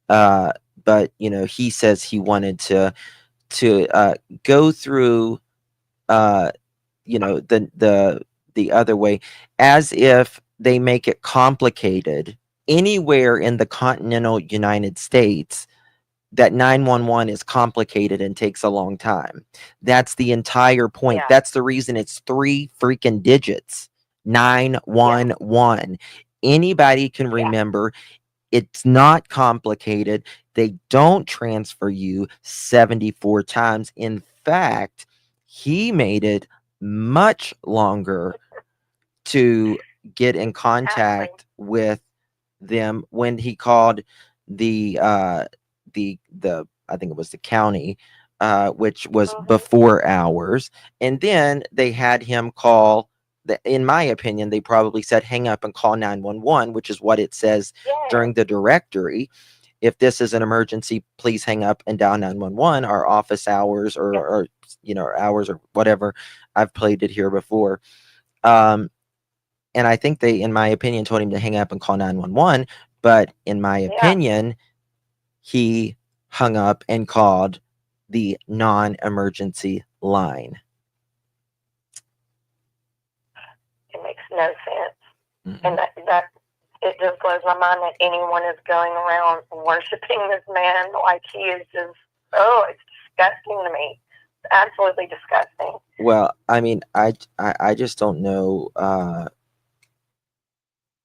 But you know, he says he wanted to go through, you know, the other way, as if they make it complicated anywhere in the continental United States, that 911 is complicated and takes a long time. That's the entire point. That's the reason it's 3 freaking digits. 911. Anybody can remember. It's not complicated. They don't transfer you 74 times. In fact, he made it much longer to get in contact with them when he called the I think it was the county, which was before hours. And then they had him call. In my opinion, they probably said hang up and call 911, which is what it says during the directory. If this is an emergency, please hang up and dial 911. Our office hours or you know, hours or whatever. I've played it here before. And I think they, in my opinion, told him to hang up and call 911. But in my opinion, he hung up and called the non-emergency line. It makes no sense. And that it just blows my mind that anyone is going around worshiping this man like he is just, it's disgusting to me. absolutely disgusting. Well, I mean, I just don't know.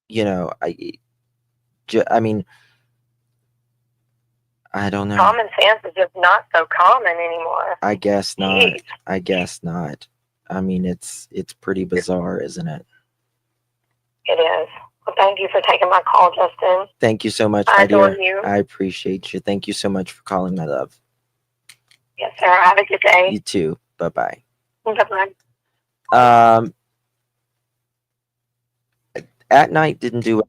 You know, I mean, I don't know. Common sense is just not so common anymore. I guess not. Jeez. I guess not. I mean, it's pretty bizarre, isn't it? It is. Well, thank you for taking my call, Justin. Thank you so much, I my adore dear. you. I appreciate you. Thank you so much for calling, my love. Yes, sir. Have a good day. You too. Bye-bye. Bye-bye. At night didn't do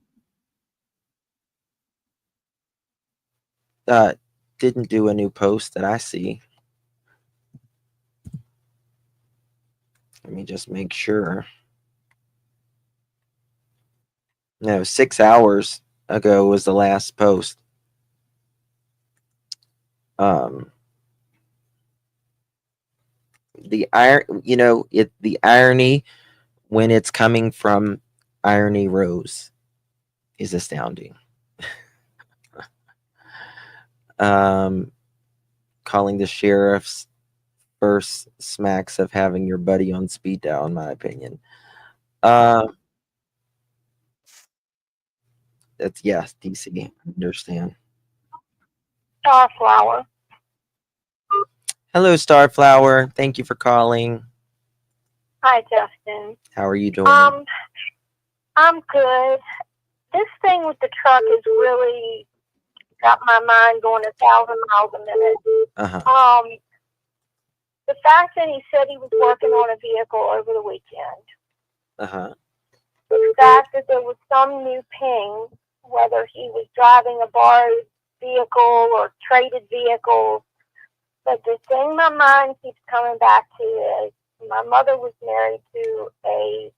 a new post that I see. Let me just make sure. No, 6 hours ago was the last post. The irony when it's coming from Irony Rose is astounding. Calling the sheriff's first smacks of having your buddy on speed dial, in my opinion. That's yes, DC. Understand. Starflower. Hello, Starflower. Thank you for calling. Hi, Justin. How are you doing? I'm good. This thing with the truck has really got my mind going 1,000 miles a minute. Uh-huh. The fact that he said he was working on a vehicle over the weekend. Uh-huh. The fact that there was some new ping, whether he was driving a borrowed vehicle or traded vehicles. But the thing my mind keeps coming back to is my mother was married to a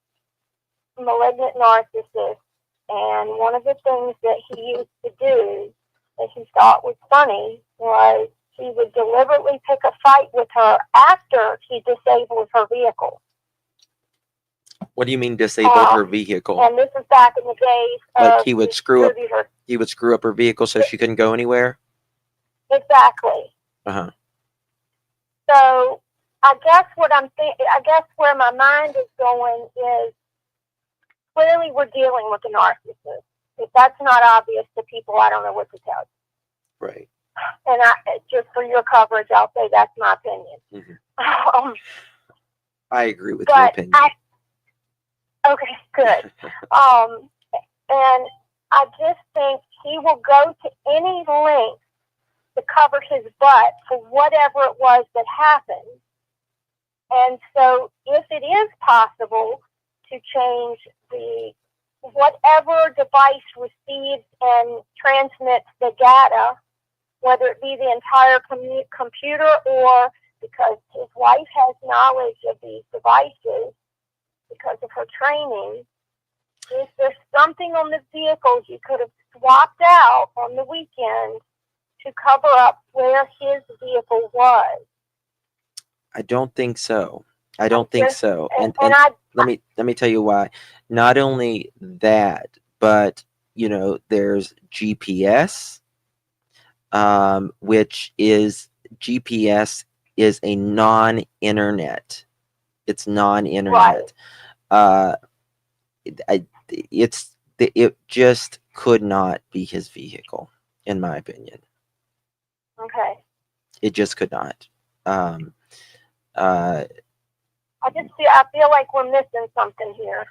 malignant narcissist, and one of the things that he used to do that he thought was funny was he would deliberately pick a fight with her after he disabled her vehicle. What do you mean disabled her vehicle? And this is back in the days like of he would screw up. distributor. He would screw up her vehicle so she couldn't go anywhere. Exactly. Uh-huh. So I guess where my mind is going is clearly we're dealing with a narcissist. If that's not obvious to people, I don't know what to tell you. Right. And just for your coverage, I'll say that's my opinion. Mm-hmm. I agree with your opinion. Okay, good. And I just think he will go to any length to cover his butt for whatever it was that happened. And so if it is possible to change whatever device receives and transmits the data, whether it be the entire computer or because his wife has knowledge of these devices because of her training, is there something on the vehicles you could have swapped out on the weekend to cover up where his vehicle was? I don't think so. I don't think so. And let me tell you why. Not only that, but there's GPS, which is GPS is a non-internet. It's non-internet. Right. It just could not be his vehicle, in my opinion. Okay. It just could not. I feel like we're missing something here.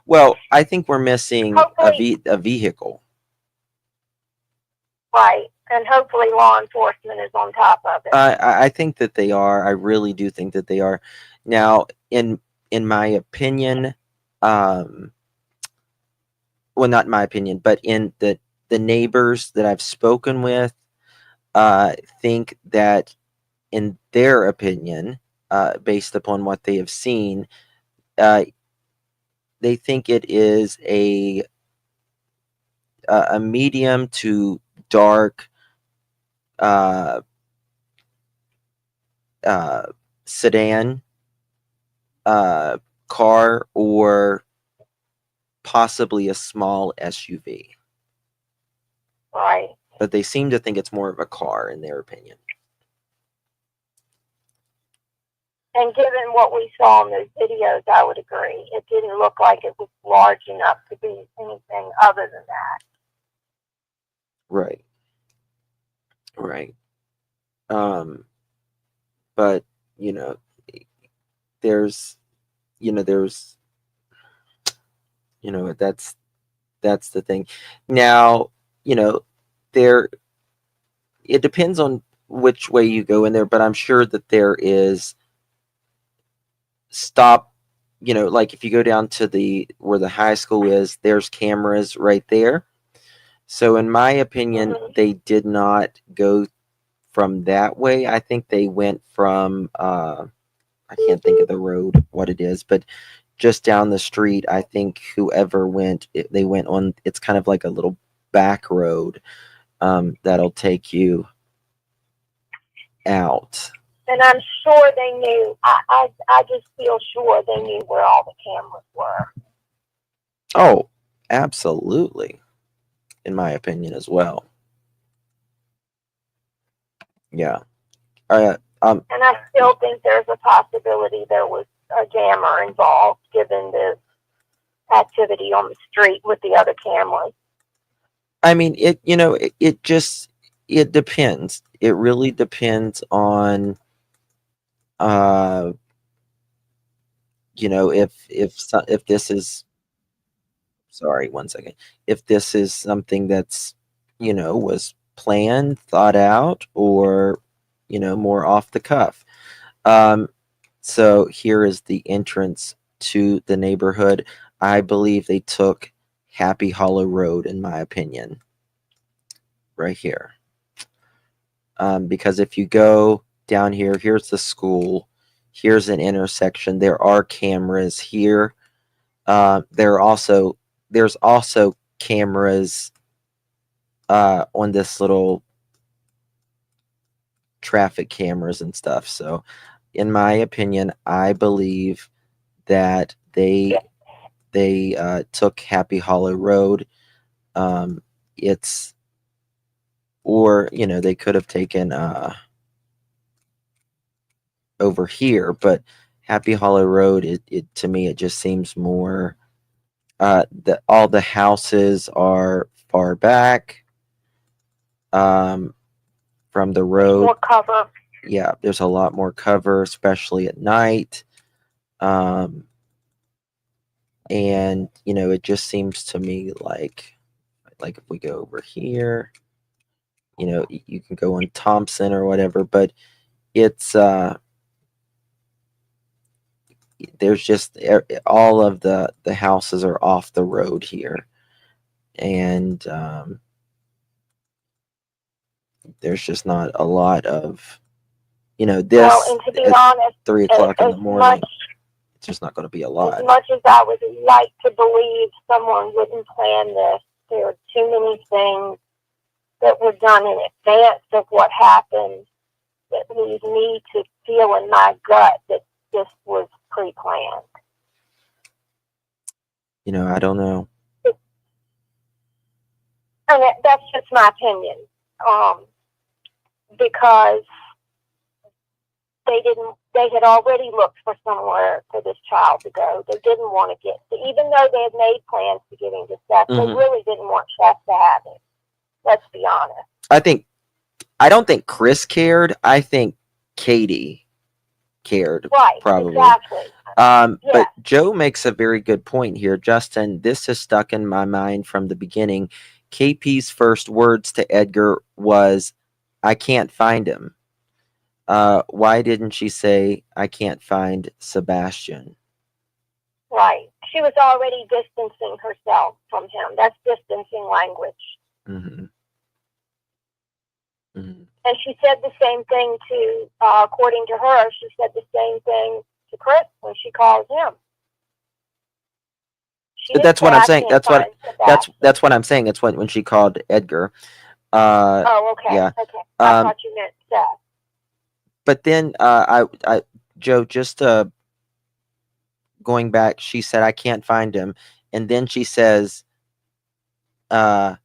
Well, I think we're missing a vehicle. Right. And hopefully law enforcement is on top of it. I think that they are. I really do think that they are. Now, in my opinion, well, not my opinion, but in the neighbors that I've spoken with, think that in their opinion, based upon what they have seen, they think it is a medium to dark sedan car, or possibly a small SUV. Right. But they seem to think it's more of a car in their opinion. And given what we saw in those videos, I would agree. It didn't look like it was large enough to be anything other than that. Right. Right. But you know, there's, there's, that's the thing. Now, there, it depends on which way you go in there, but I'm sure that there is stop, like if you go down to the where the high school is, there's cameras right there. So in my opinion, they did not go from that way. I think they went from I can't think of the road what it is, but just down the street. I think whoever went, they went on. It's kind of like a little back road that'll take you out. And I'm sure they knew. I just feel sure they knew where all the cameras were. Oh, absolutely. In my opinion as well. Yeah. And I still think there's a possibility there was a jammer involved, given the activity on the street with the other cameras. I mean, it just, it depends. It really depends on, if this is, sorry, one second. If this is something that's, was planned, thought out, or, more off the cuff. So here is the entrance to the neighborhood. I believe they took Happy Hollow Road, in my opinion, right here. Because if you go down here, here's the school. Here's an intersection. There are cameras here. There's also cameras on this little traffic cameras and stuff. So in my opinion, I believe that they took Happy Hollow Road. It's, or they could have taken over here, but Happy Hollow Road, it to me, it just seems more that all the houses are far back from the road. More cover. Yeah, there's a lot more cover, especially at night. And it just seems to me like if we go over here, you can go on Thompson or whatever, but it's there's just all of the houses are off the road here, and there's just not a lot of this Well, and to be honest, 3 o'clock in the morning. Much, it's just not going to be a lot. As much as I would like to believe someone wouldn't plan this, there are too many things that were done in advance of what happened that lead me to feel in my gut that this was pre-planned. I don't know. And that's just my opinion. Because they had already looked for somewhere for this child to go. They didn't want to get, even though they had made plans to get him to Seth, they really didn't want Seth to have him. Let's be honest. I don't think Chris cared. I think Katie cared. Right, probably. Exactly. But Joe makes a very good point here. Justin, this has stuck in my mind from the beginning. KP's first words to Edgar was, "I can't find him." Why didn't she say, "I can't find Sebastian"? Right. She was already distancing herself from him. That's distancing language. Mm-hmm. Mm-hmm. And she said the same thing to, according to her, she said the same thing to Chris when she called him. That's what I'm saying. That's what I'm saying. It's when she called Edgar. Oh, okay. Yeah. Okay. I thought you meant Seth. But then, Joe, just going back, she said, "I can't find him," and then she says, "I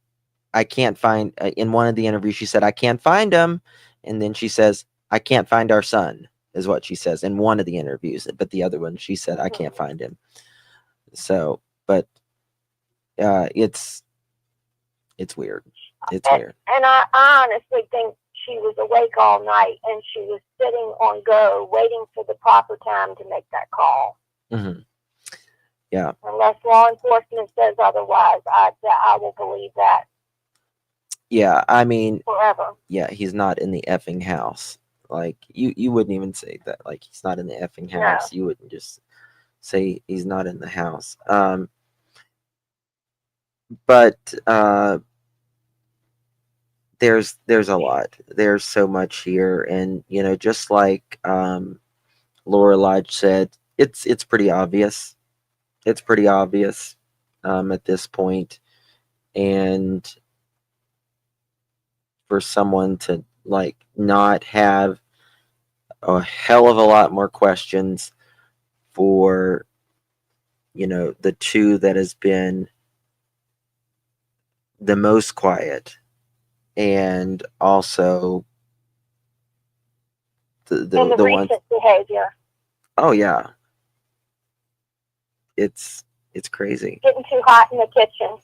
can't find." In one of the interviews, she said, "I can't find him," and then she says, "I can't find our son." is what she says in one of the interviews. But the other one, she said, I can't find him. So, but it's weird. It's weird. And I honestly think she was awake all night and she was sitting on go, waiting for the proper time to make that call. Mm-hmm. Yeah. Unless law enforcement says otherwise, I will believe that. Yeah, I mean, forever. Yeah, he's not in the effing house. Like you wouldn't even say that. Like he's not in the effing house. No. You wouldn't just say he's not in the house. But there's a lot. There's so much here, and just like Laura Lodge said, it's pretty obvious. It's pretty obvious at this point, and for someone to like not have a hell of a lot more questions for the two that has been the most quiet, and also the and the ones. recent behavior. Oh yeah, it's crazy. Getting too hot in the kitchen.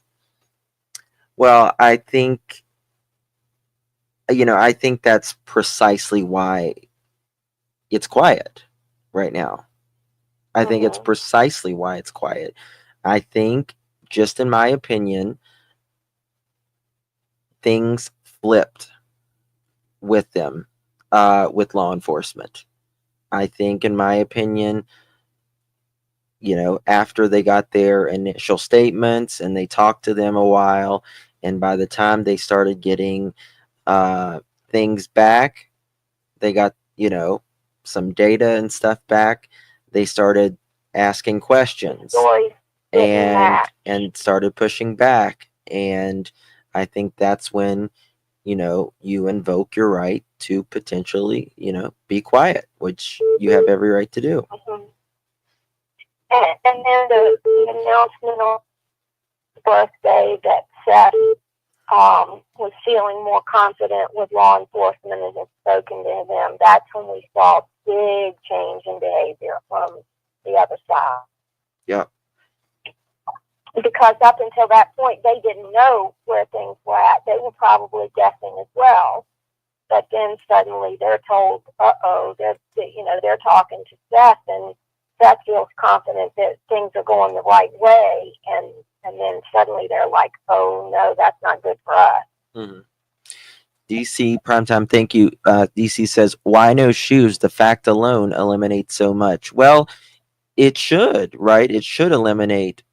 Well, I think that's precisely why it's quiet right now. I think it's precisely why it's quiet. I think, just in my opinion, things flipped with them, with law enforcement. I think, in my opinion, after they got their initial statements and they talked to them a while, and by the time they started getting things back, they got, some data and stuff back, they started asking questions and started pushing back. And I think that's when, you invoke your right to potentially, be quiet, which you have every right to do. And then the announcement on his birthday that Seth was feeling more confident with law enforcement and had spoken to them. That's when we saw a big change in behavior from the other side. Yeah. Because up until that point, they didn't know where things were at. They were probably guessing as well. But then suddenly they're told, they're talking to Seth, and Seth feels confident that things are going the right way, and then suddenly they're like, oh no, that's not good for us. Mm-hmm. DC Primetime, thank you. DC says, why no shoes? The fact alone eliminates so much. Well, it should, right? It should eliminate.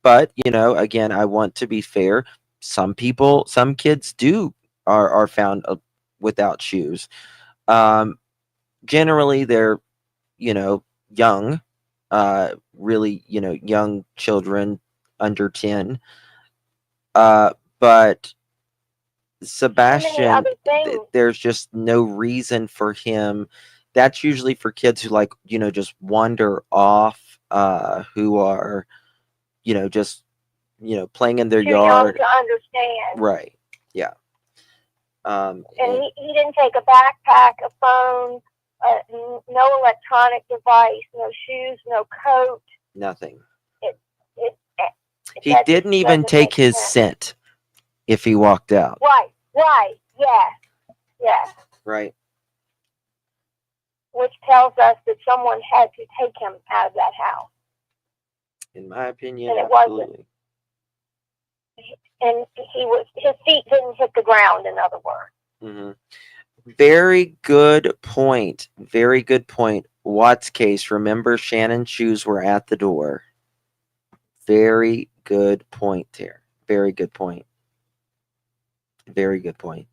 But, again, I want to be fair. Some kids are found without shoes. Generally, they're, young, really, young children under 10. But Sebastian, there's just no reason for him. That's usually for kids who just wander off, who are, just, playing in their yard. Too young to understand. Right. Yeah. And he didn't take a backpack, a phone, no electronic device, no shoes, no coat. Nothing. He didn't even take his scent if he walked out. Right. Yes. Right. Which tells us that someone had to take him out of that house. In my opinion, and absolutely. And his feet didn't hit the ground, in other words. Mm-hmm. Very good point. Very good point. Watt's case. Remember, Shannon's shoes were at the door. Very good point there. Very good point. Very good point.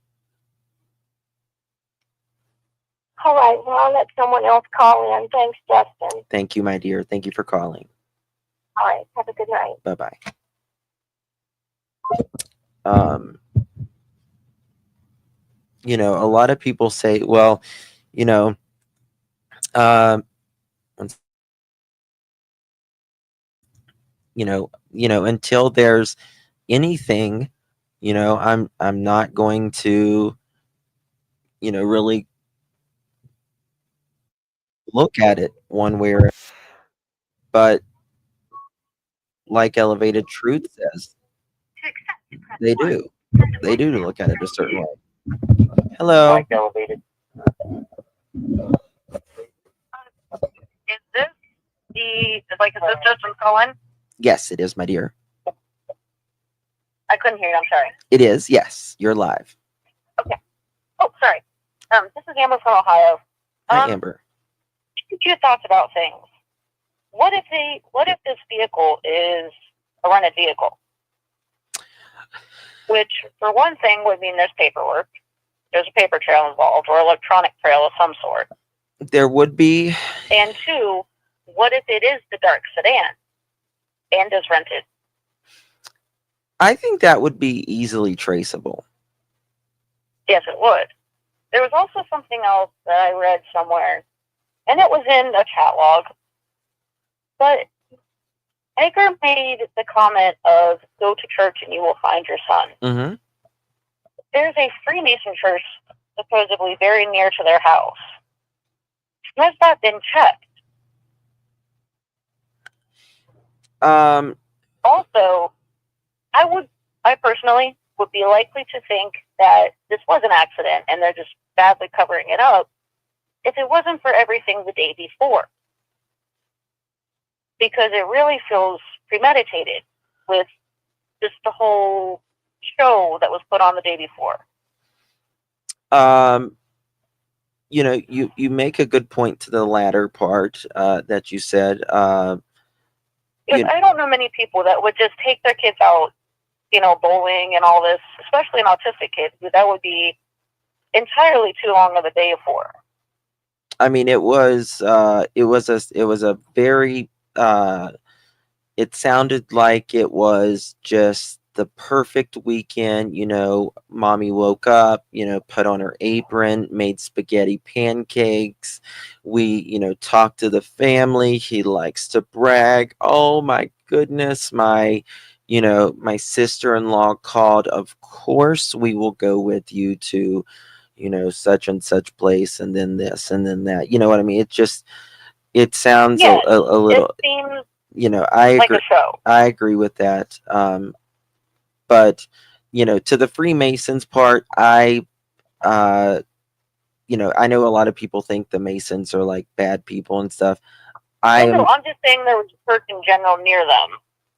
All right. Well, I'll let someone else call in. Thanks, Justin. Thank you, my dear. Thank you for calling. All right. Have a good night. Bye-bye. A lot of people say, well, until there's anything, I'm not going to, really look at it one way or, but like Elevated Truth says, they do. They do look at it a certain way. Hello. Like elevated. Is this is this system calling? Yes, it is, my dear. I couldn't hear you. I'm sorry. It is. Yes, you're live. Okay. Oh, sorry. This is Amber from Ohio. Hi, Amber. A few thoughts about things. What if this vehicle is a rented vehicle? Which, for one thing, would mean there's paperwork. There's a paper trail involved, or electronic trail of some sort. There would be. And two, what if it is the dark sedan and is rented? I think that would be easily traceable. Yes, it would. There was also something else that I read somewhere, and it was in a catalog. But Edgar made the comment of go to church and you will find your son. Mm-hmm. There's a Freemason church supposedly very near to their house. Has that been checked? Also, I personally would be likely to think that this was an accident and they're just badly covering it up if it wasn't for everything the day before. Because it really feels premeditated with just the whole show that was put on the day before. You know, you make a good point to the latter part that you said. I don't know many people that would just take their kids out, bowling and all this, especially an autistic kid, that would be entirely too long of a day for. I mean, it was a very it sounded like it was just the perfect weekend. Mommy woke up, put on her apron, made spaghetti pancakes. We, talked to the family. He likes to brag. Oh my goodness, my sister-in-law called. Of course, we will go with you to, such and such place, and then this, and then that. You know what I mean? It sounds a little. It seems I agree. like a show. I agree with that. But to the Freemasons part, I know a lot of people think the Masons are like bad people and stuff. I'm just saying there was a church in general near them.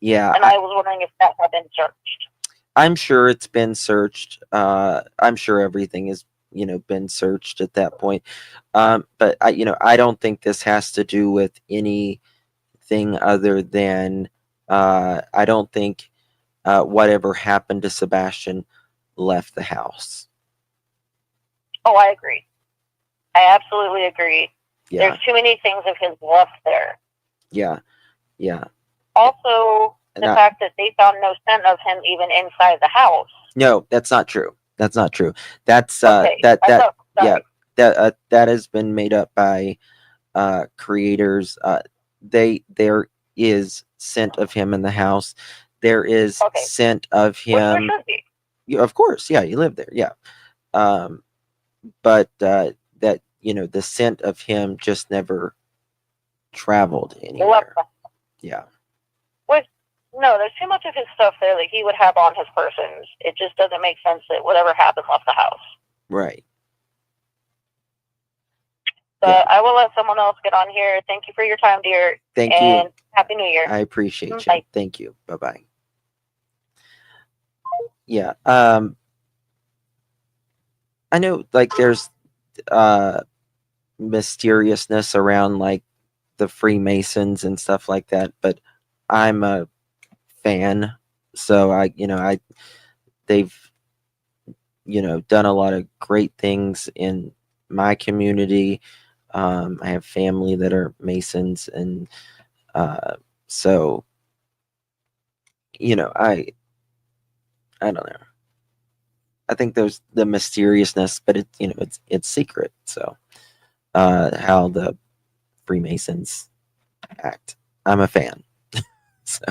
Yeah. And I was wondering if that had been searched. I'm sure it's been searched. I'm sure everything has, been searched at that point. But I don't think this has to do with anything other than I don't think whatever happened to Sebastian left the house. Oh, I agree. I absolutely agree. Yeah. There's too many things of his left there. Yeah. Yeah. Also, the fact that they found no scent of him even inside the house. No, that's not true. That's not true. That's okay. that has been made up by creators. There is scent of him in the house. There is scent of him. Yeah, of course, yeah, you live there, yeah. But that the scent of him just never traveled anywhere. Yeah. No, there's too much of his stuff there that he would have on his person. It just doesn't make sense that whatever happened left the house. Right. But yeah. I will let someone else get on here. Thank you for your time, dear. Thank you. And Happy New Year. I appreciate you. Bye. Thank you. Bye-bye. Yeah. I know, like, there's mysteriousness around, like, the Freemasons and stuff like that, but I'm a fan, so they've done a lot of great things in my community. I have family that are Masons, and so I don't know. I think there's the mysteriousness, but it's secret. So how the Freemasons act, I'm a fan. So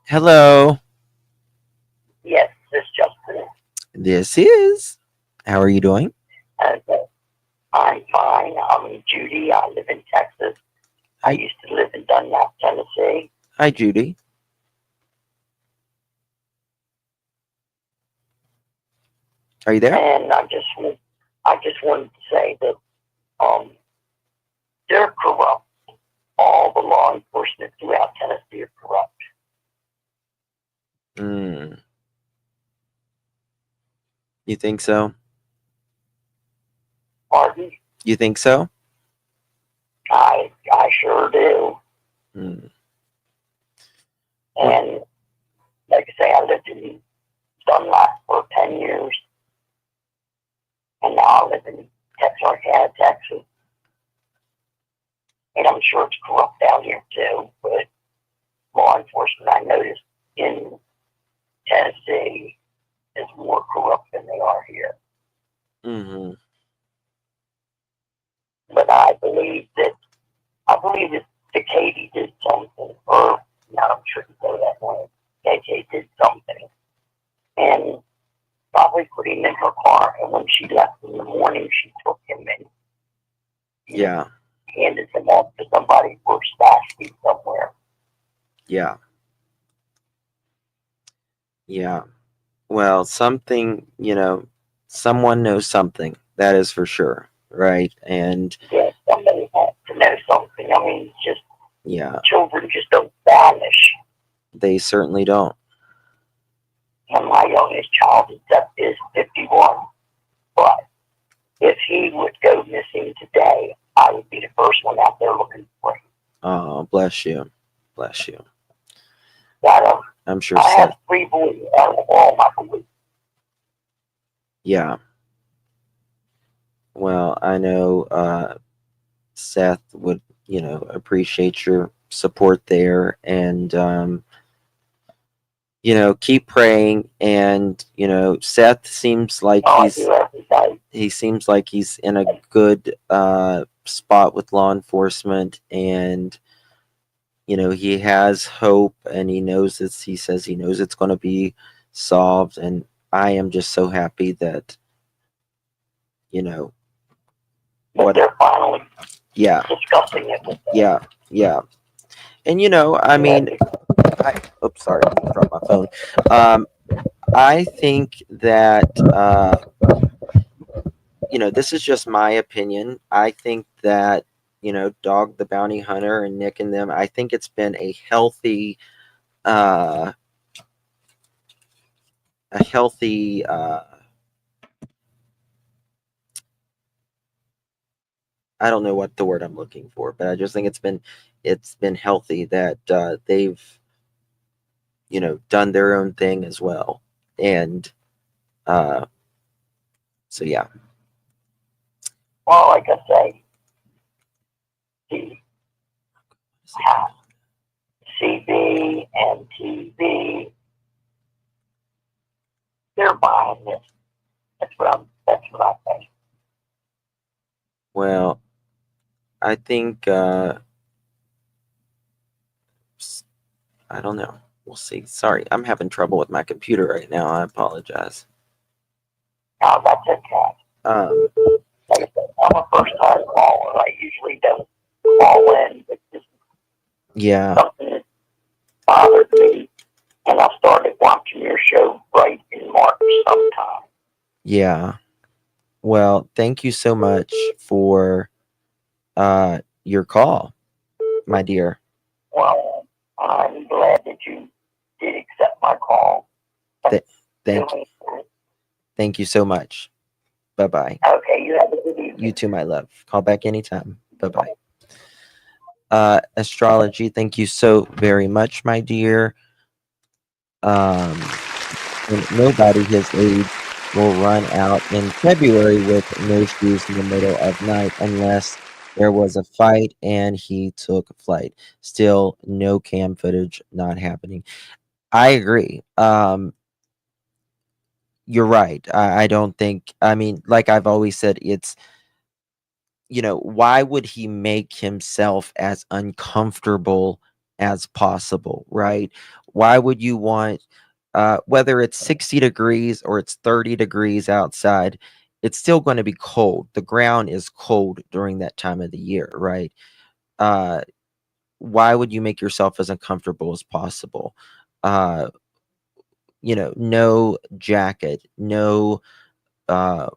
hello. Yes, this is Justin. This is. How are you doing? Okay. I'm fine. I'm Judy. I live in Texas. I Hi, used to live in Dunlap, Tennessee. hi, Judy. Are you there? And I just wanted to say that um, they're corrupt. All the law enforcement throughout Tennessee are corrupt. Mm, you think so? Pardon? You think so? I sure do. Mm. And like I say, I lived in Dunlap for 10 years. And now I live in Texarkana, Texas. And I'm sure it's corrupt down here too. But law enforcement, I noticed in Tennessee, is more corrupt than they are here. Hmm. But I believe that Katie did something, or not, I'm sure you go that way. KK did something, and probably put him in her car. And when she left in the morning, she took him and Yeah, handed him off to somebody for stash feed somewhere. yeah, yeah. Well, something, someone knows something. That is for sure, right? And Yeah, somebody has to know something. I mean, just yeah, children just don't vanish. they certainly don't. And my youngest child is 51. But if he would go missing today, I would be the first one out there looking for him. Oh, bless you. Bless you. That, I'm sure I have Seth. 3 boys out of all my boys. Yeah. Well, I know Seth would, appreciate your support there, and keep praying. And Seth seems like I do every day. he seems like he's in a good spot with law enforcement, and he has hope, and he says he knows it's going to be solved. And I am just so happy that you know But what they're finally yeah, discussing it with them. yeah. And I mean, oops, sorry, I dropped my phone. I think that this is just my opinion. I think that Dog the Bounty Hunter and Nick and them, I think it's been uh a healthy I don't know what the word I'm looking for, but I just think it's been healthy that they've done their own thing as well. And uh so yeah. Well, like I say, the CB and TV, they're buying this. That's what I think. Well, I think I don't know. We'll see. Sorry, I'm having trouble with my computer right now. I apologize. Now, that's okay. Um, Like I said, I'm a first time caller. I usually don't call in, but this is yeah, something that bothered me. And I started watching your show right in March sometime. yeah. Well, thank you so much for your call, my dear. Well, I'm glad that you did accept my call. Th- thank thank you so much. Bye bye. Okay, you have a good evening. You too, my love. Call back anytime. Bye bye. Astrology, thank you so very much, my dear. Um, and nobody his age will run out in February with no shoes in the middle of night unless there was a fight and he took flight. Still, no cam footage, not happening. I agree. You're right. I don't think. I mean, like I've always said, it's why would he make himself as uncomfortable as possible, right? Why would you want Whether it's 60 degrees or it's 30 degrees outside, it's still going to be cold. The ground is cold during that time of the year, right? Uh, why would you make yourself as uncomfortable as possible? Uh, no jacket, no uh,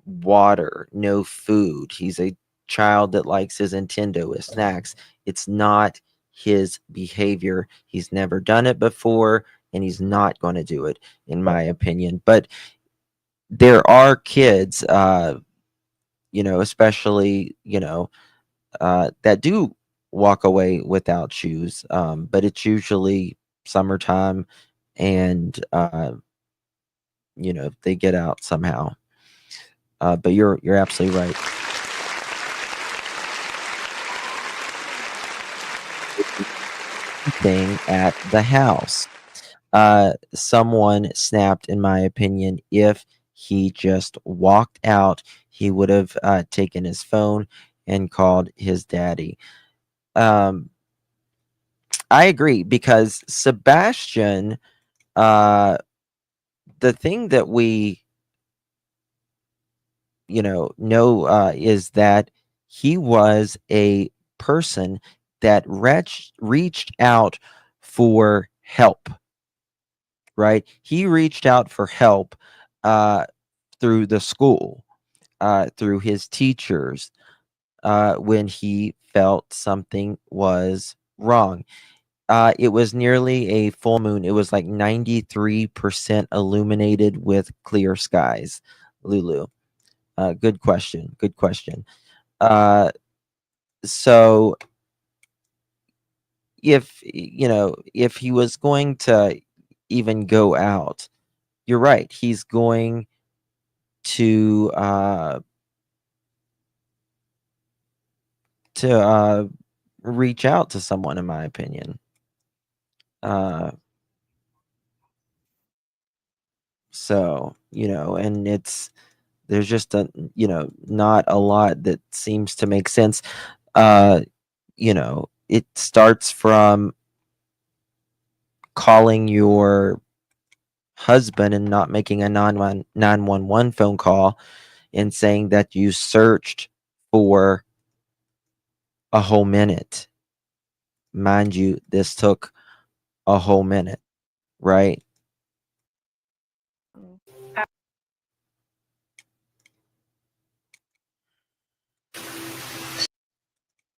water, no food. He's a child that likes his Nintendo, his snacks. It's not his behavior. He's never done it before, and he's not going to do it, in my opinion. But there are kids, especially, that do walk away without shoes. But it's usually summertime, and they get out somehow. But you're absolutely right. Thing at the house. Someone snapped, in my opinion. If he just walked out, he would have taken his phone and called his daddy. I agree, because Sebastian, the thing that we know is that he was a person that reached out for help, right? He reached out for help through the school, through his teachers, when he felt something was wrong. It was nearly a full moon. It was like 93% illuminated with clear skies. Lulu, good question. Good question. So if he was going to even go out, you're right. He's going to reach out to someone, in my opinion. So, and there's just not a lot that seems to make sense. It starts from calling your husband and not making a 911 phone call, and saying that you searched for a whole minute. Mind you, this took a whole minute, right?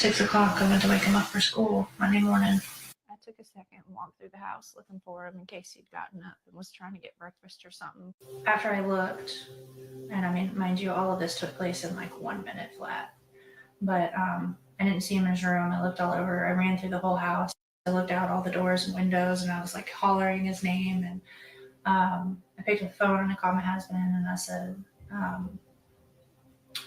6 o'clock, I went to wake him up for school Monday morning. I took a second and walked through the house looking for him in case he'd gotten up and was trying to get breakfast or something. After I looked, and I mean, mind you, all of this took place in like 1 minute flat. But I didn't see him in his room. I looked all over. I ran through the whole house. I looked out all the doors and windows, and I was like hollering his name. And I picked up the phone and I called my husband, and I said, I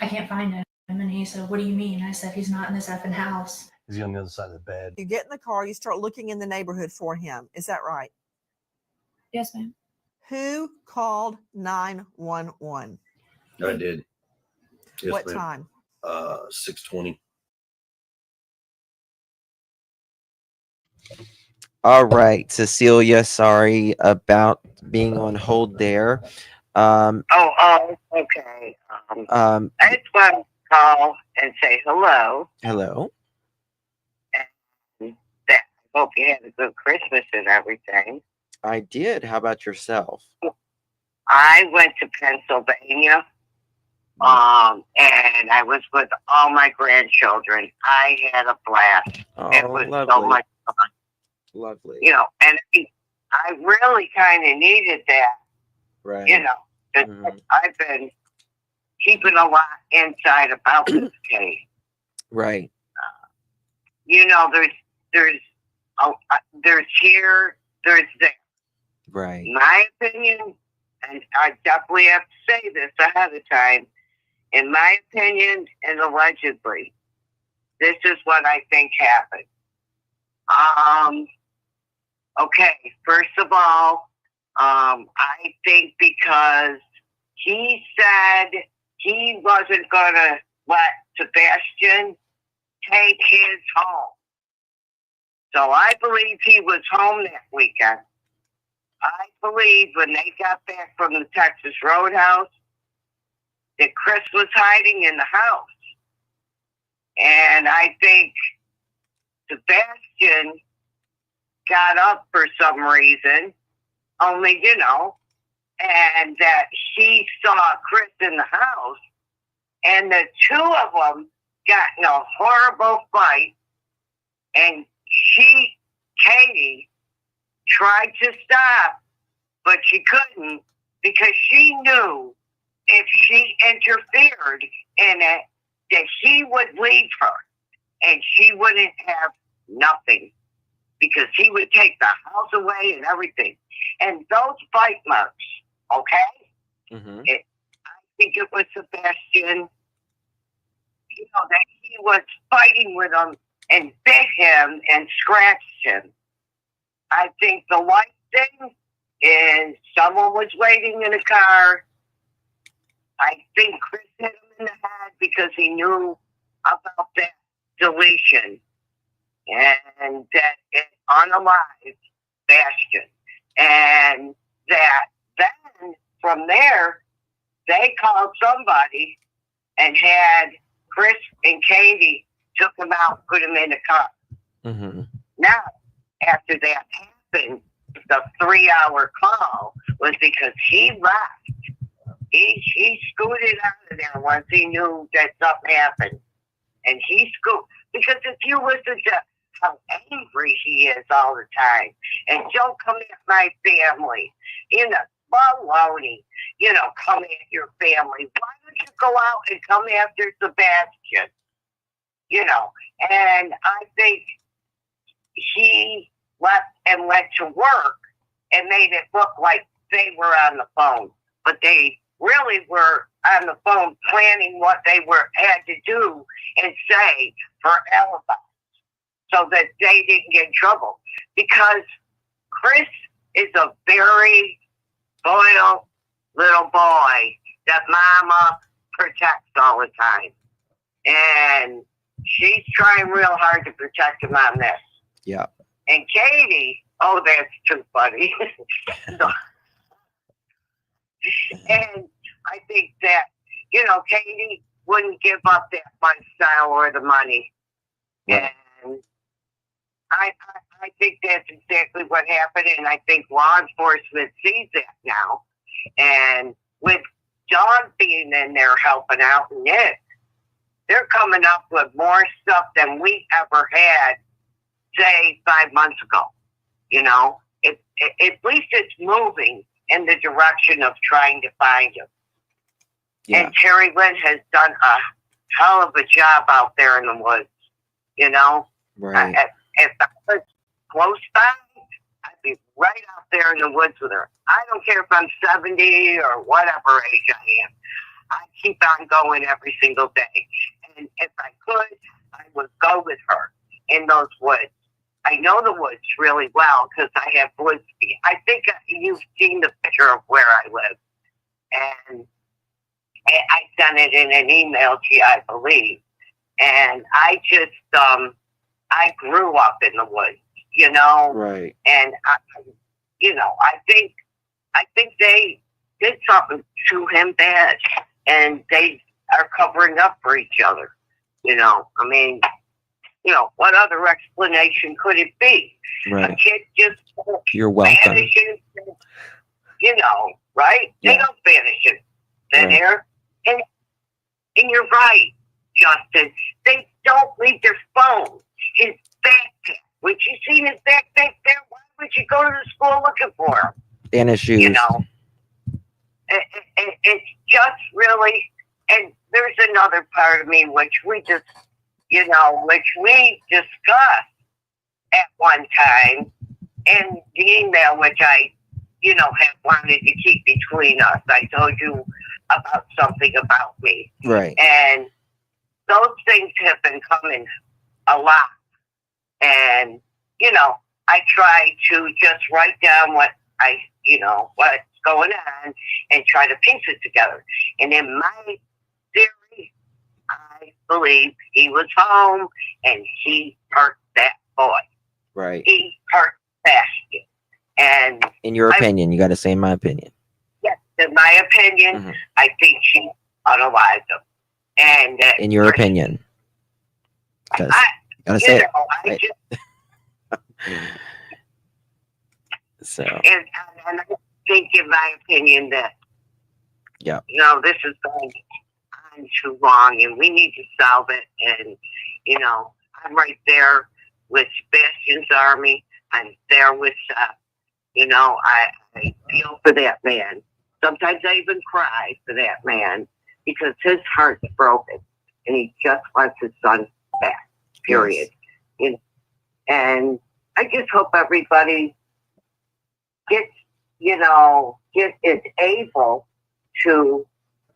can't find him. And he said, what do you mean? I said, he's not in this effing house. Is he on the other side of the bed? You get in the car, you start looking in the neighborhood for him. Is that right? Yes, ma'am. Who called 911? I did. Yes, What ma'am. time? 6:20. All right, Cecilia, sorry about being on hold there. Okay. I just want to call and say hello. Hello. And that I hope you had a good Christmas and everything. I did. How about yourself? I went to Pennsylvania, and I was with all my grandchildren. I had a blast. Oh, it was lovely. so much fun. Lovely. And I really kind of needed that. Right. 'Cause I've been keeping a lot inside about this case. Right. There's here, there's there. Right. My opinion, and I definitely have to say this ahead of time, in my opinion, and allegedly, this is what I think happened. Okay, first of all, I think because he said he wasn't going to let Sebastian take his home. So I believe he was home that weekend. I believe when they got back from the Texas Roadhouse that Chris was hiding in the house. And I think Sebastian got up for some reason, only, and that he saw Chris in the house, and the two of them got in a horrible fight, and Katie, tried to stop, but she couldn't because she knew if she interfered in it, that he would leave her and she wouldn't have nothing because he would take the house away and everything. And those bite marks, okay? Mm-hmm. I think it was Sebastian, that he was fighting with him and bit him and scratched him. I think the light thing is someone was waiting in a car. I think Chris hit him in the head because he knew about that deletion and that it unalived Sebastian. And that then from there, they called somebody and had Chris and Katie took him out, put him in the car. Mm-hmm. Now, after that happened, the 3-hour call was because he left. He scooted out of there once he knew that something happened. And he scooted. Because if you listen to how angry he is all the time, and don't come at my family, baloney, come at your family. Why don't you go out and come after Sebastian? And I think he left and went to work and made it look like they were on the phone, but they really were on the phone planning what they had to do and say for alibis so that they didn't get in trouble. Because Chris is a very loyal little boy that Mama protects all the time. And she's trying real hard to protect him on this. Yeah. And Katie, oh, that's too funny. And I think that, Katie wouldn't give up that lifestyle or the money. Right. And I think that's exactly what happened. And I think law enforcement sees that now. And with Dawn being in there helping out and Nick, they're coming up with more stuff than we ever had, say, 5 months ago. At least it's moving in the direction of trying to find him. Yeah. And Terry Lynn has done a hell of a job out there in the woods. Right. If I was close by, I'd be right out there in the woods with her. I don't care if I'm 70 or whatever age I am. I keep on going every single day. And if I could, I would go with her in those woods. I know the woods really well because I have woods. I think you've seen the picture of where I live. And I sent it in an email to you, I believe. And I just, I grew up in the woods, Right. And, I think they did something to him bad. And they are covering up for each other. What other explanation could it be? Right. A kid just You're welcome. vanishes, right? Yeah. They don't vanish in thin Right. air. And you're right, Justin. They don't leave their phone. His backpack. Would you see his backpack there? Why would you go to the school looking for him? And his shoes. It's just really, and there's another part of me which we just, which we discussed at one time in the email, which I, have wanted to keep between us. I told you about something about me. Right. And those things have been coming a lot. And, I try to just write down what what's going on and try to piece it together. And in my theory, I believe he was home and he hurt that boy. Right. He hurt Sebastian. And In your opinion, you got to say in my opinion. Yes, in my opinion, Mhm. I think she unalived him. And In your opinion. Gotta you say it. know, I Right. just So and I think, in my opinion, that yeah. you know this is going on too long, and we need to solve it. And you know, I'm right there with Sebastian's army. I'm there with, you know, I feel for that man. Sometimes I even cry for that man because his heart's broken, and he just wants his son back. Period. You know, and I just hope everybody gets, you know, is able to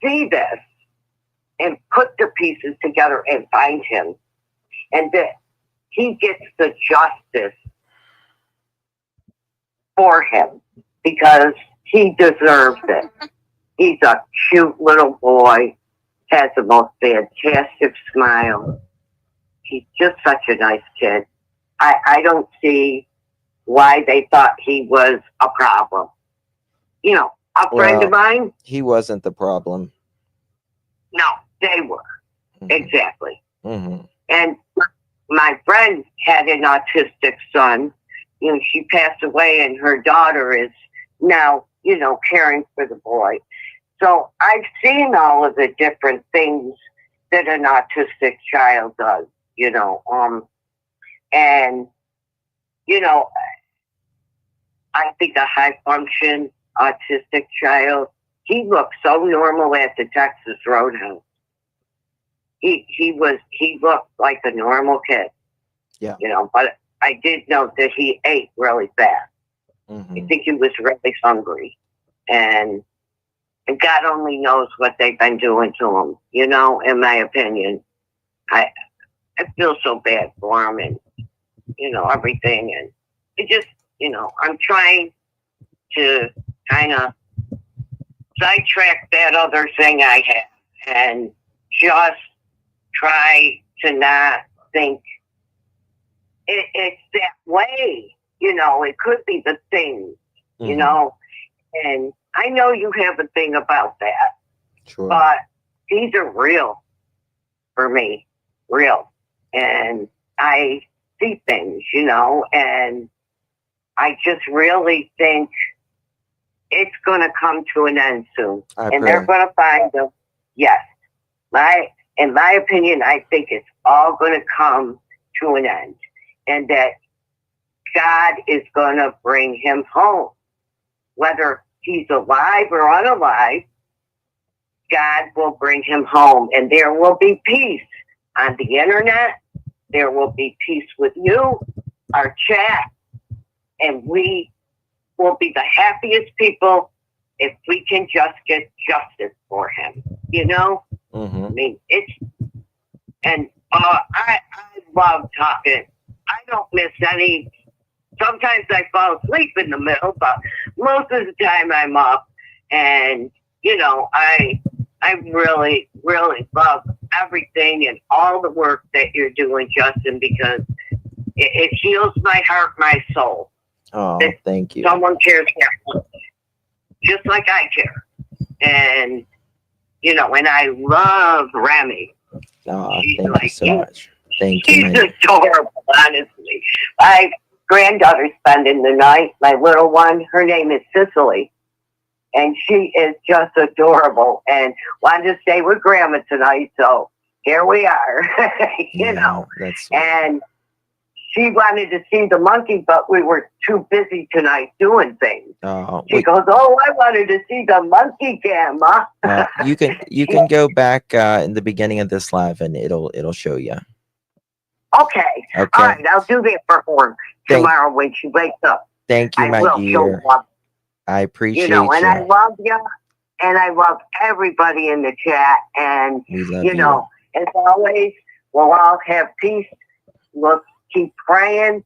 see this and put the pieces together and find him, and that he gets the justice for him because he deserves it. He's a cute little boy, has the most fantastic smile. He's just such a nice kid. I don't see why they thought he was a problem. You know, a friend of mine, He wasn't the problem. no, they were. Mhm. Exactly. Mhm. And my friend had an autistic son. You know, she passed away, and her daughter is now, you know, caring for the boy. So I've seen all of the different things that an autistic child does, you know. And, you know, I think a high function autistic child, he looked so normal at the Texas Roadhouse. He looked like a normal kid. Yeah. You know, but I did note that he ate really fast. Mhm. I think he was really hungry. And God only knows what they've been doing to him, you know, in my opinion. I feel so bad for him and, you know, everything. And it just, you know, I'm trying to kind of sidetrack that other thing I have and just try to not think it's that way. You know, it could be the thing, you Mhm. know. And I know you have a thing about that, Sure. but these are real for me, real. And I see things, you know, and I just really think it's going to come to an end soon. I And they're pray. going to find them. Yes. In my opinion, I think it's all going to come to an end. And that God is going to bring him home. Whether he's alive or unalive, God will bring him home. And there will be peace on the internet. There will be peace with you, our chat. And we will be the happiest people if we can just get justice for him. You know? Mhm. I mean, and I love talking. I don't miss any. Sometimes I fall asleep in the middle, but most of the time I'm up. And, you know, I really, really love everything and all the work that you're doing, Justin, because it heals my heart, my soul. Oh, That thank you. someone cares for me, just like I care. And, you know, and I love Remy. Oh, She's thank you like, so much. Thank you, she's man. adorable, honestly. My granddaughter's spending the night. My little one, her name is Cicely. And she is just adorable and wanted to stay with Grandma tonight. So here we are, you know. That's sweet. And she wanted to see the monkey, but we were too busy tonight doing things. Oh, She goes, "Oh, I wanted to see the monkey, Grandma." you can go back in the beginning of this live and it'll show you. Okay. All right, I'll do that for her tomorrow when she wakes up. Thank you, I my will. She'll dear. love I appreciate you know, and I you. love you, and I love everybody in the chat, and We love you know, as always, we'll all have peace. We'll keep praying,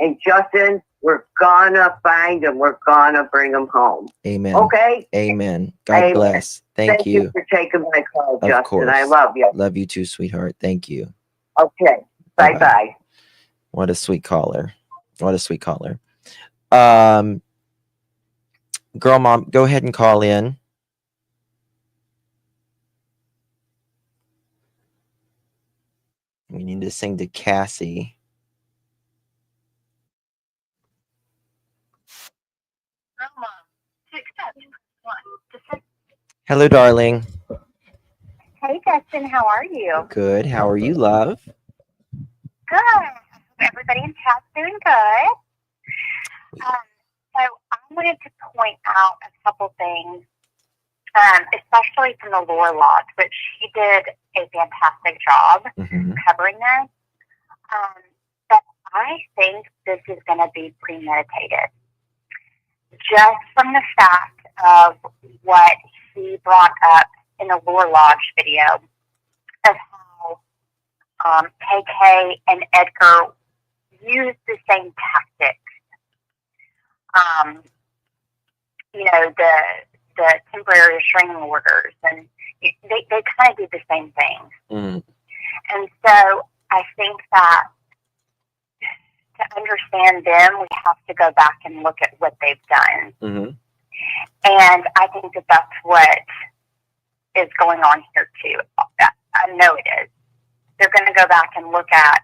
and Justin, we're gonna find him. We're gonna bring him home. Amen. Okay. Amen. God Amen. bless. Thank you. for taking my call, Of Justin. course. I love you. Love you too, sweetheart. Thank you. Okay. Bye-bye. Bye. What a sweet caller. What a sweet caller. Um, Girl mom, go ahead and call in. We need to sing to Cassie. Hello, darling. Hey, Justin, how are you? Good. How are you, love? Good. Everybody in chat's doing good. So I wanted to point out a couple things, especially from the Lore Lodge, which he did a fantastic job covering this. But I think this is going to be premeditated. Just from the fact of what he brought up in the Lore Lodge video of how KK and Edgar used the same tactics. You know, the temporary restraining orders, and they kind of do the same thing. And so I think that to understand them, we have to go back and look at what they've done. And I think that that's what is going on here too. I know it is. They're going to go back and look at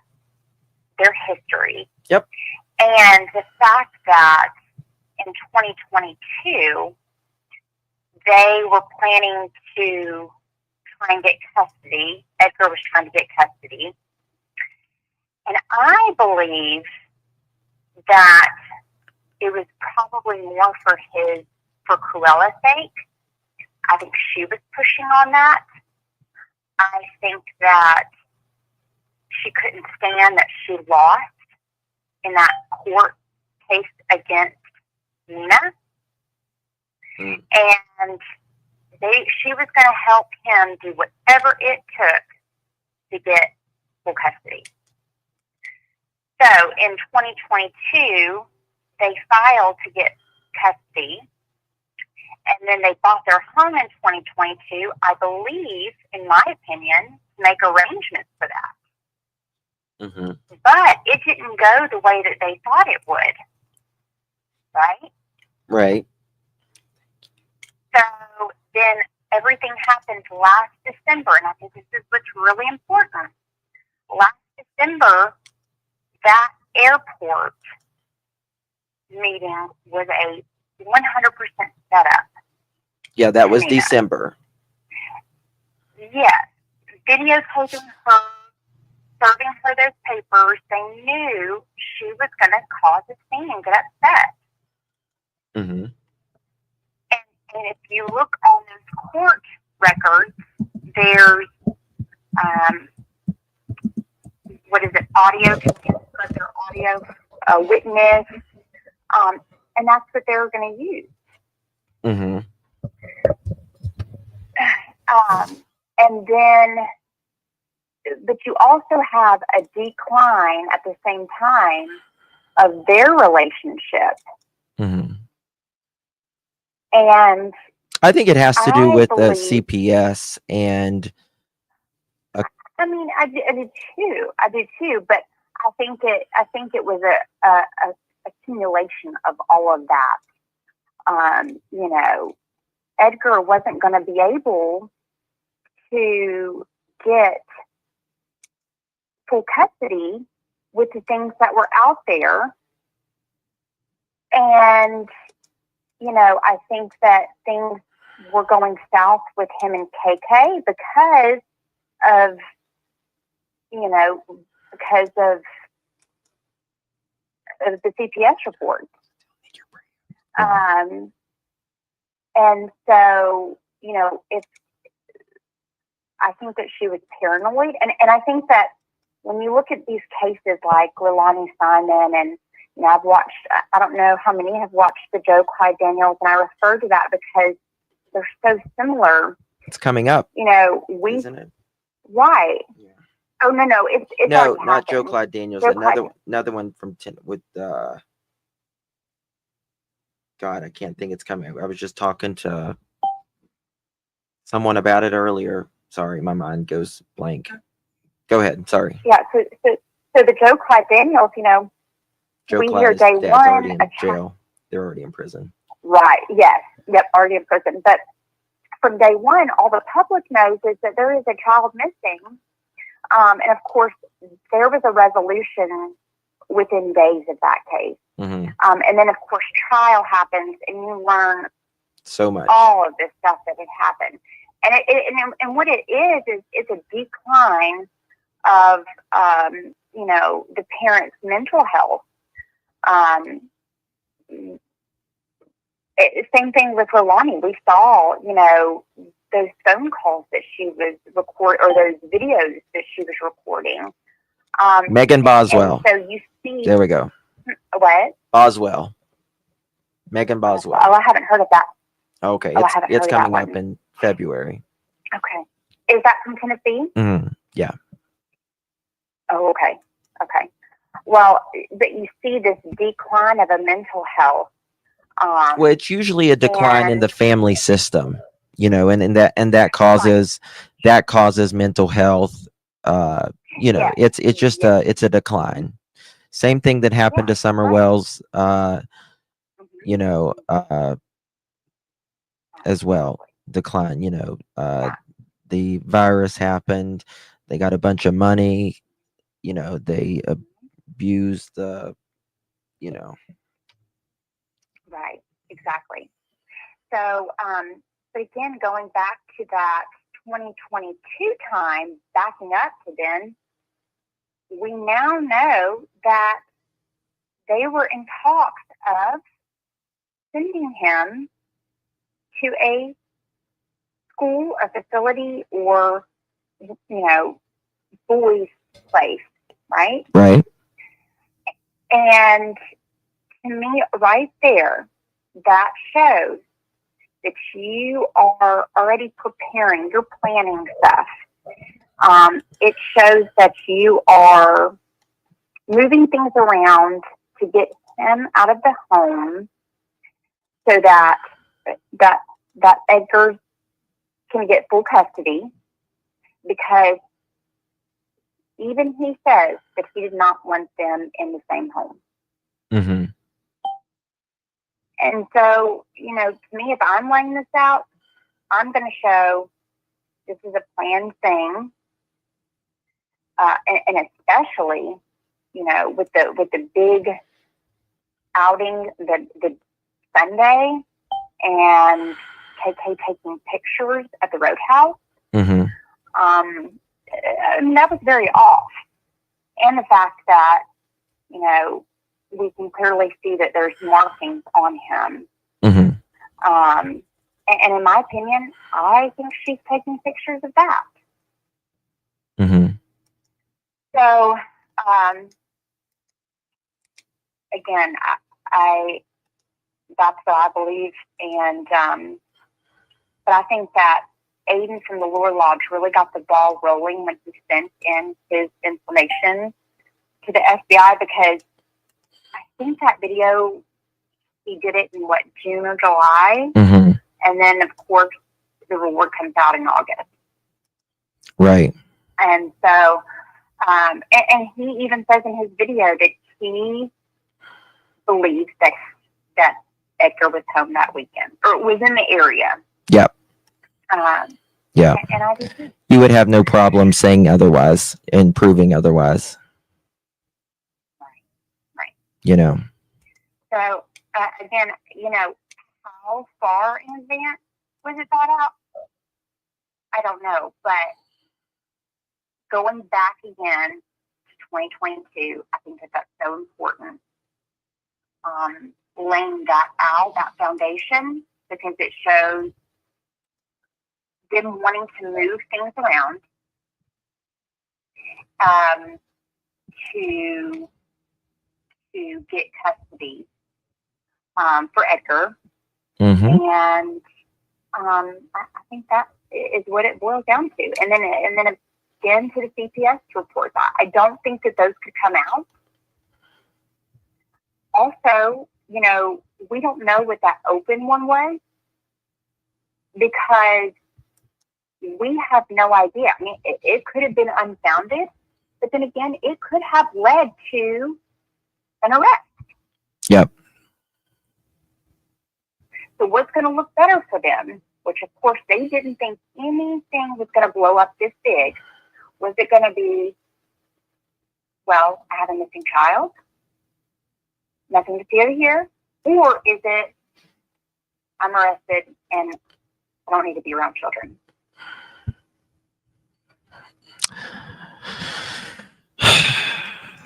their history. Yep. And the fact that in 2022, they were planning to try and get custody. Edgar was trying to get custody. And I believe that it was probably more for Cruella's sake. I think she was pushing on that. I think that she couldn't stand that she lost in that court case against Nina. And she was going to help him do whatever it took to get full custody. So in 2022, they filed to get custody, and then they bought their home in 2022, I believe, in my opinion, to make arrangements for that. But it didn't go the way that they thought it would. Right? Right. So then everything happened last December, and I think this is what's really important. Last December, that airport meeting was a 100% setup. Yeah, that was December. Yes. Videotaping her, serving her those papers. They knew she was going to cause a scene and get upset. And if you look on those court records, there's, audio, their audio witness, and that's what they were going to use. And then, but you also have a decline at the same time of their relationship. And I think it has to do with the CPS and. I mean, I did too. But I think it was a accumulation of all of that. You know, Edgar wasn't going to be able to get full custody with the things that were out there, and you know, I think that things were going south with him and KK because of the CPS report. And so, you know, I think that she was paranoid. And I think that when you look at these cases like Leilani Simon, and, you know, I've watched, I don't know how many have watched the Joe Clyde Daniels, and I refer to that because they're so similar. It's coming up. You know, isn't it? Why? Yeah. Oh, no, it's no, not happened. Joe Clyde Daniels. Another one from with God, I can't think it's coming. I was just talking to someone about it earlier. Sorry, my mind goes blank. Go ahead. Sorry. Yeah. So the Joe Clyde Daniels, you know, Joe we Clyde, hear day dad's one already in jail. They're already in prison. Right. Yes. Yep. Already in prison. But from day one, all the public knows is that there is a child missing. And of course, there was a resolution within days of that case. Mm-hmm. And then, of course, trial happens, and you learn So much. all of this stuff that had happened. And what it is it's a decline of, the parents' mental health. Same thing with Rolani. We saw, those phone calls that she was or those videos that she was recording. Megan Boswell. So you see. There we go. What? Boswell. Megan Boswell. Oh, I haven't heard of that. Okay, I it's haven't heard of that coming one. up in February. Okay. Is that from Tennessee? Mm-hmm. Yeah. Oh, okay. Okay. Well, but you see this decline of a mental health. Well, it's usually a decline in the family system, and that causes mental health. It's just it's a decline. Same thing that happened to Summer Wells, as well. Decline. The virus happened. They got a bunch of money. They abused the. Right, exactly. So, but again, going back to that 2022 time, backing up to then, we now know that they were in talks of sending him to a school, a facility, or, boys' place, right? Right. And to me, right there, that shows that you are already preparing, you're planning stuff. It shows that you are moving things around to get him out of the home so that Edgar can get full custody, because even he says that he did not want them in the same home. Mm-hmm. And so, to me, if I'm laying this out, I'm going to show this is a planned thing, and especially, with the big outing, the Sunday, and KK taking pictures at the Roadhouse. Mm-hmm. That was very off, and the fact that we can clearly see that there's markings on him. Mm-hmm. And in my opinion, I think she's taking pictures of that. Mm-hmm. So, again, I that's what I believe, and but I think that Aiden from the Lore Lodge really got the ball rolling when he sent in his information to the FBI, because I think that video, he did it in June or July, Mm-hmm. and then of course the reward comes out in August. Right. And so, and he even says in his video that he believes that Edgar was home that weekend, or was in the area. Yep. Yeah. And I just, You would have no problem saying otherwise and proving otherwise. Right. So, again, how far in advance was it thought out? I don't know, but going back again to 2022, I think that that's so important. Laying that out, that foundation, because it shows them wanting to move things around, to get custody for Edgar. Mm-hmm. And I think that is what it boils down to. And then again to the CPS reports. I don't think that those could come out. Also, we don't know what that open one was, because we have no idea. I mean, it could have been unfounded, but then again, it could have led to an arrest. Yep. So what's going to look better for them, which of course they didn't think anything was going to blow up this big, was it going to be, well, I have a missing child, nothing to fear here? Or is it, I'm arrested and I don't need to be around children?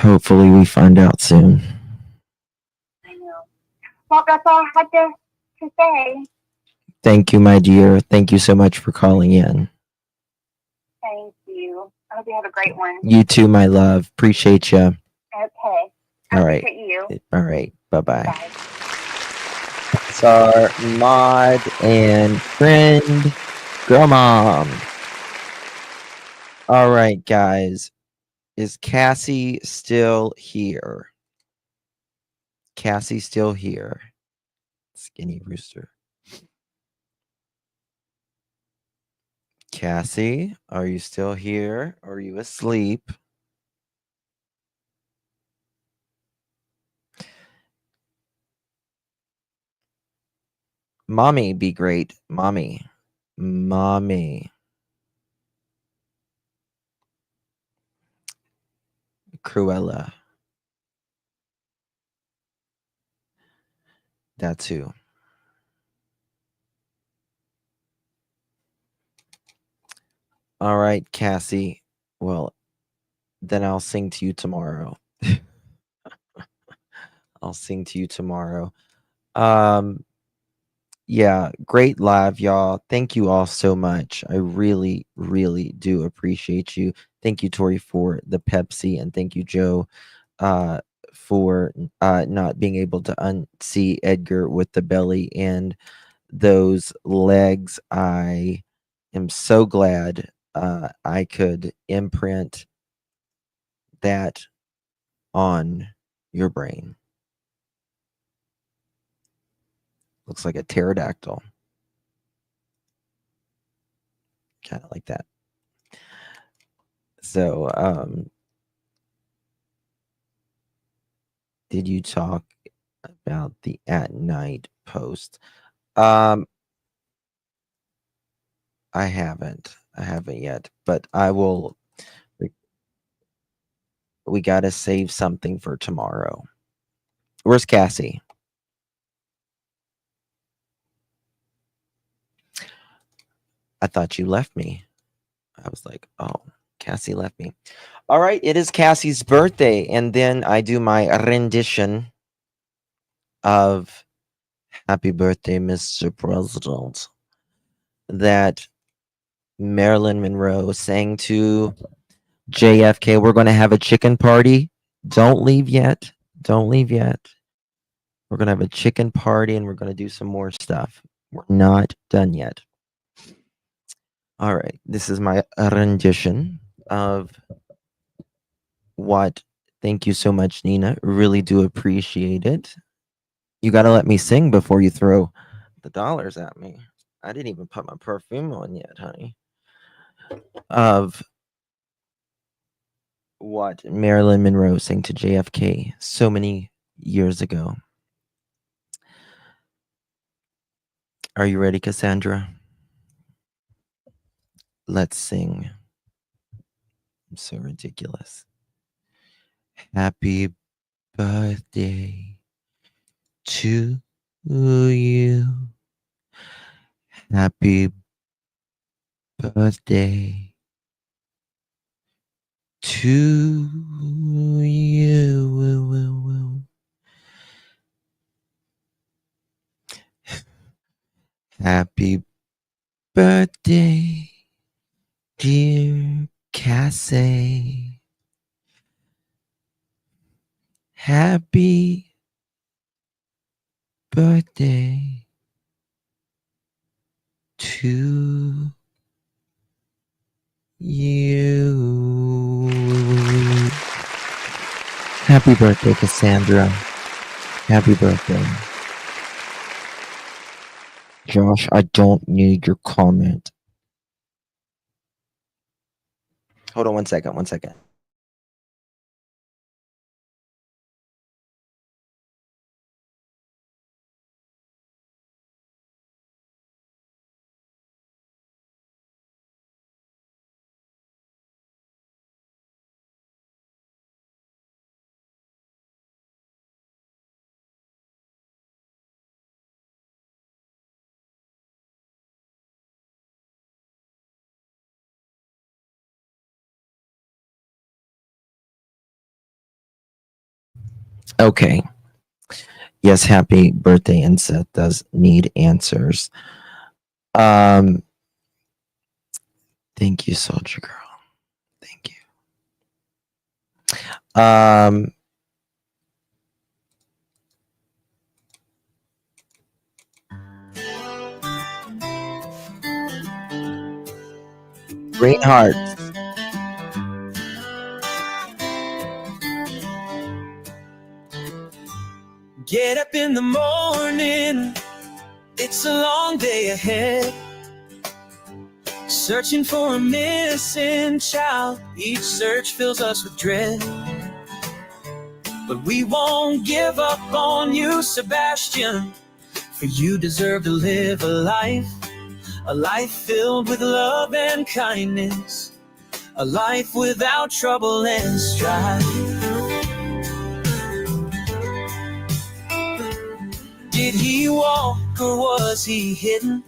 Hopefully, we find out soon. I know. Well, that's all I had to say. Thank you, my dear. Thank you so much for calling in. Thank you. I hope you have a great one. You too, my love. Appreciate you. Okay. I All right. appreciate you. All right. Bye-bye. Bye. It's our mod and friend, girl mom. All right, guys. Is Cassie still here? Cassie still here? Skinny rooster. Cassie, are you still here? Or are you asleep? Mommy be great. Mommy. Cruella. That's who. All right, Cassie. Well, then I'll sing to you tomorrow. I'll sing to you tomorrow. Yeah, great live, y'all. Thank you all so much. I really, really do appreciate you. Thank you, Tori, for the Pepsi, and thank you, Joe, for not being able to unsee Edgar with the belly and those legs. I am so glad I could imprint that on your brain. Looks like a pterodactyl. Kind of like that. So, did you talk about the at night post? I haven't. I haven't yet, but I will. We got to save something for tomorrow. Where's Cassie? I thought you left me. I was like, oh, Cassie left me. All right, it is Cassie's birthday, and then I do my rendition of Happy Birthday, Mr. President, that Marilyn Monroe sang to JFK. We're going to have a chicken party. Don't leave yet. Don't leave yet. We're going to have a chicken party and we're going to do some more stuff. We're not done yet. All right. This is my rendition of what. Thank you so much, Nina. Really do appreciate it. You got to let me sing before you throw the dollars at me. I didn't even put my perfume on yet, honey. Of what Marilyn Monroe sang to JFK so many years ago. Are you ready, Cassandra? Let's sing. I'm so ridiculous. Happy birthday to you. Happy birthday to you. Happy birthday, dear Cassie. Happy birthday to you. Happy birthday, Cassandra. Happy birthday. Josh, I don't need your comment. Hold on 1 second. 1 second. Okay. Yes, happy birthday, and Seth does need answers. Um, thank you, Soldier Girl. Thank you. Green hearts. Get up in the morning, it's a long day ahead. Searching for a missing child, each search fills us with dread. But we won't give up on you, Sebastian, for you deserve to live a life filled with love and kindness, a life without trouble and strife. Did he walk or was he hidden?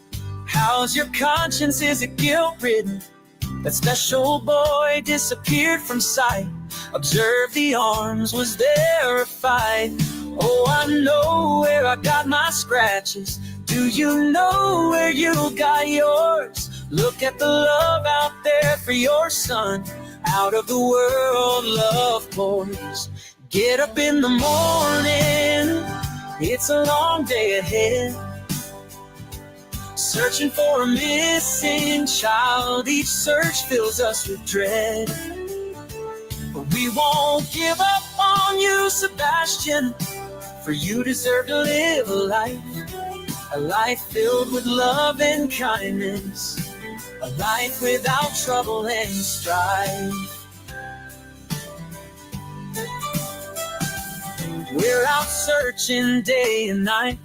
How's your conscience? Is it guilt-ridden? That special boy disappeared from sight. Observe the arms, was there a fight? Oh, I know where I got my scratches. Do you know where you got yours? Look at the love out there for your son. Out of the world, love pours. Get up in the morning, it's a long day ahead. Searching for a missing child, each search fills us with dread. But we won't give up on you, Sebastian, for you deserve to live a life filled with love and kindness, a life without trouble and strife. We're out searching day and night.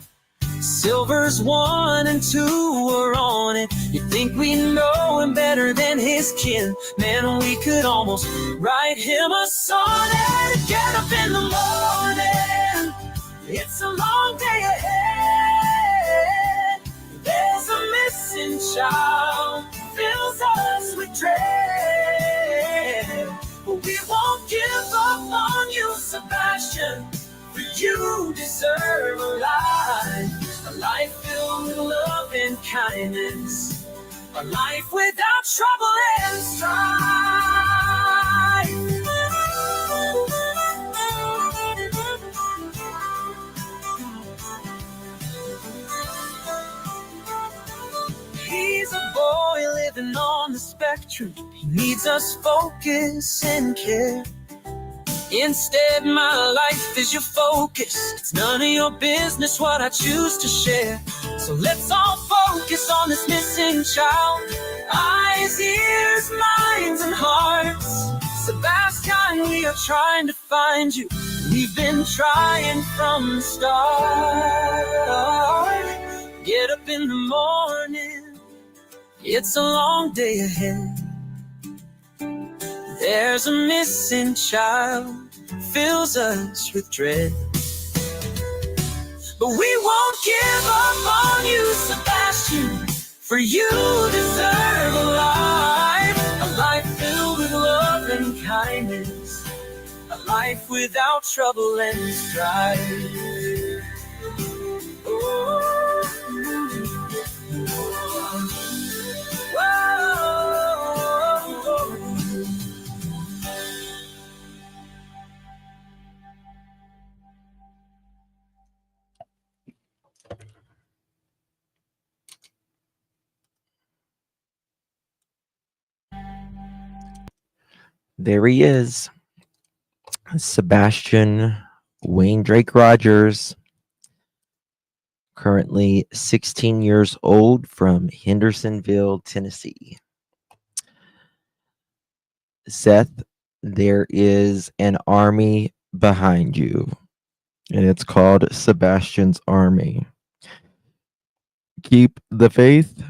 Silver's 1 and 2 are on it. You think we know him better than his kin? Man, we could almost write him a sonnet. Get up in the morning, it's a long day ahead. There's a missing child, fills us with dread. But we won't give up on you, Sebastian, for you deserve a life filled with love and kindness, a life without trouble and strife. He's a boy living on the spectrum. He needs us focus and care. Instead, my life is your focus. It's none of your business what I choose to share. So let's all focus on this missing child. Eyes, ears, minds, and hearts. Sebastian, we are trying to find you. We've been trying from the start. Get up in the morning, it's a long day ahead. There's a missing child, fills us with dread. But we won't give up on you, Sebastian, for you deserve a life filled with love and kindness, a life without trouble and strife. There he is, Sebastian Wayne Drake Rogers, currently 16 years old, from Hendersonville, Tennessee. Seth, there is an army behind you, and it's called Sebastian's Army. Keep the faith.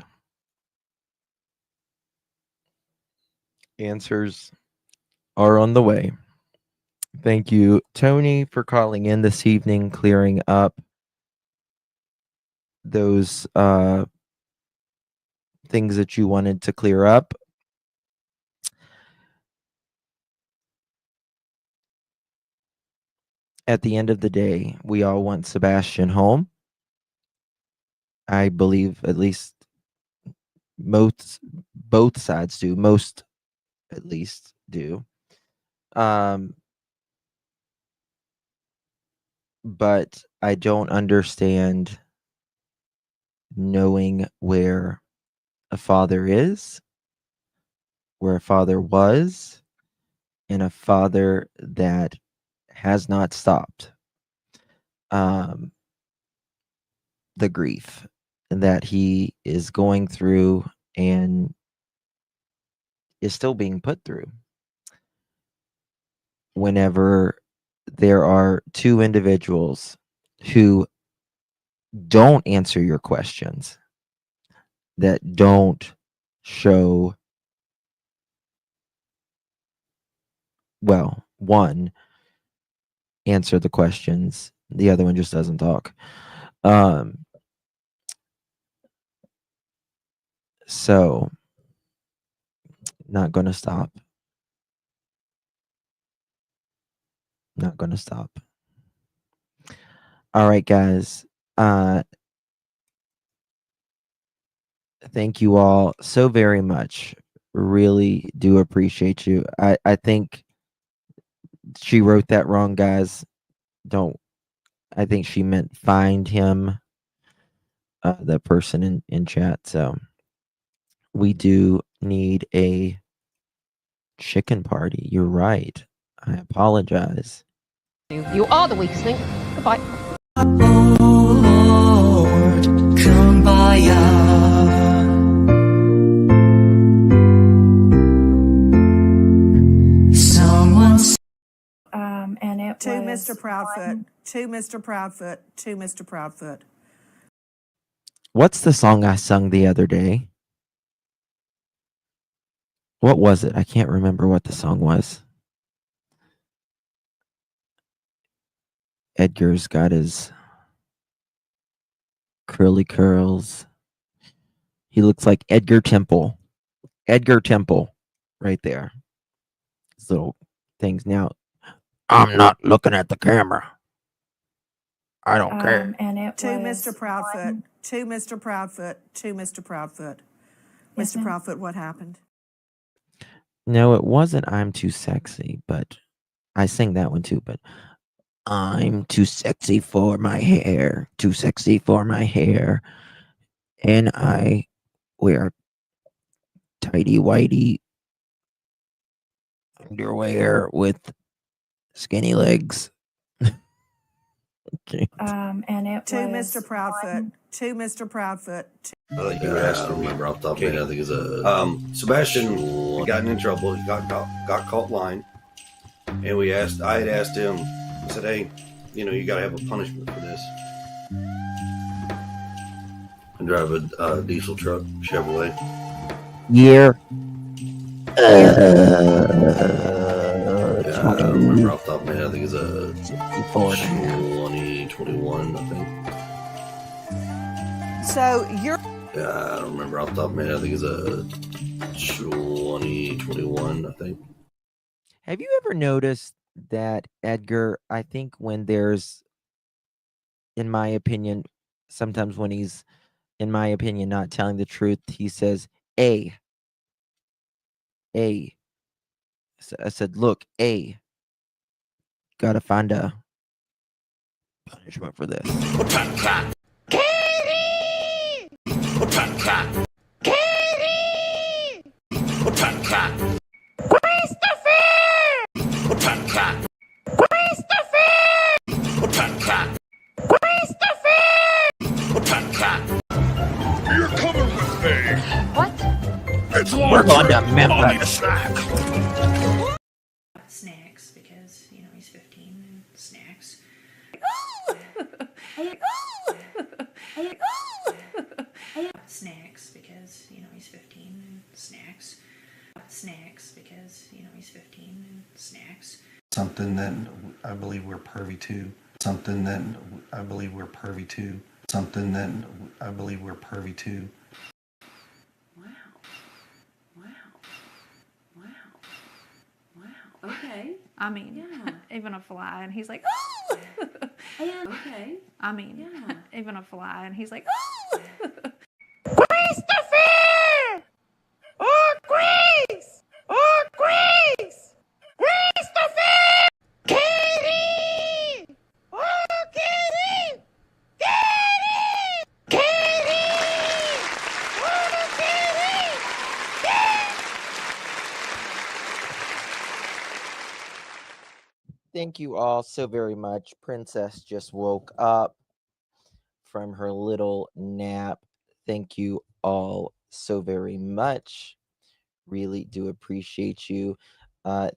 Answers are on the way. Thank you, Tony, for calling in this evening, clearing up those things that you wanted to clear up. at the end of the day, we all want Sebastian home. I believe at least most both sides do. Most at least do. Um, but I don't understand knowing where a father is, where a father was, and a father that has not stopped um, the grief that he is going through and is still being put through. Whenever there are two individuals who don't answer your questions, that don't show, well, one, answer the questions, the other one just doesn't talk. Um, so, not going to stop. Not going to stop. All right, guys. Thank you all so very much. Really do appreciate you. I think she wrote that wrong, guys. Don't. I think she meant find him, the person in chat. So we do need a chicken party. You're right. I apologize. You are the weakest link. Goodbye. And it To was Mr. Proudfoot. To Mr. Proudfoot. To Mr. Proudfoot. What's the song I sung the other day? What was it? I can't remember what the song was. Edgar's got his curly curls. He looks like Edgar Temple. Edgar Temple, right there. His little things. Now, I'm not looking at the camera. I don't care. and it To was Mr. Proudfoot. To Mr. Proudfoot. To Mr. Proudfoot. Yes, Mr. ma'am. Proudfoot, what happened? No, it wasn't I'm Too Sexy, but I sing that one too, but I'm too sexy for my hair, too sexy for my hair, and I wear tidy whitey underwear with skinny legs. Okay. And it To was Mr. Proudfoot. To Mr. Proudfoot. I think you were asking me. I remember off the top of my head. I think it's a Sebastian had gotten in trouble. He got caught lying, and I had asked him. I said, "Hey, you got to have a punishment for this." And drive a diesel truck, Chevrolet. Year. Yeah, I don't remember off the top of my head. I think it's a 2021. I think. So you're. Yeah, I don't remember off the top of my head. I think it's a 2021. I think. Have you ever noticed that Edgar, I think when there's, in my opinion, sometimes when he's, in my opinion, not telling the truth, he says, A. So I said, look, A. Gotta find a punishment for this. You're coming with me. What? It's We're going to Memphis. snacks because he's 15 and snacks. Snacks because he's 15 and snacks. Snacks because he's 15 and snacks. Something that I believe we're pervy to. Something that I believe we're pervy to. Something that I believe we're pervy to. Wow. Okay. I mean, even a fly, and he's like, Yeah, okay. I mean, even a fly, and he's like, Christopher! Oh, Grace! Oh, Grace! Christopher! Katie! Oh, Katie! Katie! Katie! Oh, Katie! Thank you all so very much. Princess just woke up from her little nap. Thank you all so very much. Really do appreciate you.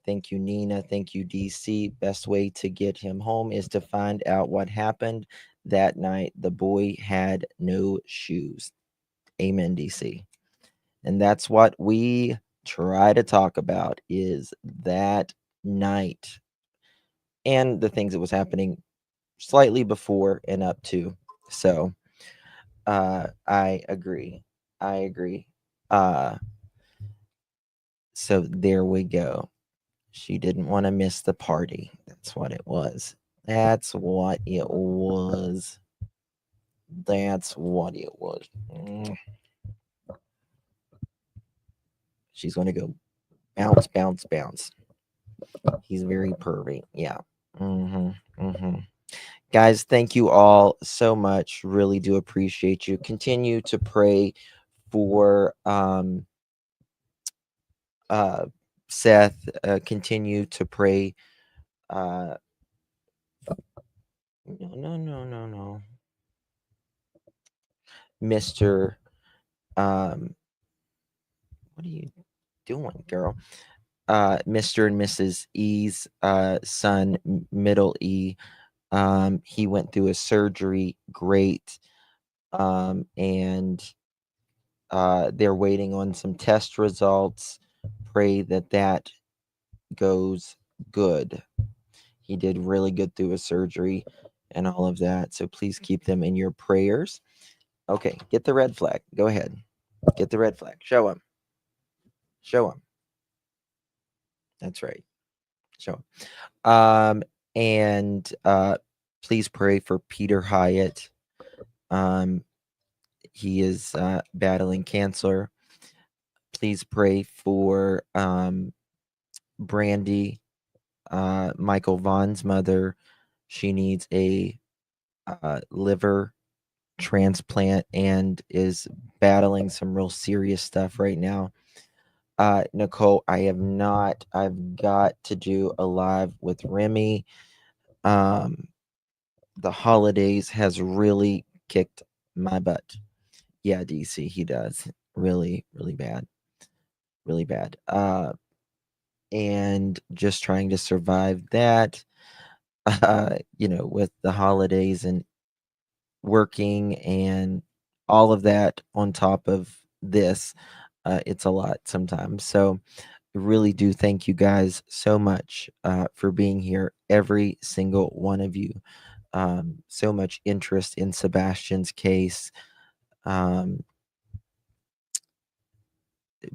Thank you, Nina. Thank you, DC. Best way to get him home is to find out what happened that night. The boy had no shoes. Amen, DC. And that's what we try to talk about is that night and the things that was happening slightly before and up to. So I agree. I agree. So there we go. She didn't want to miss the party. That's what it was. That's what it was. That's what it was. She's going to go bounce, bounce, bounce. He's very pervy. Yeah. Guys, thank you all so much. Really do appreciate you. Continue to pray for Seth. Continue to pray. No. Mr. What are you doing, girl? Mr. and Mrs. E's son, middle E. He went through a surgery, great. And they're waiting on some test results. Pray that goes good. He did really good through his surgery and all of that. So please keep them in your prayers. Okay, get the red flag. Go ahead. Get the red flag. Show him. Show him. That's right. Show him. And please pray for Peter Hyatt. He is battling cancer. Please pray for Brandy, Michael Vaughn's mother. She needs a liver transplant and is battling some real serious stuff right now. Nicole, I've got to do a live with Remy. The holidays has really kicked my butt. Yeah, DC, he does. Really, really bad. Really bad. And just trying to survive that, with the holidays and working and all of that on top of this, it's a lot sometimes. So I really do thank you guys so much for being here, every single one of you. So much interest in Sebastian's case,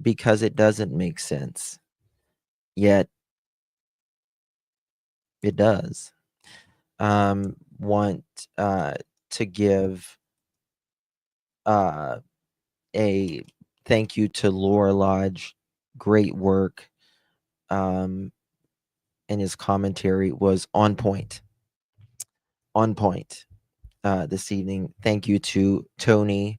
because it doesn't make sense, yet it does. Want to give a thank you to Laura Lodge. Great work. And his commentary was on point. On point this evening. Thank you to Tony.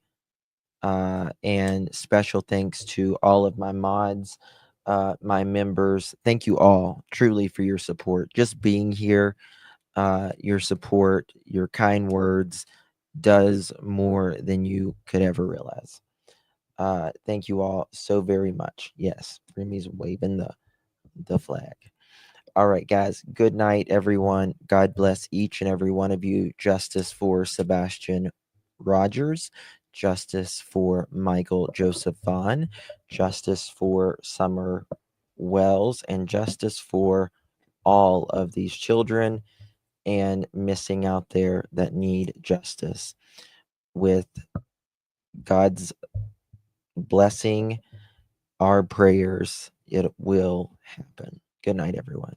And special thanks to all of my mods, my members. Thank you all truly for your support. Just being here, your support, your kind words does more than you could ever realize. Thank you all so very much. Yes, Remy's waving the flag. All right, guys. Good night, everyone. God bless each and every one of you. Justice for Sebastian Rogers. Justice for Michael Joseph Vaughn. Justice for Summer Wells. And justice for all of these children and missing out there that need justice. With God's blessing, our prayers, it will happen. Good night, everyone.